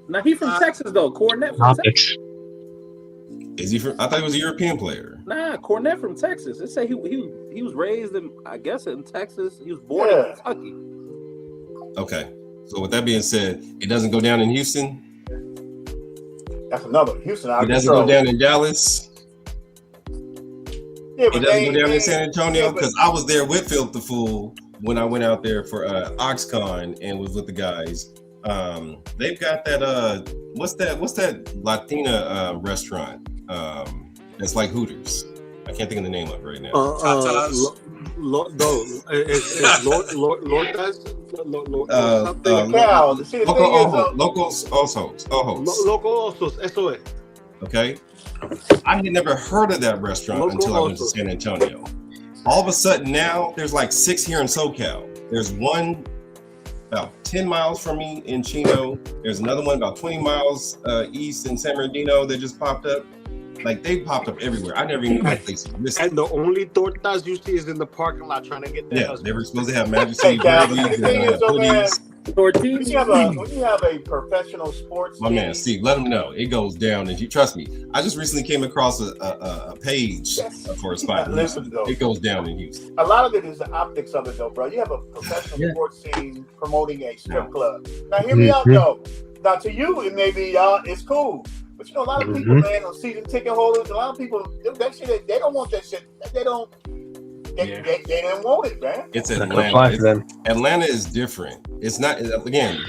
Now he's from Texas though. Cornet from Texas. Is he from? I thought he was a European player. Nah, Cornet from Texas. They say he was raised in, I guess, in Texas. He was born in Kentucky. Okay, so with that being said, it doesn't go down in Houston. That's another Houston. It doesn't go down in Dallas. Yeah, it doesn't go down in San Antonio because I was there with Philip the Fool when I went out there for OxCon and was with the guys. They've got that what's that Latina restaurant that's like Hooters. I can't think of the name of it right now. Locos Osos. Eso es. Okay. I had never heard of that restaurant until I went to San Antonio. All of a sudden now there's like 6 here in SoCal. There's one about 10 miles from me in Chino. There's another one about 20 miles east in San Bernardino that just popped up. Like they popped up everywhere. I never even knew that place existed. And the only tortas you see is in the parking lot trying to get that. Yeah, they were supposed to have Magic City hoodies. When you have a professional sports my man Steve, let him know it goes down, and you trust me. I just recently came across a page for a spot. It goes down in Houston. A lot of it is the optics of it, though, bro. You have a professional sports scene promoting a strip club. Now, hear me out, though. Now, to you, it may be it's cool, but you know, a lot of people, man, on season ticket holders, a lot of people, that shit, they don't want that shit. They don't. They didn't want it, man. It's Atlanta. Atlanta is different. It's not, again,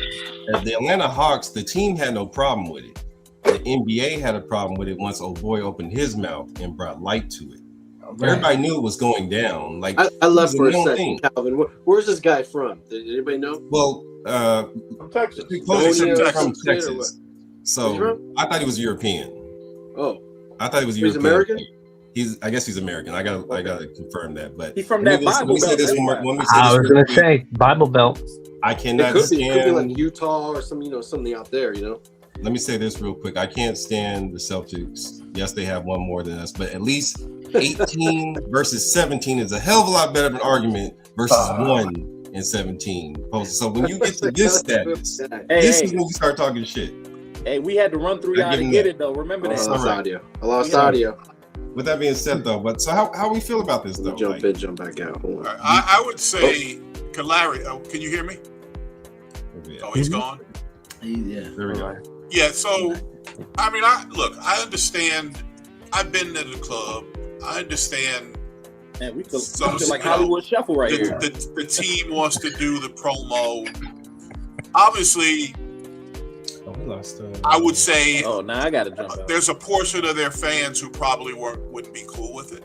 the Atlanta Hawks, the team had no problem with it. The NBA had a problem with it once old boy opened his mouth and brought light to it. Okay. Everybody knew it was going down. Like I left for a second, Calvin. Where's this guy from? Did anybody know? Well, from Texas. From Texas. So I thought he was European. Oh. I thought he was European. He's American? I guess he's American. I gotta confirm that. But he's from that Bible Belt. I was gonna say Bible Belt. I cannot stand. It could be like Utah or something out there. Let me say this real quick. I can't stand the Celtics. Yes, they have one more than us, but at least 18 versus 17 is a hell of a lot better of an argument versus 1 and 17. So when you get to this status, this is when we start talking shit. Hey, we had to run through y'all to get it though. Remember that. I lost audio. With that being said, though, but so how we feel about this, though? Jump back out. Hold on. I would say, Larry, can you hear me? Oh, he's gone? Yeah. There we go. Yeah, so, I mean, I understand. I've been to the club. I understand. Man, we feel like Hollywood Shuffle right here. The team wants to do the promo. Obviously, I would say. Oh, now I gotta jump out. There's a portion of their fans who probably wouldn't be cool with it.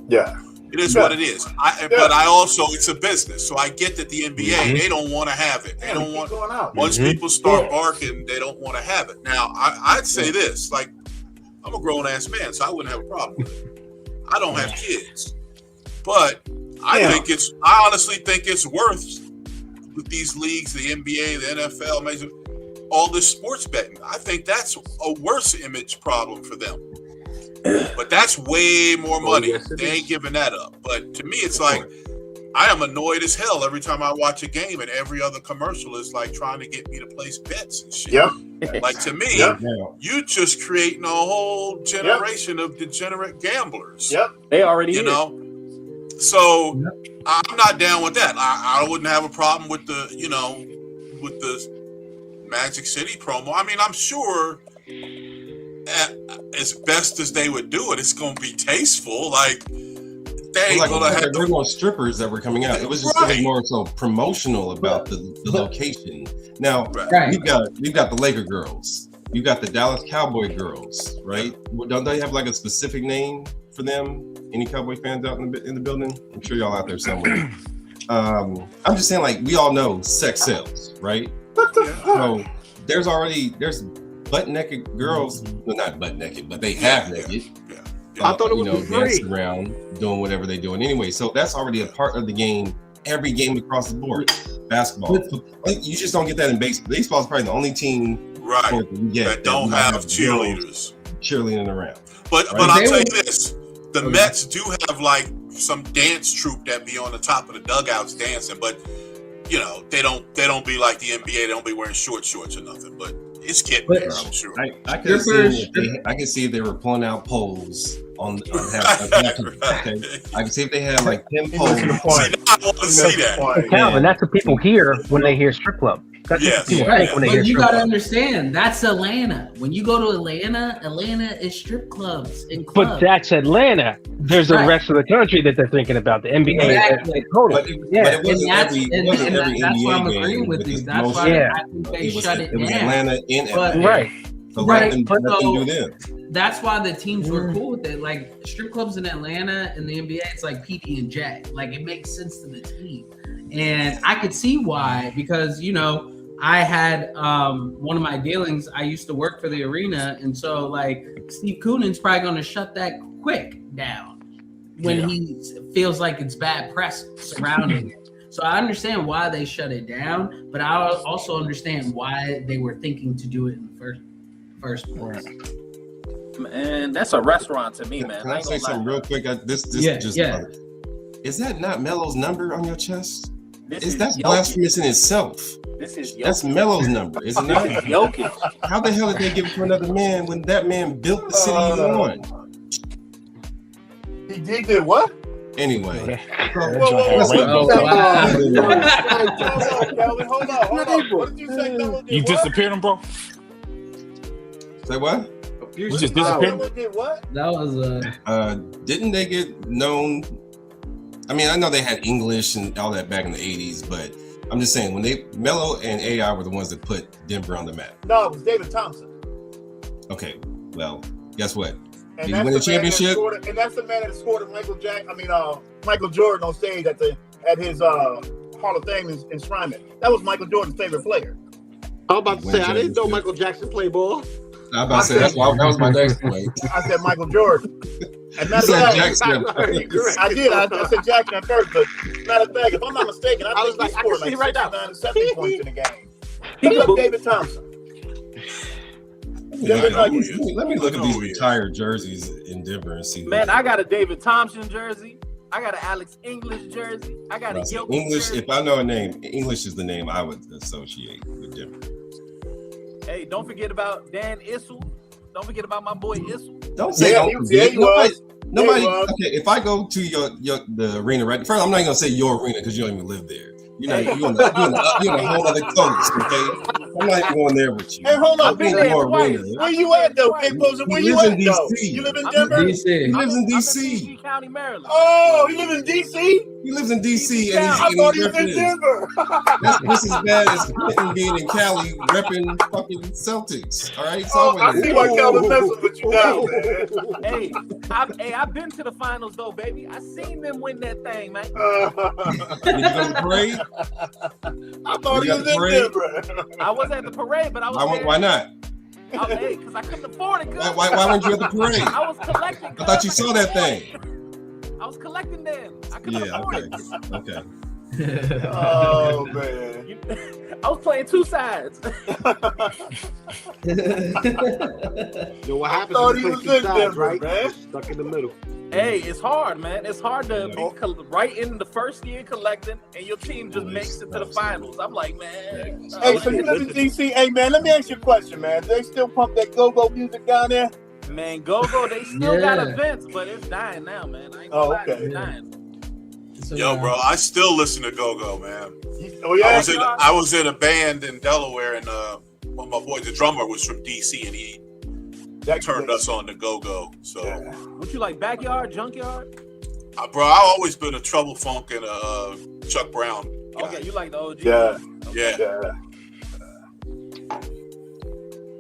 Yeah, it is what it is. But I also, it's a business, so I get that the NBA they don't want to have it. They don't want. Once people start barking, they don't want to have it. Now, I'd say this: like, I'm a grown ass man, so I wouldn't have a problem with it. I don't have kids, but I honestly think it's worth with these leagues, the NBA, the NFL, all this sports betting. I think that's a worse image problem for them. But that's way more money. They ain't giving that up. But to me, it's like, I am annoyed as hell every time I watch a game and every other commercial is like trying to get me to place bets and shit. Yep. Like to me, you just creating a whole generation of degenerate gamblers. Yep. They already So I'm not down with that. I wouldn't have a problem with the Magic City promo. I mean, I'm sure as best as they would do it, it's going to be tasteful. Like they ain't going to have there were more strippers that were coming out. It was just it was more so promotional about the location. Now you've got the Laker girls, you got the Dallas Cowboy girls, right? Don't they have like a specific name for them? Any Cowboy fans out in the building? I'm sure y'all out there somewhere. I'm just saying, like, we all know sex sells, right? What the fuck? So there's butt naked girls, well, not butt naked, but they have naked. I thought it was free. Dancing around, doing whatever they're doing anyway. So that's already a part of the game. Every game across the board, basketball. You just don't get that in baseball. Baseball is probably the only team that don't have cheerleaders cheerleading around. But I'll tell you this: the Mets do have like some dance troupe that be on the top of the dugouts dancing, but they don't be like the NBA. They don't be wearing shorts or nothing. But it's getting there, I'm sure. I can see if they were pulling out poles on half. Okay, I can see if they had like 10 poles. I want to see that. Calvin, that's what people hear when they hear strip club. That's what people think when they hear But you strip got to club. understand, that's Atlanta. When you go to Atlanta is strip clubs and clubs. But that's Atlanta. There's the rest of the country that they're thinking about. The NBA. Exactly. Totally. But it wasn't That's why I'm agreeing with you. That's why I think they shut it down. It was Atlanta in Atlanta. Right. So let them do them. That's why the teams were cool with it. Like strip clubs in Atlanta and the NBA, it's like PD and J. Like it makes sense to the team, and I could see why, because I had one of my dealings. I used to work for the arena, and so like Steve Koonen's probably going to shut that quick down when he feels like it's bad press surrounding it. So I understand why they shut it down, but I also understand why they were thinking to do it in the first place. Man, that's a restaurant to me, man. Can I say something real quick? Is that not Melo's number on your chest? That's blasphemous in itself. That's Melo's number, is it not? How the hell did they give it to another man when that man built the city he won? He did what? Anyway. Hold on. What did you say? You disappeared him, bro? Say what? You just disappeared? That was didn't they get known? I mean, I know they had English and all that back in the 80s, but I'm just saying, when Melo and AI were the ones that put Denver on the map. No, it was David Thompson. Okay, well, guess what? And Did he win the championship? And that's the man that scored Michael Jordan on stage at his Hall of Fame enshrinement. That was Michael Jordan's favorite player. I was about to say, I didn't know Michael Jackson played ball. I was about to say, that was my next point. I said Michael Jordan. And matter of fact, I did. I said Jackson at first, but matter of fact, if I'm not mistaken, I think he scored like 69 and 70 points in the game. Look up David Thompson. Let me look at these retired jerseys in Denver and see. Man, I got a David Thompson jersey. I got an Alex English jersey. I got a Jokic English. jersey. If I know a name, English is the name I would associate with Denver. Hey, don't forget about Dan Issel. Don't forget about my boy Issel. Don't say nobody. Okay, if I go to the arena right first, I'm not even gonna say your arena because you don't even live there. You're in a whole other coast, okay? I'm not even going there with you. Hey, hold on. Where you at, though? Where you at, though? You live in Denver? He lives in D.C. County, Maryland. Oh, he lives in D.C.? He lives in D.C. I thought he was in Denver. That's as bad as Clinton being in Cali repping fucking Celtics. All right? So I see why Calvin messes with you now, man. I've been to the finals, though, baby. I seen them win that thing, man. Did you go to the parade? I thought he was in Denver. I was at the parade, but I was there. Why not? Because I couldn't afford it. Why weren't you at the parade? I was collecting. I thought you saw that thing. I was collecting them. I couldn't afford it. Okay. Oh, man. I was playing two sides. Yo, what happens I thought when he you was play in two sides, Denver, right? man. Stuck in the middle. Hey, it's hard, man. It's hard to be right in the first year collecting, and your team just makes it to the finals. I'm like, man. Hey, so you live in DC? Hey, man, let me ask you a question, man. Do they still pump that go-go music down there? Man, go-go, they still got events, but it's dying now, man. I ain't gonna lie, it's dying. Yo, bro, I still listen to go-go, man. Oh yeah, I was in a band in Delaware, and my boy, the drummer, was from DC, and he turned us on to go-go. So, what you like, backyard, junkyard? Bro, I've always been a Trouble Funk and a Chuck Brown guy. Okay, you like the OG? Yeah. Okay. Yeah.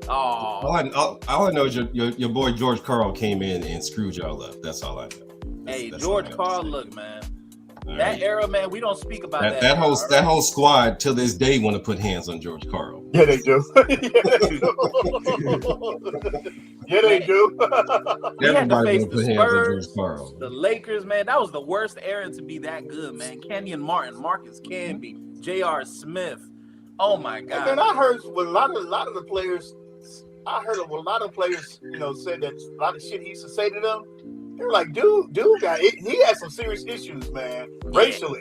Oh. All I know is your boy George Carl came in and screwed y'all up. That's all I know. That's George Carl, look, man. That era, man, we don't speak about that. That whole squad till this day want to put hands on George Carl. Yeah, they do. Yeah, they do. Everybody want to put hands on George Carl. The Lakers, man, that was the worst era to be that good, man. Kenyon Martin, Marcus Camby, J.R. Smith. Oh my God. And I heard with a lot of the players. I heard of a lot of players, said that a lot of shit he used to say to them. They were like, dude, he had some serious issues, man, racially.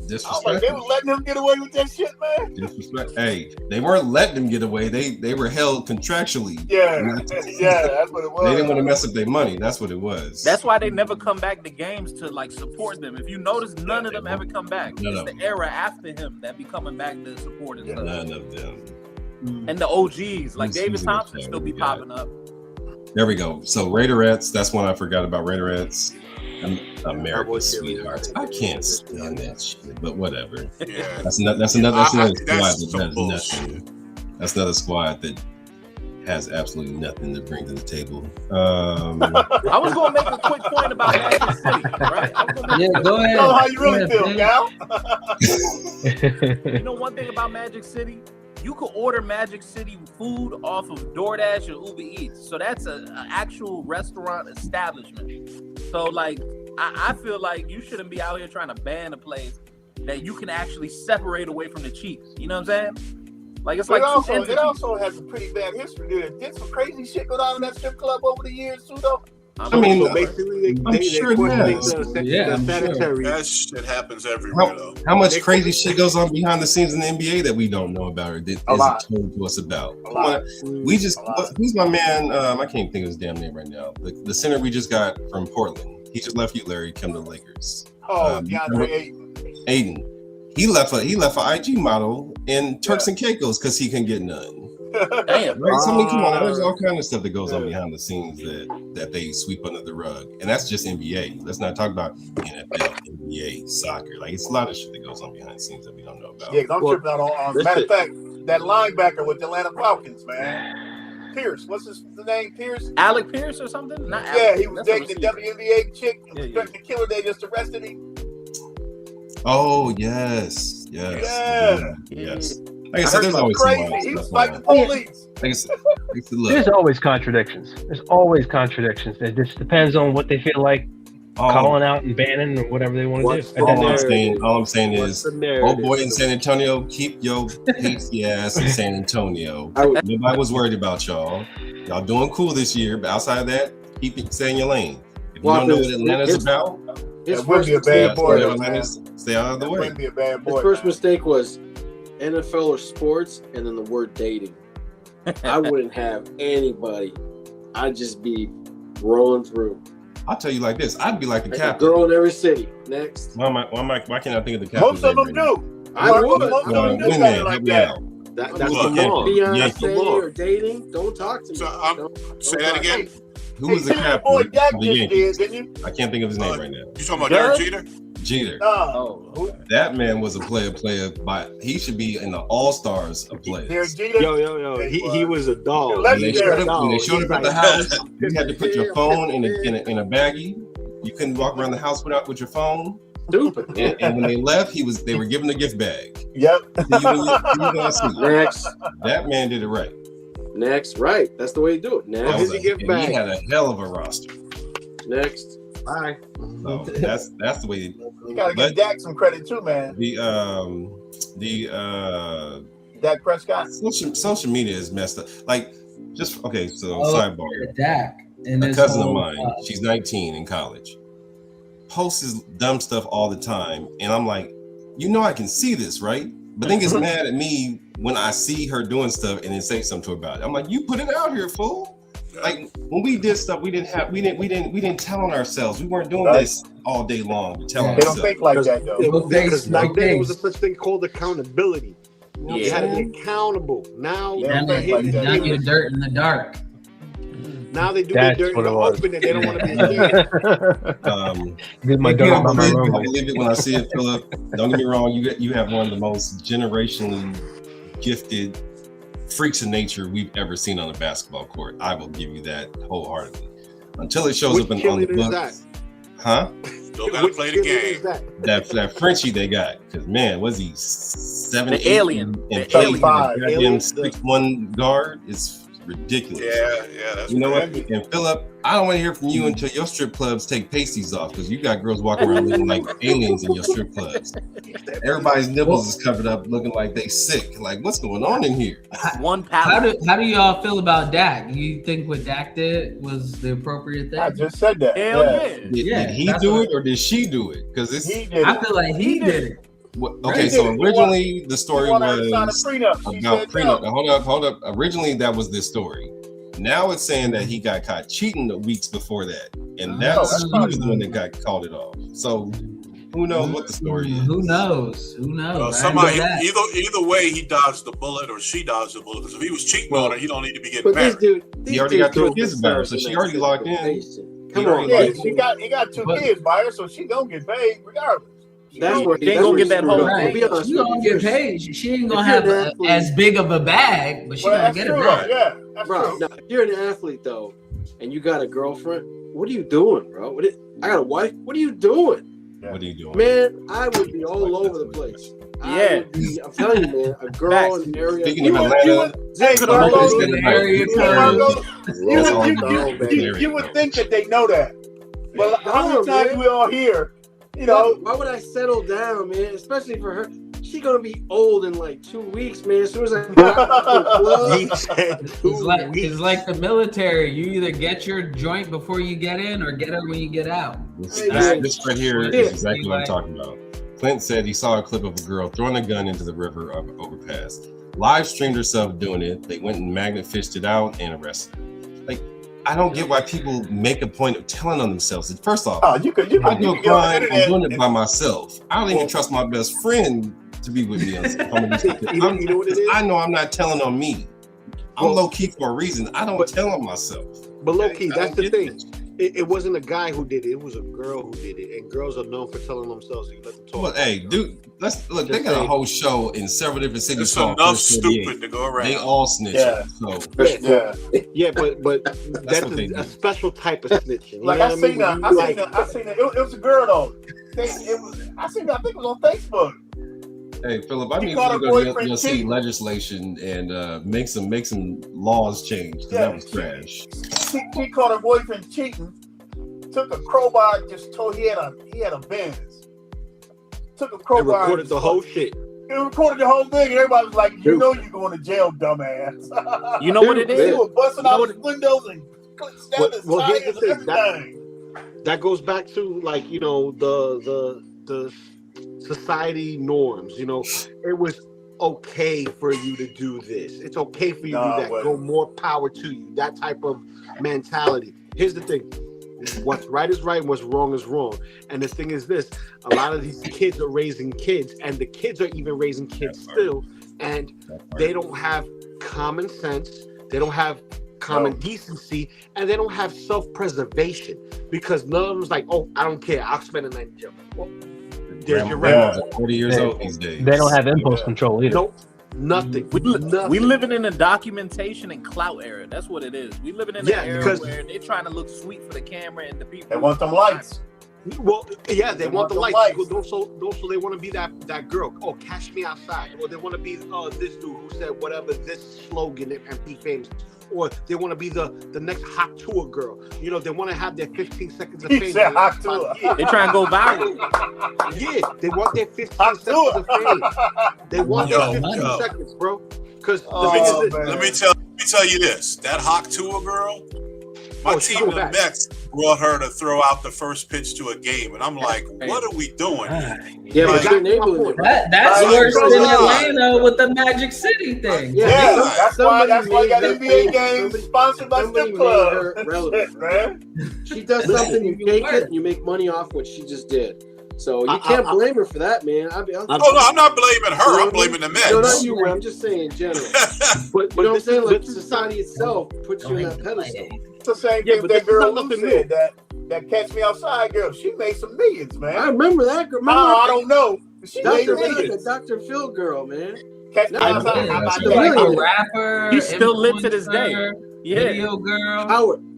Disrespect. Like, they were letting him get away with that shit, man. Disrespect. Hey, they weren't letting them get away. They were held contractually. Yeah, that's what it was. They didn't want to mess up their money. That's what it was. That's why they never come back to games to like support them. If you notice, none of them ever come back. It's the era after him that be coming back to support him. None of them. And the OGs, like David Thompson, still be popping up. There we go. So Raiderettes, that's one I forgot about. Raiderettes, America's Sweethearts. I can't stand that shit, but whatever. Yeah. That's another squad that does nothing. That's another squad that has absolutely nothing to bring to the table. I was going to make a quick point about Magic City, right? Go ahead. Know how you really feel, Gal. You know one thing about Magic City? You could order Magic City food off of DoorDash or Uber Eats. So that's an actual restaurant establishment. So, like, I feel like you shouldn't be out here trying to ban a place that you can actually separate away from the cheats. You know what I'm saying? Like, it's like it also has a pretty bad history, dude. Did some crazy shit go down in that strip club over the years, too, though? I mean, so basically, they sure sanitary. That shit happens everywhere, though. How much crazy shit goes on behind the scenes in the NBA that we don't know about or isn't told to us about? Who's my man? I can't think of his damn name right now. The center we just got from Portland. He just left you, Larry. Come to the Lakers. DeAndre Ayton. He left an IG model in Turks and Caicos because he couldn't get none. Damn. Right? So, I mean, come on. There's all kind of stuff that goes on behind the scenes that they sweep under the rug. And that's just NBA. Let's not talk about NFL, NBA, soccer. Like, it's a lot of shit that goes on behind the scenes that we don't know about. Yeah, I'm tripping out on matter of fact, that linebacker with the Atlanta Falcons, man. Pierce. What's his name? Pierce? Alec Pierce or something? Not he was dating the WNBA chick. The killer, they just arrested him. Oh, yes. Like I said, there's always crazy. He was fighting the police. Like I said, there's always contradictions. It just depends on what they feel like calling out and banning or whatever they want to do. All I'm saying is, oh boy in San Antonio, keep your pasty ass in San Antonio. Nobody was worried about y'all. Y'all doing cool this year, but outside of that, keep it stay in your lane. If you don't know what Atlanta's about, it would be a bad boy. Stay out of the way. It would be a bad boy. His first mistake was NFL or sports, and then the word dating. I wouldn't have anybody. I'd just be rolling through. I'll tell you like this. I'd be like the captain. Girl in every city. Next. Why can't I think of the captain? Most of them do. I would. Most of them do like that. That's the law. Fiance or dating, don't talk to me. Say that again. Who was the captain? Boy, Jack just did, didn't you? I can't think of his name right now. You talking about Derek Jeter? Jeter. That man was a player, but he should be in the all-stars of players. Yo. He was a dog. When they showed up at the house, you had to put your phone in a baggie. You couldn't walk around the house with your phone. Stupid. And when they left, they were given a gift bag. Yep. Next. That man did it right. Next, right. That's the way you do it. Next. He had a hell of a roster. Next. Bye. So that's the way. You gotta give Dak some credit too, man. The Dak Prescott. Social media is messed up. Like just okay. So sidebar. Dak. A cousin of mine, she's 19 in college, posts his dumb stuff all the time, and I'm like, you know, I can see this, right? But then gets mad at me when I see her doing stuff and then say something to her about it. I'm like, you put it out here, fool. Like when we did stuff, we didn't tell on ourselves. We weren't doing this all day long. They don't think like that though. Because back then there was a such thing called accountability. You had to be accountable. Now you're dirt in the dark. Now they do their dirt in the open and they don't want to be seen. I believe it when I see it, Philip. Don't get me wrong, you have one of the most generationally gifted freaks of nature we've ever seen on a basketball court. I will give you that wholeheartedly. Until it shows up on the books. Huh? Still gotta play the game. That Frenchie they got, because man, was he 7 the alien and 35 6'1" guard? It's ridiculous. Yeah, that's, you know what? And Philip, I don't want to hear from you until your strip clubs take pasties off, because you got girls walking around looking like aliens in your strip clubs. Everybody's nipples is covered up, looking like they sick. Like, what's going on in here? One pallet. How do y'all feel about Dak? You think what Dak did was the appropriate thing? I just said that. Hell yeah. Did he do it or did she do it? Because I feel like he did it. Okay, so originally the story was about prenup. Hold up. Originally that was this story. Now it's saying that he got caught cheating the weeks before that, and he was the one that got called it off. So who knows what the story is? Who knows? Somebody either way, he dodged the bullet or she dodged the bullet. Because if he was cheating on her, he don't need to be getting married. He already got 2 kids about her, so she already locked in. Come on, he got 2 kids by her, so she gonna get paid regardless. That's where they ain't gonna get that whole thing. She gonna get paid. She ain't gonna have as big of a bag, but she gonna get a bag. Yeah, that's true. Now, if you're an athlete though, and you got a girlfriend, what are you doing, bro? I got a wife. What are you doing? What are you doing? Man, I would be all over the place. I'm telling you, man, a girl in the area. Speaking of Atlanta, you would think that they know that. But how many times we all hear? You know, why would I settle down, man? Especially for her. She's gonna be old in like 2 weeks, man. As soon as I got it's like the military. You either get your joint before you get in or get her when you get out. This right here is exactly what I'm talking about. Clint said he saw a clip of a girl throwing a gun into the river overpass. Live streamed herself doing it. They went and magnet fished it out and arrested her. Like, I don't get why people make a point of telling on themselves. First off, I do a crime. I'm doing it by myself. I don't even trust my best friend to be with me on these I know I'm not telling on me. I'm low key for a reason. I don't tell on myself. But low key, that's the thing. It wasn't a guy who did it. It was a girl who did it. And girls are known for telling themselves. So you let them talk. Well, hey, dude, look. They got a whole show in several different cities. There's enough stupid to go around. They all snitch. Yeah. But that's a special type of snitching. Like I seen it. It was a girl though. I think it was on Facebook. Hey Philip, I need you to go see legislation and make some laws change, because that was trash. She caught her boyfriend cheating. Took a crowbar, just told he had a Benz. Took a crowbar. It recorded the whole shit. It recorded the whole thing, and everybody was like, "You know you're going to jail, dumbass." You know what it is? He was busting out his windows and stabbing his tires and everything. That goes back to like the society norms. You know, it was okay for you to do this. It's okay for you to do that. Go, more power to you. That type of mentality. Here's the thing. What's right is right and what's wrong is wrong. And the thing is this, a lot of these kids are raising kids, and the kids are even raising kids still, and they don't have common sense, they don't have common decency, and they don't have self-preservation, because none of them's like, oh, I don't care, I'll spend a night in jail. Well, there's your grandma's 40 years old these days. They don't have impulse control either. Nope. Nothing. We living in a documentation and clout era. That's what it is. We living in an era where they're trying to look sweet for the camera and the people. They want them lights. Well, yeah, they want the lights. Also, they want to be that girl. Oh, cash me outside. Or they want to be this dude who said whatever this slogan and be famous. Or they want to be the next hot tour girl. You know, they want to have their 15 seconds of fame. Hot tour. They try and go viral. Yeah, they want their 15 seconds of fame. They want their 15 seconds, bro. Because let me me tell you this: that Hawk Tua girl, my team in the Mets brought her to throw out the first pitch to a game, and I'm like, what are we doing? Yeah, but that's worse than Atlanta with the Magic City thing. Yeah, that's why you got NBA games sponsored by strip club. Man. She does something, you take it, and you make money off what she just did. So you can't blame her for that, man. No, I'm not blaming her. I'm blaming the Mets. No, not you, I'm just saying in general. But you know what I'm saying? Like society itself puts you in that pedestal. It's the same thing that girl Lou said, that Catch Me Outside girl. She made some millions, man. I remember that girl. I don't know. She made millions. Dr. Phil girl, man. Catch Me Outside. A rapper. She's still lit to this day. Yeah. Video girl.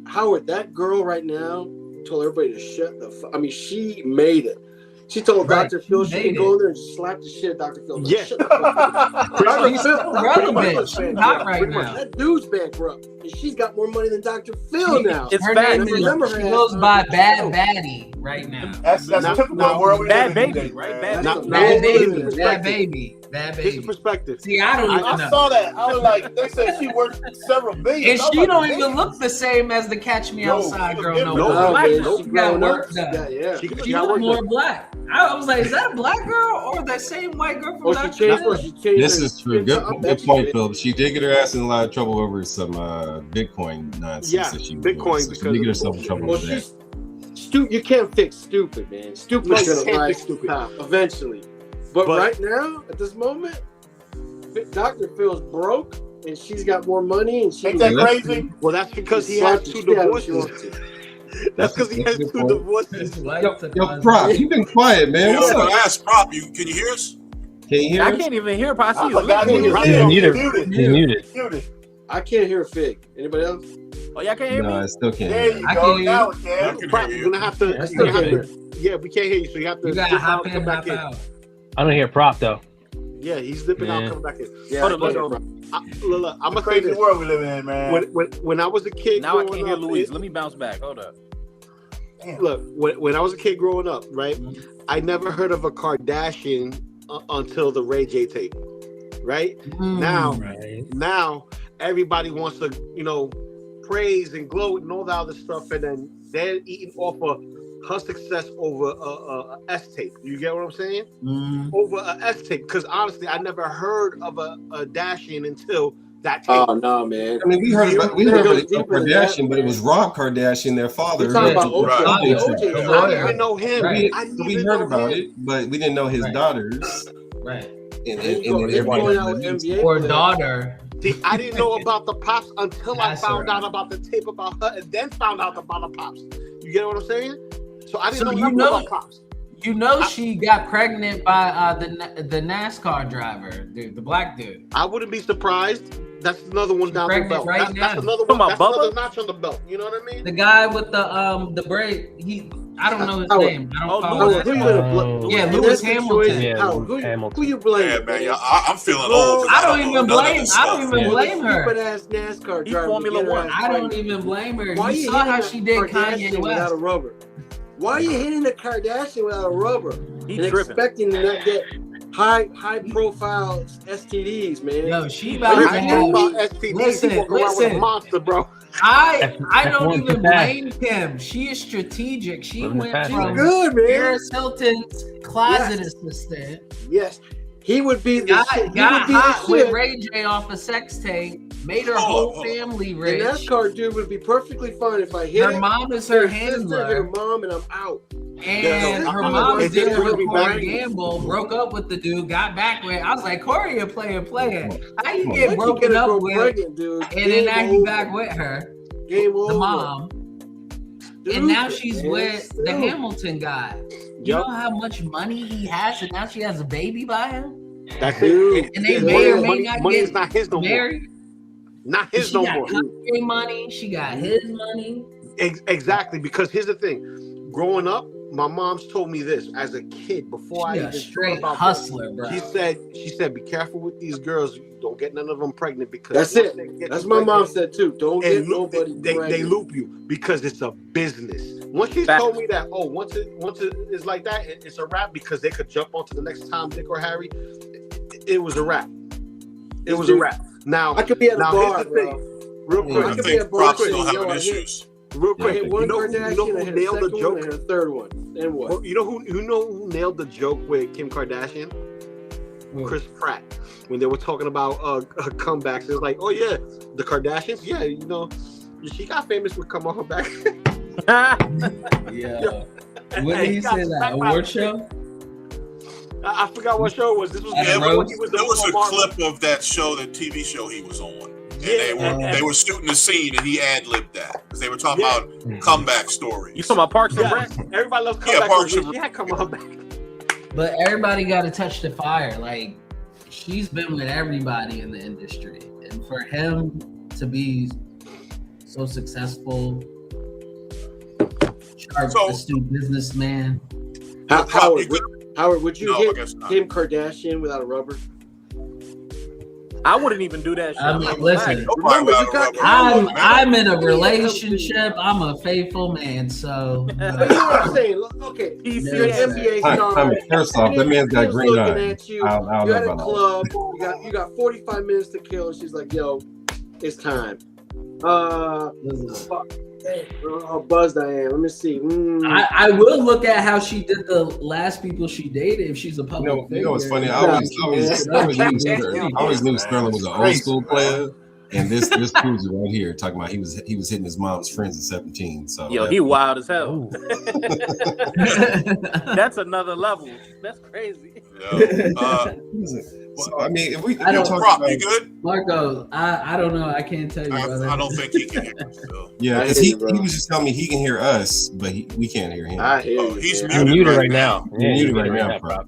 Howard, that girl right now told everybody to shut the fuck. I mean, she made it. She told Dr. Phil she could go in there and slap the shit out of Dr. Phil. Like, yeah. She's still relevant. She's hot right now. That dude's bankrupt. And she's got more money than Dr. Phil now. Her name is, she goes by Bad Baddie right now. That's typical world. Bad Baby, right? Bad Baby. It's a perspective. See, I don't even know. I saw that. I was like, they said she worked several billion. And she don't even look the same as the Catch Me Outside girl. She got work done. She look more black. I was like, is that a black girl or the same white girl from Dr. Phil? This is true. Good point, Phil. She did get her ass in a lot of trouble over some Bitcoin nonsense. Yeah, that she Bitcoin. So she did get herself in trouble with that. You can't fix stupid, man. Stupid's gonna rise eventually. But right now, at this moment, Dr. Phil's broke and she's got more money and she ain't that crazy? Well, that's because he has 2 divorces. That's because he has 2 divorces. Yo, Prop, you've been quiet, man. What's up? Ask Prop, can you hear us? Can you hear us? I can't even hear Prop. He's muted. I can't hear a fig. Anybody else? Oh, y'all can't hear me? No, I still can't. There you go. Now we can. Prop, you're gonna have to. Yeah, we can't hear you, so you have to. You gotta hop in, hop out. I don't hear Prop though. Yeah, he's dipping out, coming back in. Yeah, hold on. Look, I'm gonna say this world we live in, man. When I was a kid, now I can't hear Louise. Let me bounce back. Hold up. Look, when I was a kid growing up, right, I never heard of a Kardashian until the Ray J tape, right? Now everybody wants to, praise and gloat and all that other stuff, and then they're eating off of her success over a S tape. You get what I'm saying? Over a S tape, because honestly, I never heard of a Kardashian until that tape. Oh no, man! I mean, we heard of Kardashian, but it was Rob Kardashian, their father. You're talking about I didn't even know him. Right. We heard about it, but we didn't know his daughters. Right. Or daughter. See, I didn't know about the Pops until I found out about the tape about her, and then found out about the Pops. You get what I'm saying? So I didn't know about Pops. She got pregnant by the NASCAR driver, dude, the black dude. I wouldn't be surprised. That's another one down the belt. Right that's another one. That's another notch on the belt. You know what I mean? The guy with the braid. I don't know his name. I don't follow Lewis Hamilton. Who you blame? Yeah, man. I'm feeling old. I don't even blame her. Stupid ass NASCAR driver. Formula One. I don't even blame her. You saw how she did Kanye West without a rubber. Why are you hitting a Kardashian without a rubber and expecting to not get high profile STDs, man? Yo, she about to have STDs. Listen, monster, bro. I don't even blame Kim. She is strategic. She went from Paris Hilton's closet assistant. Yes. He would be the got hot with Ray J off a sex tape, made her whole family rich. And NASCAR dude would be perfectly fine if I hit her mom is her handler. Her mom and I'm out. And her mom did with Corey Gamble, broke up with the dude, got back with. I was like, Corey, you're playing. How you get broken up with, dude? And then now you back with her, the mom. And now she's with the Hamilton guy. You know how much money he has, and now she has a baby by him? That's it. And they may or may not money get is not his no married. Not his no more. She got Kanye money. She got his money. Exactly, because here's the thing. Growing up, my mom's told me this as a kid before I even straight about hustler, bro. She said, be careful with these girls. Don't get none of them pregnant because that's it. That's my mom said too. Don't get nobody pregnant. They loop you because it's a business. Once she told me that, once it is like that, it's a wrap because they could jump onto the next Tom, Dick, or Harry. It was a wrap. It was a wrap. Now I could be at a bar, bro. Real quick, I think props still having issues. Real quick, hit one Kardashian, you know who I hit nailed a the second joke? one, I hit a third one. And what? Well, you know who nailed the joke with Kim Kardashian? Chris Pratt. When they were talking about comebacks, it was like, oh yeah, the Kardashians, yeah, you know, she got famous with come on her back. Yeah. When did he say that? Award show? I forgot what show it was. This was there was a clip of that show, the TV show he was on. And they were shooting the scene, and he ad-libbed that because they were talking about comeback stories. You talking about Parks and Rec? Everybody loves comeback stories. She had come on back. But everybody got to touch the fire. Like, she's been with everybody in the industry, and for him to be so successful, sharp, astute businessman. Howard, would you hit Kim Kardashian without a rubber? I wouldn't even do that shit. I mean, listen, I'm in a relationship. I'm a faithful man, so. You know what I'm saying? Okay, you're an NBA star. First off, that man's got green eyes. You're at a club. You got 45 minutes to kill, and she's like, "Yo, it's time." How buzzed I am. Let me see. I will look at how she did the last people she dated if she's a public figure. You know what's funny? I always knew Sterling was an old school player. And this proves it right here, talking about he was hitting his mom's friends at 17. So he wild as hell. That's another level. That's crazy. So, I mean, if we talk about, you good, Marco? I don't know. I can't tell you. Brother. I don't think he can hear us. Yeah, because he was just telling me he can hear us, but we can't hear him. I hear you. He's muted right now. You're muted right now, bro.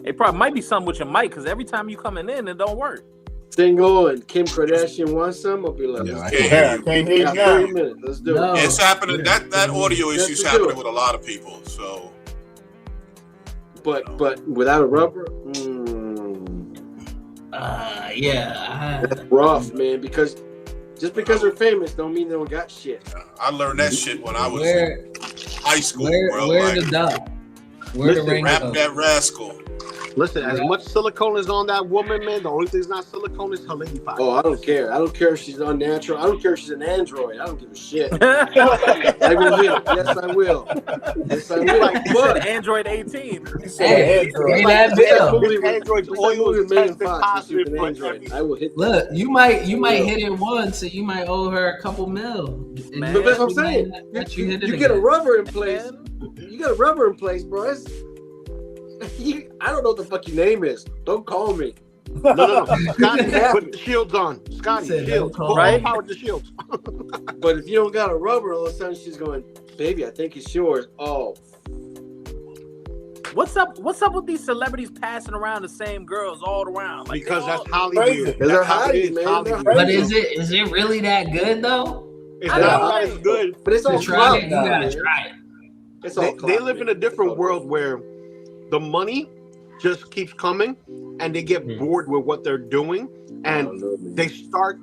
It probably might be something with your mic because every time you coming in, it don't work. Thing on. Kim Kardashian wants some. I'll be like, can't hear you. 30 minutes. Let's do it. It's happening. That audio issue's happening with a lot of people. So, but without a rubber, that's rough, man. Because just because they're famous don't mean they don't got shit. I learned that shit when I was in high school. Where the duck? Where the ring? Rap that rascal. Listen, as much silicone is on that woman, man, the only thing that's not silicone is her lady part. Oh, I don't care. I don't care if she's unnatural. I don't care if she's an android. I don't give a shit. I will. Yes, I will. Yes, I will. Like, what? Android 18. Hey, that bill. Android's oil is tested positive for Android. I will hit. Look, you might hit it once, so you might owe her a couple mil. Man, but that's what I'm saying. You get a rubber in place. You got a rubber in place, bro. I don't know what the fuck your name is. Don't call me. No. Scotty, put the shields on. Scotty, shields. Right? Power the shields. But if you don't got a rubber, all of a sudden she's going, baby, I think it's yours. Oh. What's up with these celebrities passing around the same girls all around? Like, because that's Hollywood. They're Hollywood, man. But is it really that good though? It's not as good. But it's all try it. You gotta try it. It's all they live in a different world where the money just keeps coming and they get bored with what they're doing and they start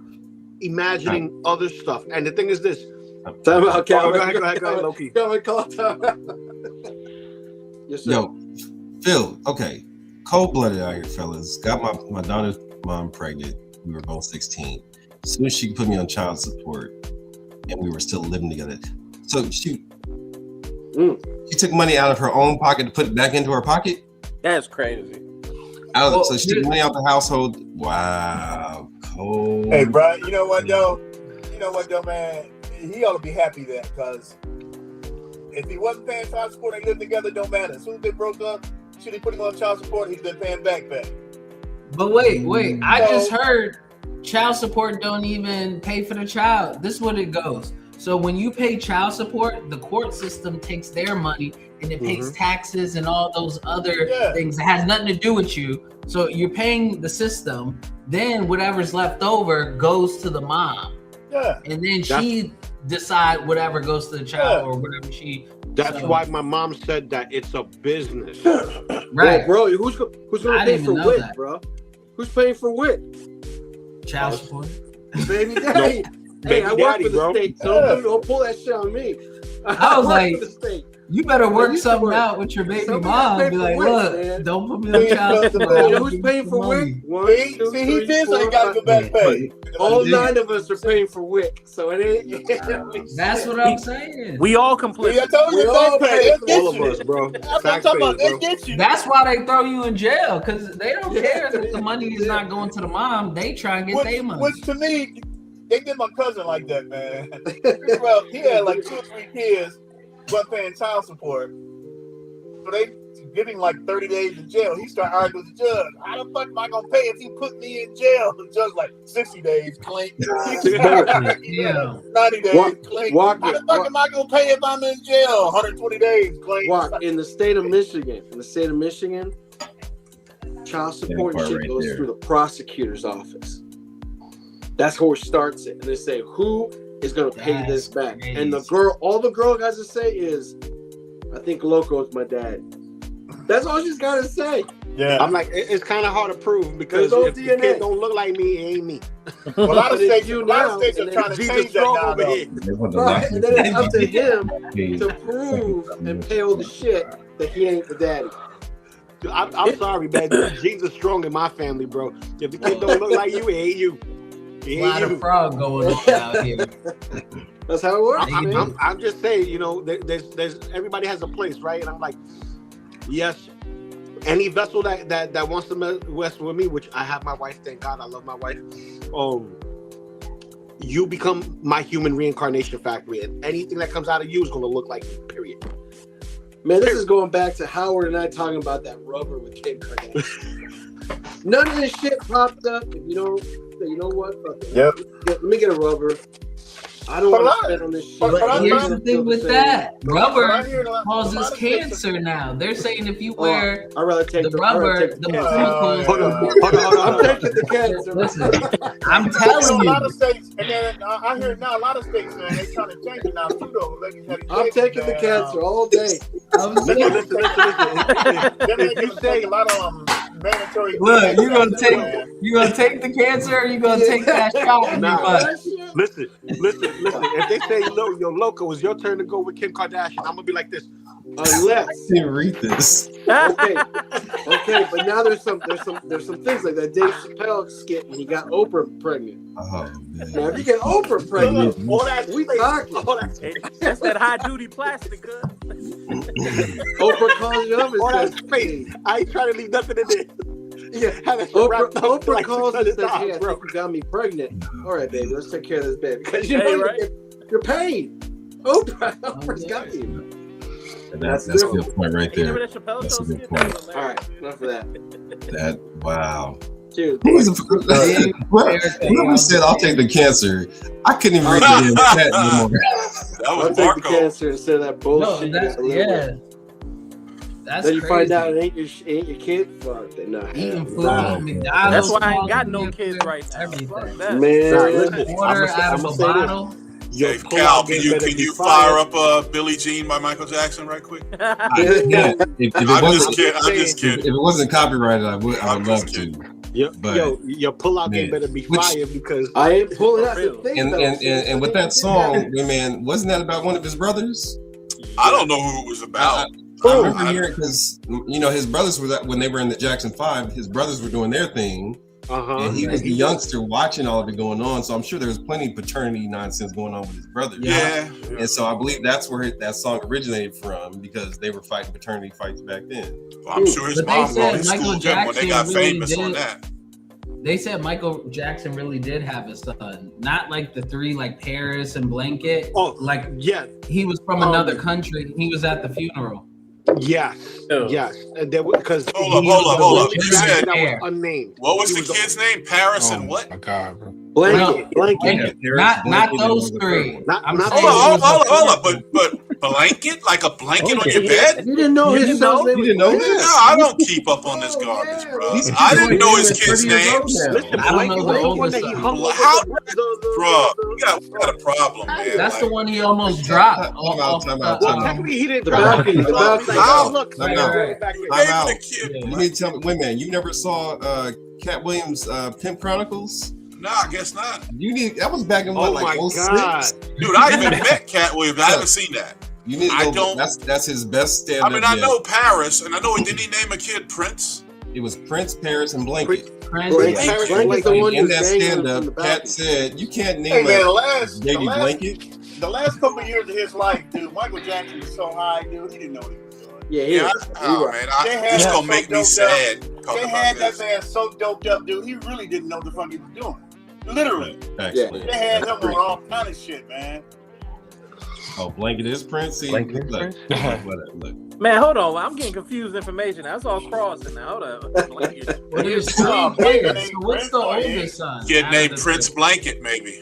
imagining other stuff. And the thing is this. Time out, Calvin. Go ahead, Loki. Yo, Phil, okay. Cold-blooded out here, fellas. Got my daughter's mom pregnant. We were both 16. As soon as she put me on child support and we were still living together. So she took money out of her own pocket to put it back into her pocket? That's crazy. So she took money out the household. Wow. Cold. Hey, bro, you know what, though, man? He ought to be happy then, because if he wasn't paying child support and lived together, don't matter. As soon as they broke up, should he put him on child support, he's been paying back. But wait. I just heard child support don't even pay for the child. This is what it goes. So when you pay child support, the court system takes their money and it pays taxes and all those other things that has nothing to do with you. So you're paying the system. Then whatever's left over goes to the mom. Yeah. And then she decide whatever goes to the child or whatever she. That's why my mom said that it's a business. Right, bro. Who's gonna pay for WIT, bro? Who's paying for WIT? Child support. Baby daddy. Hey, I work for the state, so don't pull that shit on me. I was like, You better work something out with your baby mom. Be like, look, don't put me on child support. Who's paying for WIC? He did say he got to go back pay. All 9 of us are paying for WIC, so it ain't. That's what I'm saying. We all complain. I told you all pay. all of us, bro. That's why they throw you in jail, because they don't care that the money is not going to the mom. They try and get their money. Which to me, they did my cousin like that, man. Well, he had like 2 or 3 kids, but paying child support. So they give him like 30 days in jail. He started arguing with the judge. How the fuck am I gonna pay if he put me in jail? The judge like 60 days, clink. 90 days, clink. How the fuck am I gonna pay if I'm in jail? 120 days, clink. In the state of Michigan, child support and shit goes through the prosecutor's office. That's who starts it. And they say, who is going to pay this back? Crazy. And all the girl has to say is, I think Loco's my dad. That's all she's got to say. Yeah. I'm like, it's kind of hard to prove because if the kid don't look like me, it ain't me. Well, a lot of states are trying to change that now, though. Right. And then it's up to him to prove and pay all the shit that he ain't the daddy. I'm sorry, man. Jesus strong in my family, bro. If the kid don't look like you, it ain't you. A lot of fraud going on out here. That's how it works. I'm just saying, you know, there's everybody has a place, right? And I'm like, yes, any vessel that wants to mess with me, which I have my wife, thank God, I love my wife. You become my human reincarnation factory, and anything that comes out of you is going to look like me, period. Man, this is going back to Howard and I talking about that rubber with Kim Kardashian. None of this shit popped up. If you know what? Fuck it. Yep. Let me get a rubber. I don't want to spend on this shit. But here's the thing with that. Rubber causes cancer now. They're saying if you wear the rubber, the chemicals. Hold on. I'm taking the cancer. Listen, I'm telling you. A lot of states, and then I hear now a lot of states, man, they trying to change it now too, though. I'm taking the cancer all day. Listen. They say a lot of mandatory. Look, you gonna take the cancer, or you gonna take that shot in your butt? Listen. If they say yo, Loco, it's your turn to go with Kim Kardashian, I'm gonna be like this. Unless I didn't read this. Okay, but now there's some things like that Dave Chappelle skit when he got Oprah pregnant. Oh man! Now if you get Oprah pregnant, all that we talking. That's that high duty plastic. Oprah calls you up and says, "Hey, I ain't trying to leave nothing in there." Yeah, Oprah calls and says, "Hey, I think you got me pregnant. All right, baby, let's take care of this baby because you know you're paid." Oprah's got you. That's a good point right there. That's a good point. All right, enough of that. Wow. Dude, whoever said I'll take the cancer, I couldn't even read the damn chat anymore. That was I'll take the cancer instead of that bullshit. No, that's then you crazy. find out it ain't your kid. Fuck, they're not eating food. McDonald's. That's why I ain't got no kids right now. Everything. Man, water out of a bottle. Hey, Cal, can you fire up Billie Jean by Michael Jackson right quick? Yeah. If I'm just kidding. If it wasn't copyrighted, I would love to. Your pull-out game better be fire because I ain't pulling out. And with that song, man, wasn't that about one of his brothers? I don't know who it was about. I remember hearing because his brothers were when they were in the Jackson 5, his brothers were doing their thing. And he was the youngster watching all of it going on, so I'm sure there was plenty of paternity nonsense going on with his brothers. Yeah. And so I believe that's where that song originated from because they were fighting paternity fights back then. Well, I'm sure his mom probably schooled him when they got famous on that. They said Michael Jackson really did have a son, not like the three like Paris and Blanket. He was from another country. He was at the funeral. Yes. Because hold up. You said that was unnamed. What was the kid's name? Paris and what? My God, bro. Blanket. Not those three. Hold up. But blanket, like a blanket on your bed. You didn't know his son's name. You didn't know this? No, I don't keep up on this garbage, bro. I didn't know his kids' names. Listen, I don't know the oldest son. Bro, we got a problem, man. That's the one he almost dropped. Time out. He didn't. The balcony. Time out. You need to tell me, wait, man, you never saw Cat Williams' Pimp Chronicles? No, I guess not. That was back in what, like 06? Dude, I even met Cat Williams. I haven't seen that. You need to go. That's his best stand-up. I mean, I know Paris, and I know didn't he name a kid Prince? It was Prince, Paris, and Blanket. Paris Blanket's the one in that stand-up. Cat said, "You can't name baby Blanket." The last couple of years of his life, dude, Michael Jackson was so high, dude. He didn't know what he was doing. Yeah. It's gonna make me sad. They had that man so doped up, dude. He really didn't know the fuck he was doing. Literally. Actually, they had him on all kind of shit, man. Oh, Blanket is Prince. Blanket look. Man, hold on. I'm getting confused information. That's all crossing now. Hold up. There's 3 kids. So what's the oldest son? Kid named Prince Blanket, maybe.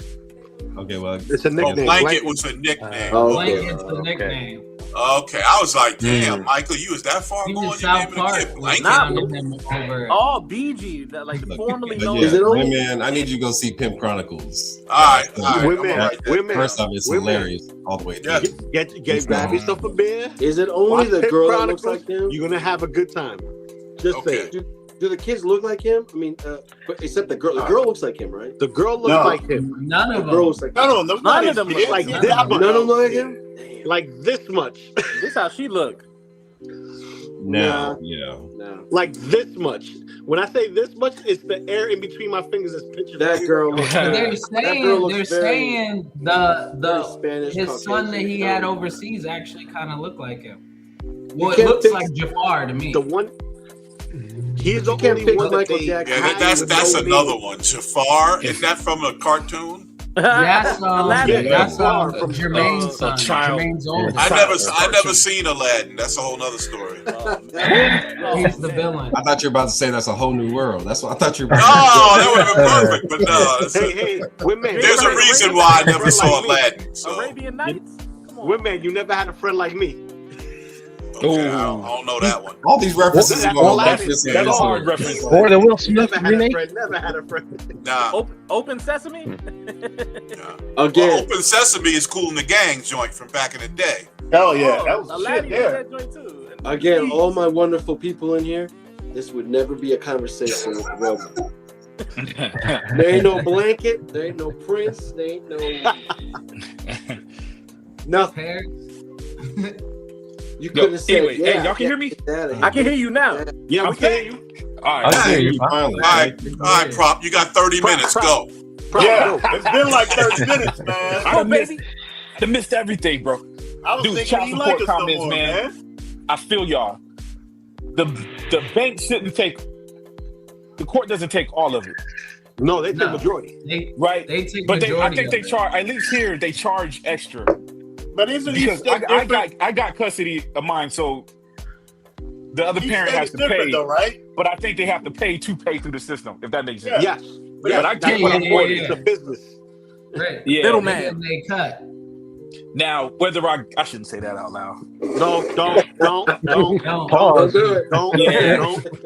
Okay, well, it's a nickname. Blanket was a nickname. Blanket's the nickname. Okay, I was like, damn, Michael, you was that far going? You naming a kid Blanket? All BG, that like formerly known. Yeah, man, I need you to go see Pimp Chronicles. All right. Women. First off, it's hilarious all the way through. Grab yourself a beer. Is it only the girl that looks like him? You're gonna have a good time. Just say. Do the kids look like him? I mean, except the girl. The girl looks like him, right? The girl looks like him. None of them. Girl looks like none of them. None of them look like this. None of them look like him. Like this much. This how she look. No. Like this much. When I say this much, it's the air in between my fingers is pinching. That girl. They're saying his son that he had overseas actually kind of looked like him. Well, it looks like Jafar to me. The one. He's the only one Michael Jackson. Yeah, that's another one. Jafar, is that from a cartoon? That's Jermaine's son. Jermaine's oldest. I never seen Aladdin. That's a whole nother story. He's the villain. I thought you were about to say that's a whole new world. That's what I thought you were about that would have been perfect, but no. Women, there's a reason why I never saw Aladdin. So. Arabian Nights? Women, you never had a friend like me. Okay, I don't know that one. All these references are all references. Or the Will Smith remake. Never had a friend. Nah. Open Sesame? Again. Well, Open Sesame is Cool in the Gang joint from back in the day. Oh yeah, that was Aladdin shit there. that joint too. Again, all my wonderful people in here, this would never be a conversation with Roman. There ain't no Blanket. There ain't no Prince. There ain't no nothing. You couldn't have said, anyway, hey, y'all can hear me? I can hear you now. Yeah, we can hear you. All right. All right, Prop. You got 30 minutes. Go. Yeah, it's been like 30 minutes, man. I missed everything, bro. I was Dude, child support comments, man. I feel y'all. The bank shouldn't take. The court doesn't take all of it. No, they take majority. Right? They take but majority. I think they charge. At least here they charge extra. But isn't because I got custody of mine, so the other parent has to pay. Though, right? But I think they have to pay through the system, if that makes sense. Yes. But I get what I'm ordering. It's a business. Right. Yeah. Middleman. They cut. Now, whether I shouldn't say that out loud. Don't do it. Don't.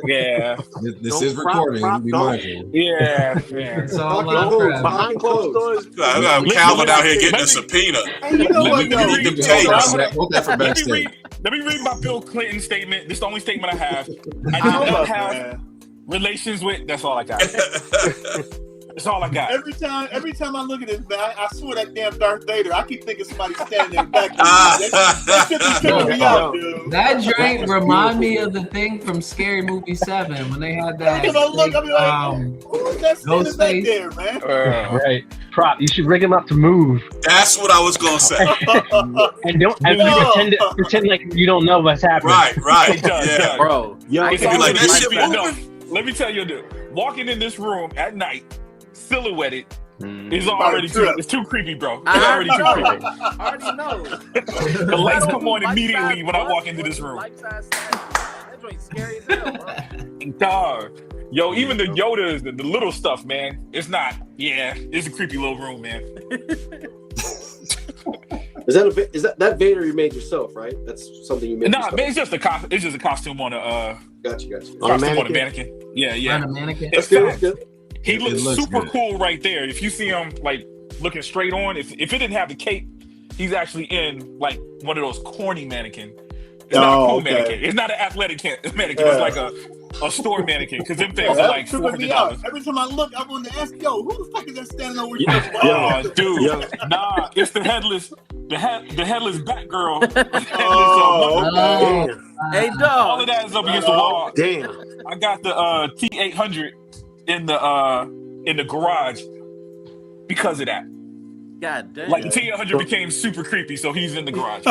Yeah. This is recording. Be mindful. Yeah. It's all behind closed doors. I got Calvin out here getting a subpoena. Hey, you know what? Let me read my Bill Clinton statement. This is the only statement I have. I do not have relations with. That's all I got. That's all I got. Every time I look at this, man, I swear that damn Darth Vader. I keep thinking somebody standing in the back. That shit be tripping me out, dude. That drink remind me of the thing from Scary Movie 7 when they had that. Because I look, I be like, who's that standing back there, man? Right. Prop, you should rig him up to move. That's what I was gonna say. and pretend like you don't know what's happening. Right. Yeah. Bro. Yeah. Like, that shit let me tell you, dude. Walking in this room at night, silhouetted, is already too creepy, bro. It's already too creepy. I already know. The lights come on immediately when I walk into this room. That joint's scary as hell, bro. Dog. Yo, even the Yodas, the little stuff, man. It's not. Yeah, it's a creepy little room, man. Is that Vader you made yourself, right? That's something you made. Nah, man, it's just a costume on a. Gotcha. Costume on a mannequin. Yeah. On a mannequin. That's good. He looks super cool right there. If you see him like looking straight on, if it didn't have the cape, he's actually in like one of those corny mannequin. It's not a cool mannequin. It's not an athletic mannequin. It's like a a store mannequin because them things are like $400. Every time I look, I'm on the ask, yo, who the fuck is that standing over here? Oh, dude, nah, it's the headless Batgirl. Hey, dog. All of that is up against the wall. Damn. I got the T800 in the garage because of that. God damn. Like the T800 became super creepy, so he's in the garage.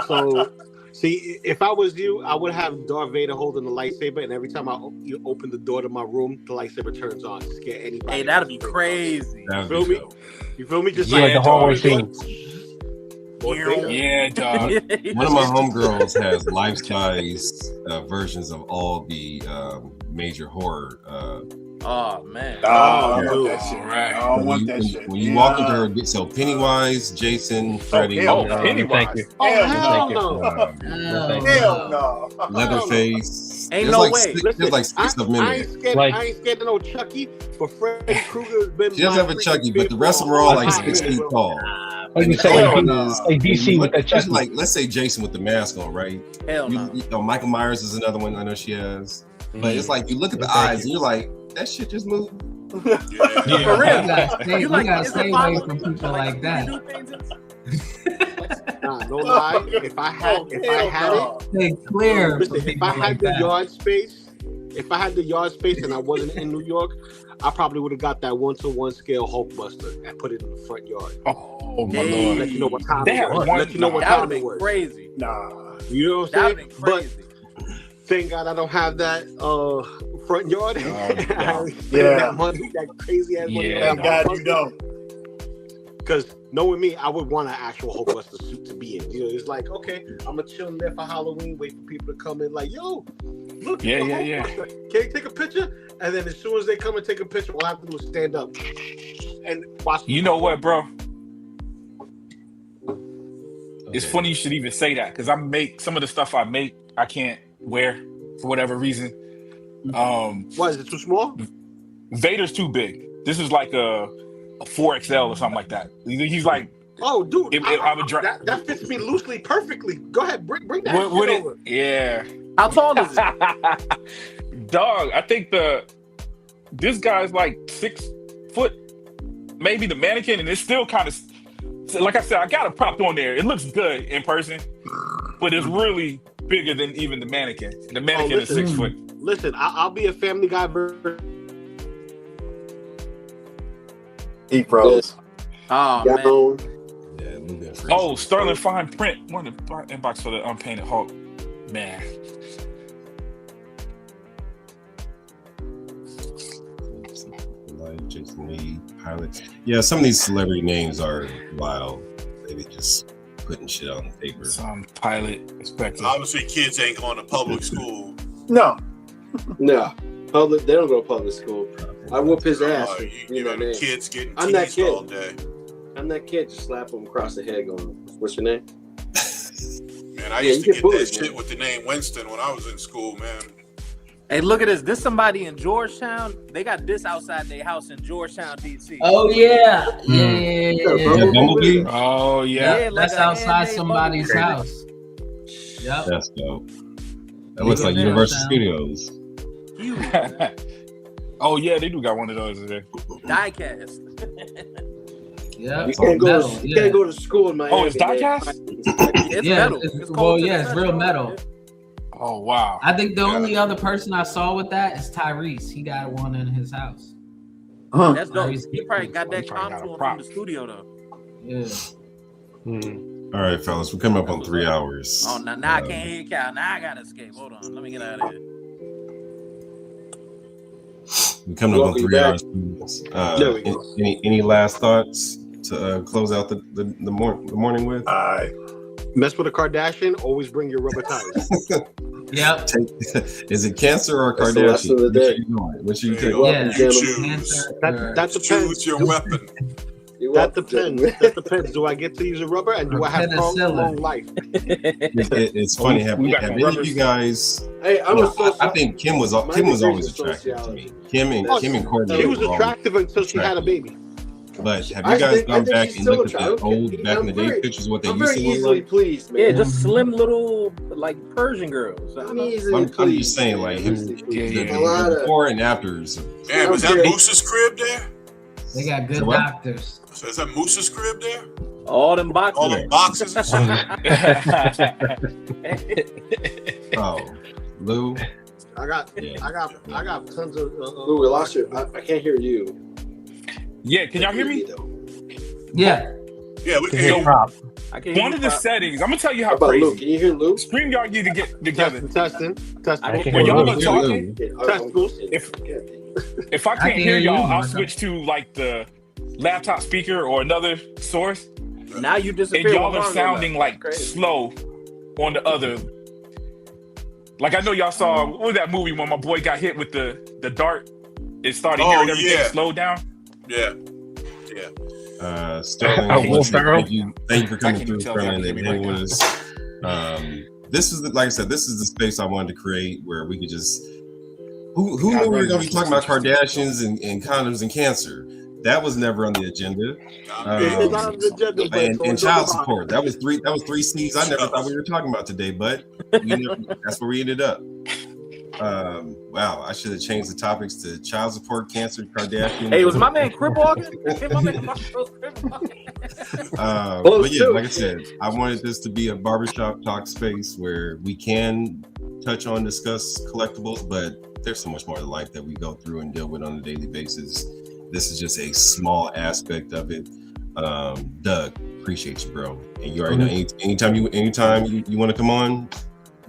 So see, if I was you, I would have Darth Vader holding the lightsaber, and every time you open the door to my room, the lightsaber turns on to scare anybody. Hey, that'd be crazy. You feel me? You feel me? Just like the hallway scene. Yeah, dog. One of my homegirls has life-size versions of all the major horror. Oh man! I want that shit. Right. I want that shit. When you walk into her, so Pennywise, Jason, Freddy. Pennywise. Thank you. Hell no. Leatherface. Ain't There's no like way. There's like 6 of them in I there. ain't scared of no Chucky, but Freddy Krueger's been. She doesn't have a Chucky, but the rest of them are all like 6 feet tall. Like you said, like DC with that Just Chucky. like, let's say Jason with the mask on, right? Hell no. You know, Michael Myers is another one I know she has. But it's like you look at the eyes and you're like, that shit just moved. For real. You gotta stay away from people like that. Nah, no lie. If I had it, Stay clear. listen, if I had the yard space, and I wasn't in New York, I probably would have got that 1-to-1 scale Hulkbuster and put it in the front yard. Oh my lord! Let you know what time They it have was. one- Let you know what That would time be it was. crazy. Nah. You know what That I'm would saying? be But crazy. thank God I don't have that front yard. Yeah. That money, that crazy ass money. Yeah. Thank God you don't. Because knowing me, I would want an actual Hulkbuster suit to be in. You know, it's like, okay, I'm gonna chill in there for Halloween, wait for people to come in. Like, yo, look, Yeah, the yeah, yeah. Hulkbuster. Can you take a picture? And then as soon as they come and take a picture, all I have to do is stand up and watch. You know what, bro? It's funny you should even say that because I make some of the stuff I make I can't wear for whatever reason. What is it too small? Vader's too big. This is like a 4XL or something like that. He's like, oh, dude, I would drag. that fits me loosely perfectly. Go ahead, bring that Would shit it? over. Yeah. How tall is it? Dog, I think this guy's like 6 foot, maybe the mannequin, and it's still kind of like I said. I got it propped on there. It looks good in person, but it's really bigger than even the mannequin. The mannequin is 6 foot. Listen, I'll be a Family Guy version. He froze. Oh man. Yeah, Oh, Sterling Fine Print. One of the inbox for the unpainted Hulk. Man. Jason Lee, Pilot. Yeah, some of these celebrity names are wild. They be just putting shit on the paper. Some Pilot expected. Obviously, kids ain't going to public school. No. No. Public, they don't go to public school. I whoop his ass. You know, the kids getting I'm that teased kid. all day. I'm that kid. Just slap him across the head going, what's your name? Man, I Yeah, used you to get get that bullied, shit man. with the name Winston when I was in school, man. Hey, look at this. This somebody in Georgetown. They got this outside their house in Georgetown, DC. Oh yeah. Yeah. Bumblebee? Oh yeah. Yeah, That's like a outside handmade somebody's bumblebee. house. Yep. That's dope. That looks like Universal Studios. Oh yeah, they do got one of those there. Diecast. Yeah. You can't go to school in Miami. Oh, it's diecast? It's metal. It's cold to the it's touch. real metal. Oh wow. I think the only other person I saw with that is Tyrese. He got one in his house. That's dope. Tyrese. He probably got that He probably got a contour prop. from the studio though. Yeah. All right, fellas, we're coming up on 3 hours. Oh, now I can't hear Cal. Now I gotta escape. Hold on. Let me get out of here. We're coming up on 3 hours. There we go. Any last thoughts to close out the morning with? Mess with a Kardashian, always bring your rubber tires. Yep. Is it cancer or That's the lesson of the day. What you take? Yeah. You choose. That Choose depends. your weapon. That depends. That depends. Do I get to use a rubber, and do I have long life? It's funny. Have any of you guys? Hey, I think Kim was always attractive to me. Kim and Courtney. She was were always attractive until she had a baby. But have you guys gone back and looked at the old back in the day pictures of what they used to look like? Pleased, man. Yeah, just slim little like Persian girls. I'm just saying, like the before and afters. Man, was that Moose's crib there? They got good doctors. So is that Moose's crib there? All them boxes. All them boxes and shit. Oh, Lou. I got tons of. Lou, we lost you. I can't hear you. Yeah, can y'all hear me? Yeah. Yeah, we can hear you. One of the settings, I'm gonna tell you how about crazy. Lou? Can you hear Lou? StreamYard need to get together. Testing. When y'all are talking, Testicles. if I can't hear y'all, I'll switch to like the laptop speaker or another source. Now you disappear. And y'all are sounding like slow on the other. Like I know y'all saw what was that movie when my boy got hit with the dart? It started hearing everything slow down. Yeah. Sterling, thank you for coming through, Sterling, and hanging with us. This is like I said, this is the space I wanted to create where we could just. Who knew we were going to be talking about Kardashians and condoms and cancer? That was never on the agenda. And child support. That was three C's I never thought we were talking about today, but that's where we ended up. Wow, I should have changed the topics to child support, cancer, Kardashian. Hey, was my man Crip walking? But yeah, like I said, I wanted this to be a barbershop talk space where we can discuss collectibles, but there's so much more to life that we go through and deal with on a daily basis. This is just a small aspect of it. Doug, appreciate you, bro. And you already know anytime you want to come on,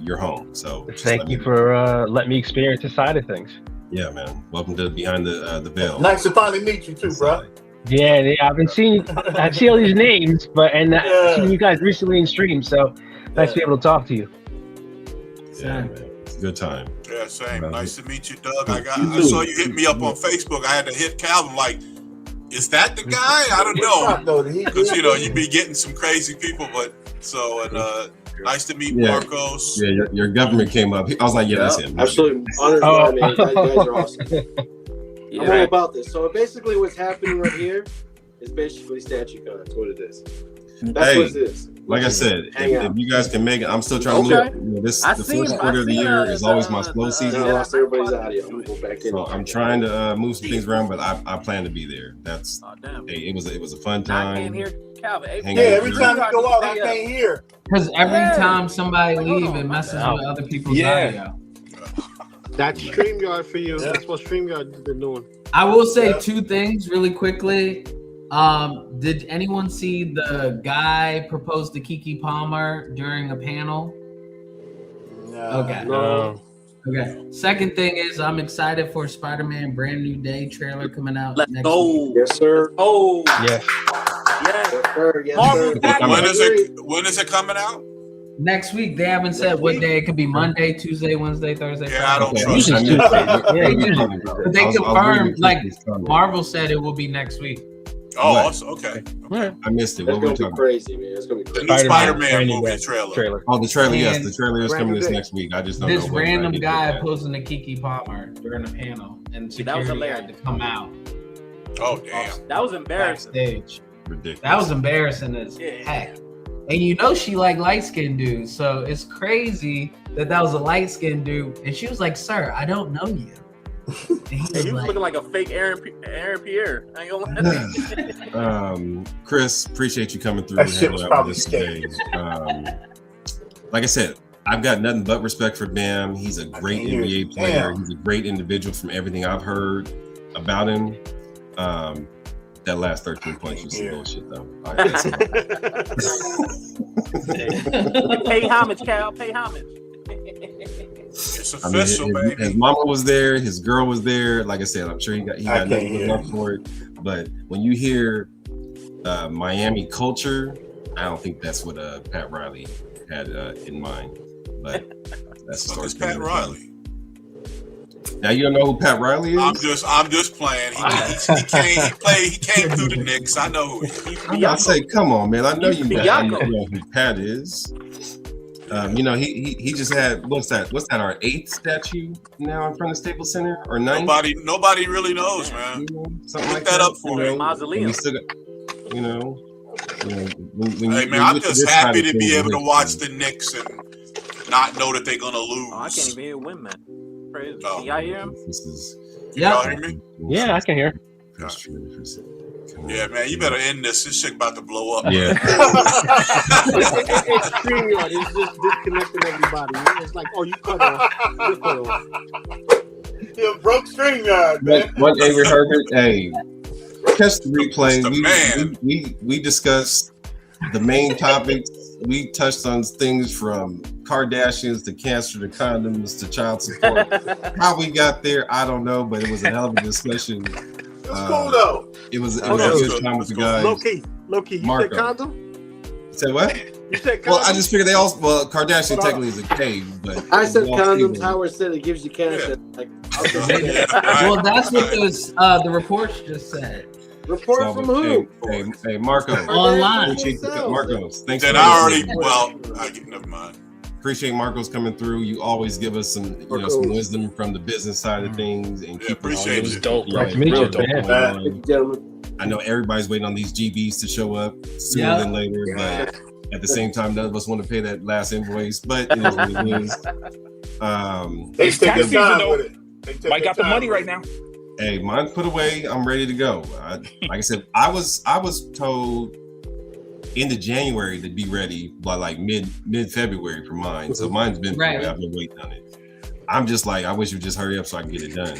you're home. So thank you for letting me experience the side of things. Yeah, man. Welcome to Behind the Veil. Nice to finally meet you too, bro. Yeah, I've been seeing I see all these names, but I've seen you guys recently in stream, so nice to be able to talk to you. Yeah, man. It's a good time. Yeah, same. Nice to meet you, Doug. I saw you hit me up on Facebook. I had to hit Calvin like, is that the guy? I don't know. Because you be getting some crazy people, but nice to meet Marcos. Yeah, your government came up. I was like, yeah, that's him. Absolutely. Honored by me. You guys are awesome. I'm all about this. So basically what's happening right here is basically statue con. That's what it is. That's what it is. Like I said, if you guys can make it, I'm still trying to look. The first quarter of the year is always my slow season. I lost everybody's audio. I'm gonna go back in. So I'm trying to move some things around, but I plan to be there. That's it was a fun time. I can't hear Calvin. Every time you go out, I can't hear. Because every time somebody leaves, it messes with other people's audio. That's StreamYard for you. That's what StreamYard been doing. I will say two things really quickly. Did anyone see the guy propose to Keke Palmer during a panel? Okay. No. Okay. Second thing is I'm excited for Spider-Man Brand New Day trailer coming out next week. Yes, sir. Oh. Yes. Yes, sir. Yes, sir. When is it coming out? Next week. They haven't said what day. It could be Monday, Tuesday, Wednesday, Thursday, Friday. I don't trust it. Usually. But they confirmed, like Marvel said, it will be next week. Oh, awesome. Okay. I missed it. That's what were we gonna be talking crazy, man. It's gonna be crazy. The new Spider-Man movie trailer. Oh, the trailer. Yes, the trailer is coming this next week. I just don't know. This random guy posing to Keke Palmer during a panel, and security had to come out. Oh, damn. That was embarrassing. Backstage. Ridiculous. That was embarrassing as heck. And she like light-skinned dudes, so it's crazy that was a light-skinned dude. And she was like, "Sir, I don't know you." He was looking like a fake Aaron Pierre. I ain't gonna lie. Chris, appreciate you coming through. That shit was probably today. Like I said, I've got nothing but respect for Bam. He's a great NBA player. He's a great individual from everything I've heard about him. That last 13 points was some bullshit, though. Pay homage, Cal. Pay homage. It's official, baby. His mama was there. His girl was there. Like I said, I'm sure he got nothing but love for it. But when you hear Miami culture, I don't think that's what Pat Riley had in mind. But that's the story. Pat Riley. Now you don't know who Pat Riley is? I'm just playing. He came through the Knicks. I know who he is. I say, come on, man. I know you know who Pat is. He just had what's that? Our 8th statue now in front of Staples Center or 9th? Nobody really knows, man. Something like that that up for me. Mausoleum. We still got, hey man, I'm just happy to be able to watch the Knicks and not know that they're gonna lose. I can't even hear him win, man. Crazy. Can y'all hear him? Y'all hear me? Yeah, I can hear. Yeah, man, you better end this. This shit about to blow up. Yeah. It's StreamYard. It's just disconnecting everybody. It's like, oh, you cut off. You cut off. You broke StreamYard, man. What Avery Herbert? Hey, catch the replay. We discussed the main topics. We touched on things from Kardashians to cancer to condoms to child support. How we got there, I don't know, but it was a hell of a discussion. It was cool though. It was a good time with the guys. Low key, you Marco. said condom? Say what? You said condom? Well, I just figured they all. Well, Kardashian technically is a cave, but I said condoms. Howard said it gives you cancer. Like, well, that's what the reports just said. Report from who? Hey, Marco. Online. Marcos. Thanks. Then I already. Never mind. Appreciate Marcos coming through. You always give us some, some wisdom from the business side of things, and keep appreciate it it. Dope. Right. Real Dope. Gentlemen. I know everybody's waiting on these GBs to show up sooner than later, but at the same time, none of us want to pay that last invoice. But it is what it is. They take their time with it. Mike got the money right now. Hey, mine put away. I'm ready to go. Like I said, I was told end of January to be ready by like mid February for mine. So mine's been put away. I've been waiting on it. I'm just like, I wish you would just hurry up so I can get it done.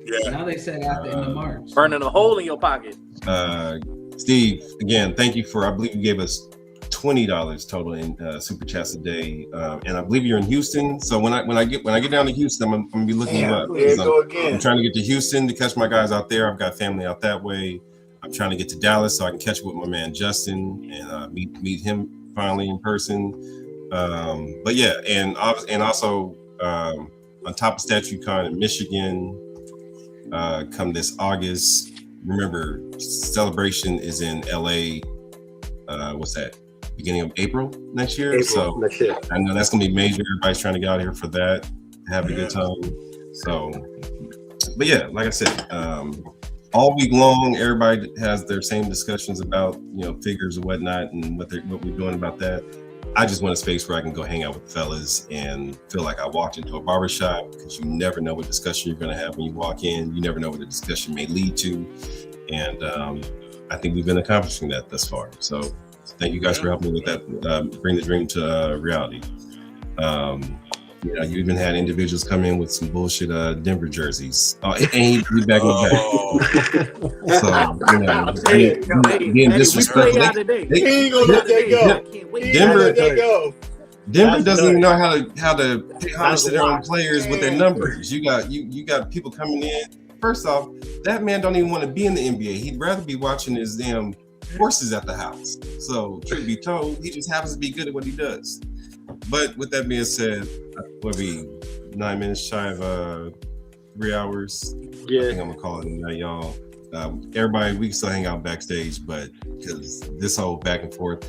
Yeah. Now they said after end of March. Burning a hole in your pocket. Steve, again, thank you for. I believe you gave us $20 total in super chats today, and I believe you're in Houston. So when I get down to Houston, I'm gonna be looking you up. I'm trying to get to Houston to catch my guys out there. I've got family out that way. I'm trying to get to Dallas so I can catch up with my man Justin and meet him finally in person. But yeah, and also on top of StatueCon in Michigan, come this August. Remember, Celebration is in LA. What's that? Beginning of April next year. Next year. I know that's gonna be major. Everybody's trying to get out here for that, have a good time. So, but yeah, like I said, all week long, everybody has their same discussions about figures and whatnot and what we're doing about that. I just want a space where I can go hang out with the fellas and feel like I walked into a barbershop, because you never know what discussion you're going to have when you walk in. You never know what the discussion may lead to. And I think we've been accomplishing that thus far. So thank you guys for helping me with that, bring the dream to reality. You even had individuals come in with some bullshit Denver jerseys. Oh, and he back on back. So, being disrespectful. He ain't gonna let that go. Denver doesn't even know how to pay homage to their own players with their numbers. You got people coming in. First off, that man don't even want to be in the NBA. He'd rather be watching his damn horses at the house. So, truth be told, he just happens to be good at what he does. But with that being said, we'll be 9 minutes shy of 3 hours. Yeah, I think I'm gonna call it a night, y'all. Everybody, we can still hang out backstage, but because this whole back and forth,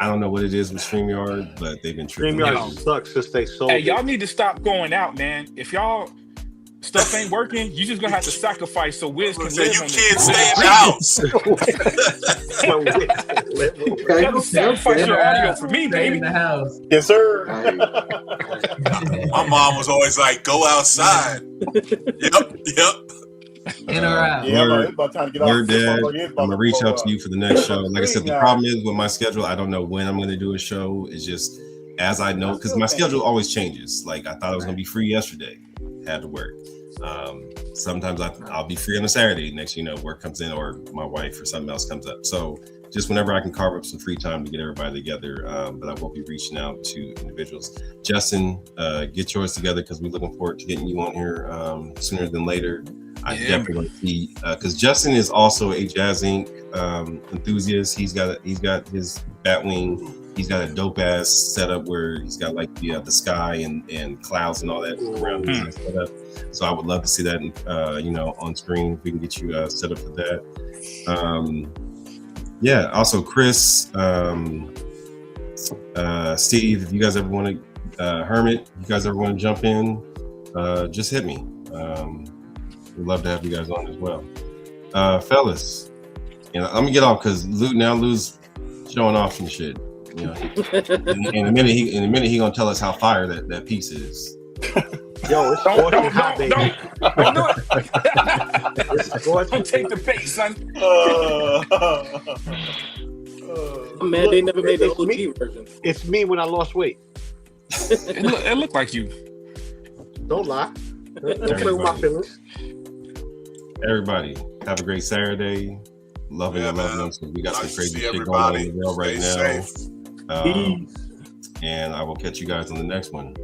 I don't know what it is with StreamYard, but they've been tripping. StreamYard sucks since they sold. Hey, y'all need to stop going out, man. If y'all stuff ain't working, you just gonna have to sacrifice so Wiz can live. You can't stay in the house. You gotta sacrifice your audio for me, baby. In the house. Yes, sir. My mom was always like, "Go outside." Yep. In or out. Yeah, about time to get off. Dad, I'm gonna reach out to you for the next show. Like I said, the problem is with my schedule, I don't know when I'm gonna do a show. It's just as I know, because my schedule always changes. Like I thought I was gonna be free yesterday, had to work. Sometimes I'll be free on a Saturday. Next, work comes in, or my wife or something else comes up. So just whenever I can carve up some free time to get everybody together, but I won't be reaching out to individuals. Justin, get yours together, because we're looking forward to getting you on here sooner than later. I definitely want to see, because Justin is also a Jazz Inc. Enthusiast. He's got his Batwing. He's got a dope ass setup where he's got like the sky and clouds and all that around his setup. So I would love to see that, on screen. If we can get you set up for that. Also Chris Steve, if you guys ever want to, Hermit, you guys ever want to jump in, just hit me. We'd love to have you guys on as well. Fellas, I'm gonna get off because Lou's showing off some shit. You know, in a minute he gonna tell us how fire that piece is. Yo, it's don't take the bait, son. Man, they never made the OG version. It's me when I lost weight. It looked like you. Don't lie. Don't play with my feelings. Everybody, have a great Saturday. Loving them. So we got some crazy shit going on in the world right now. And I will catch you guys on the next one.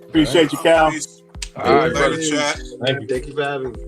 Appreciate you, Cal. All right, brother, chat. Thank you for having me.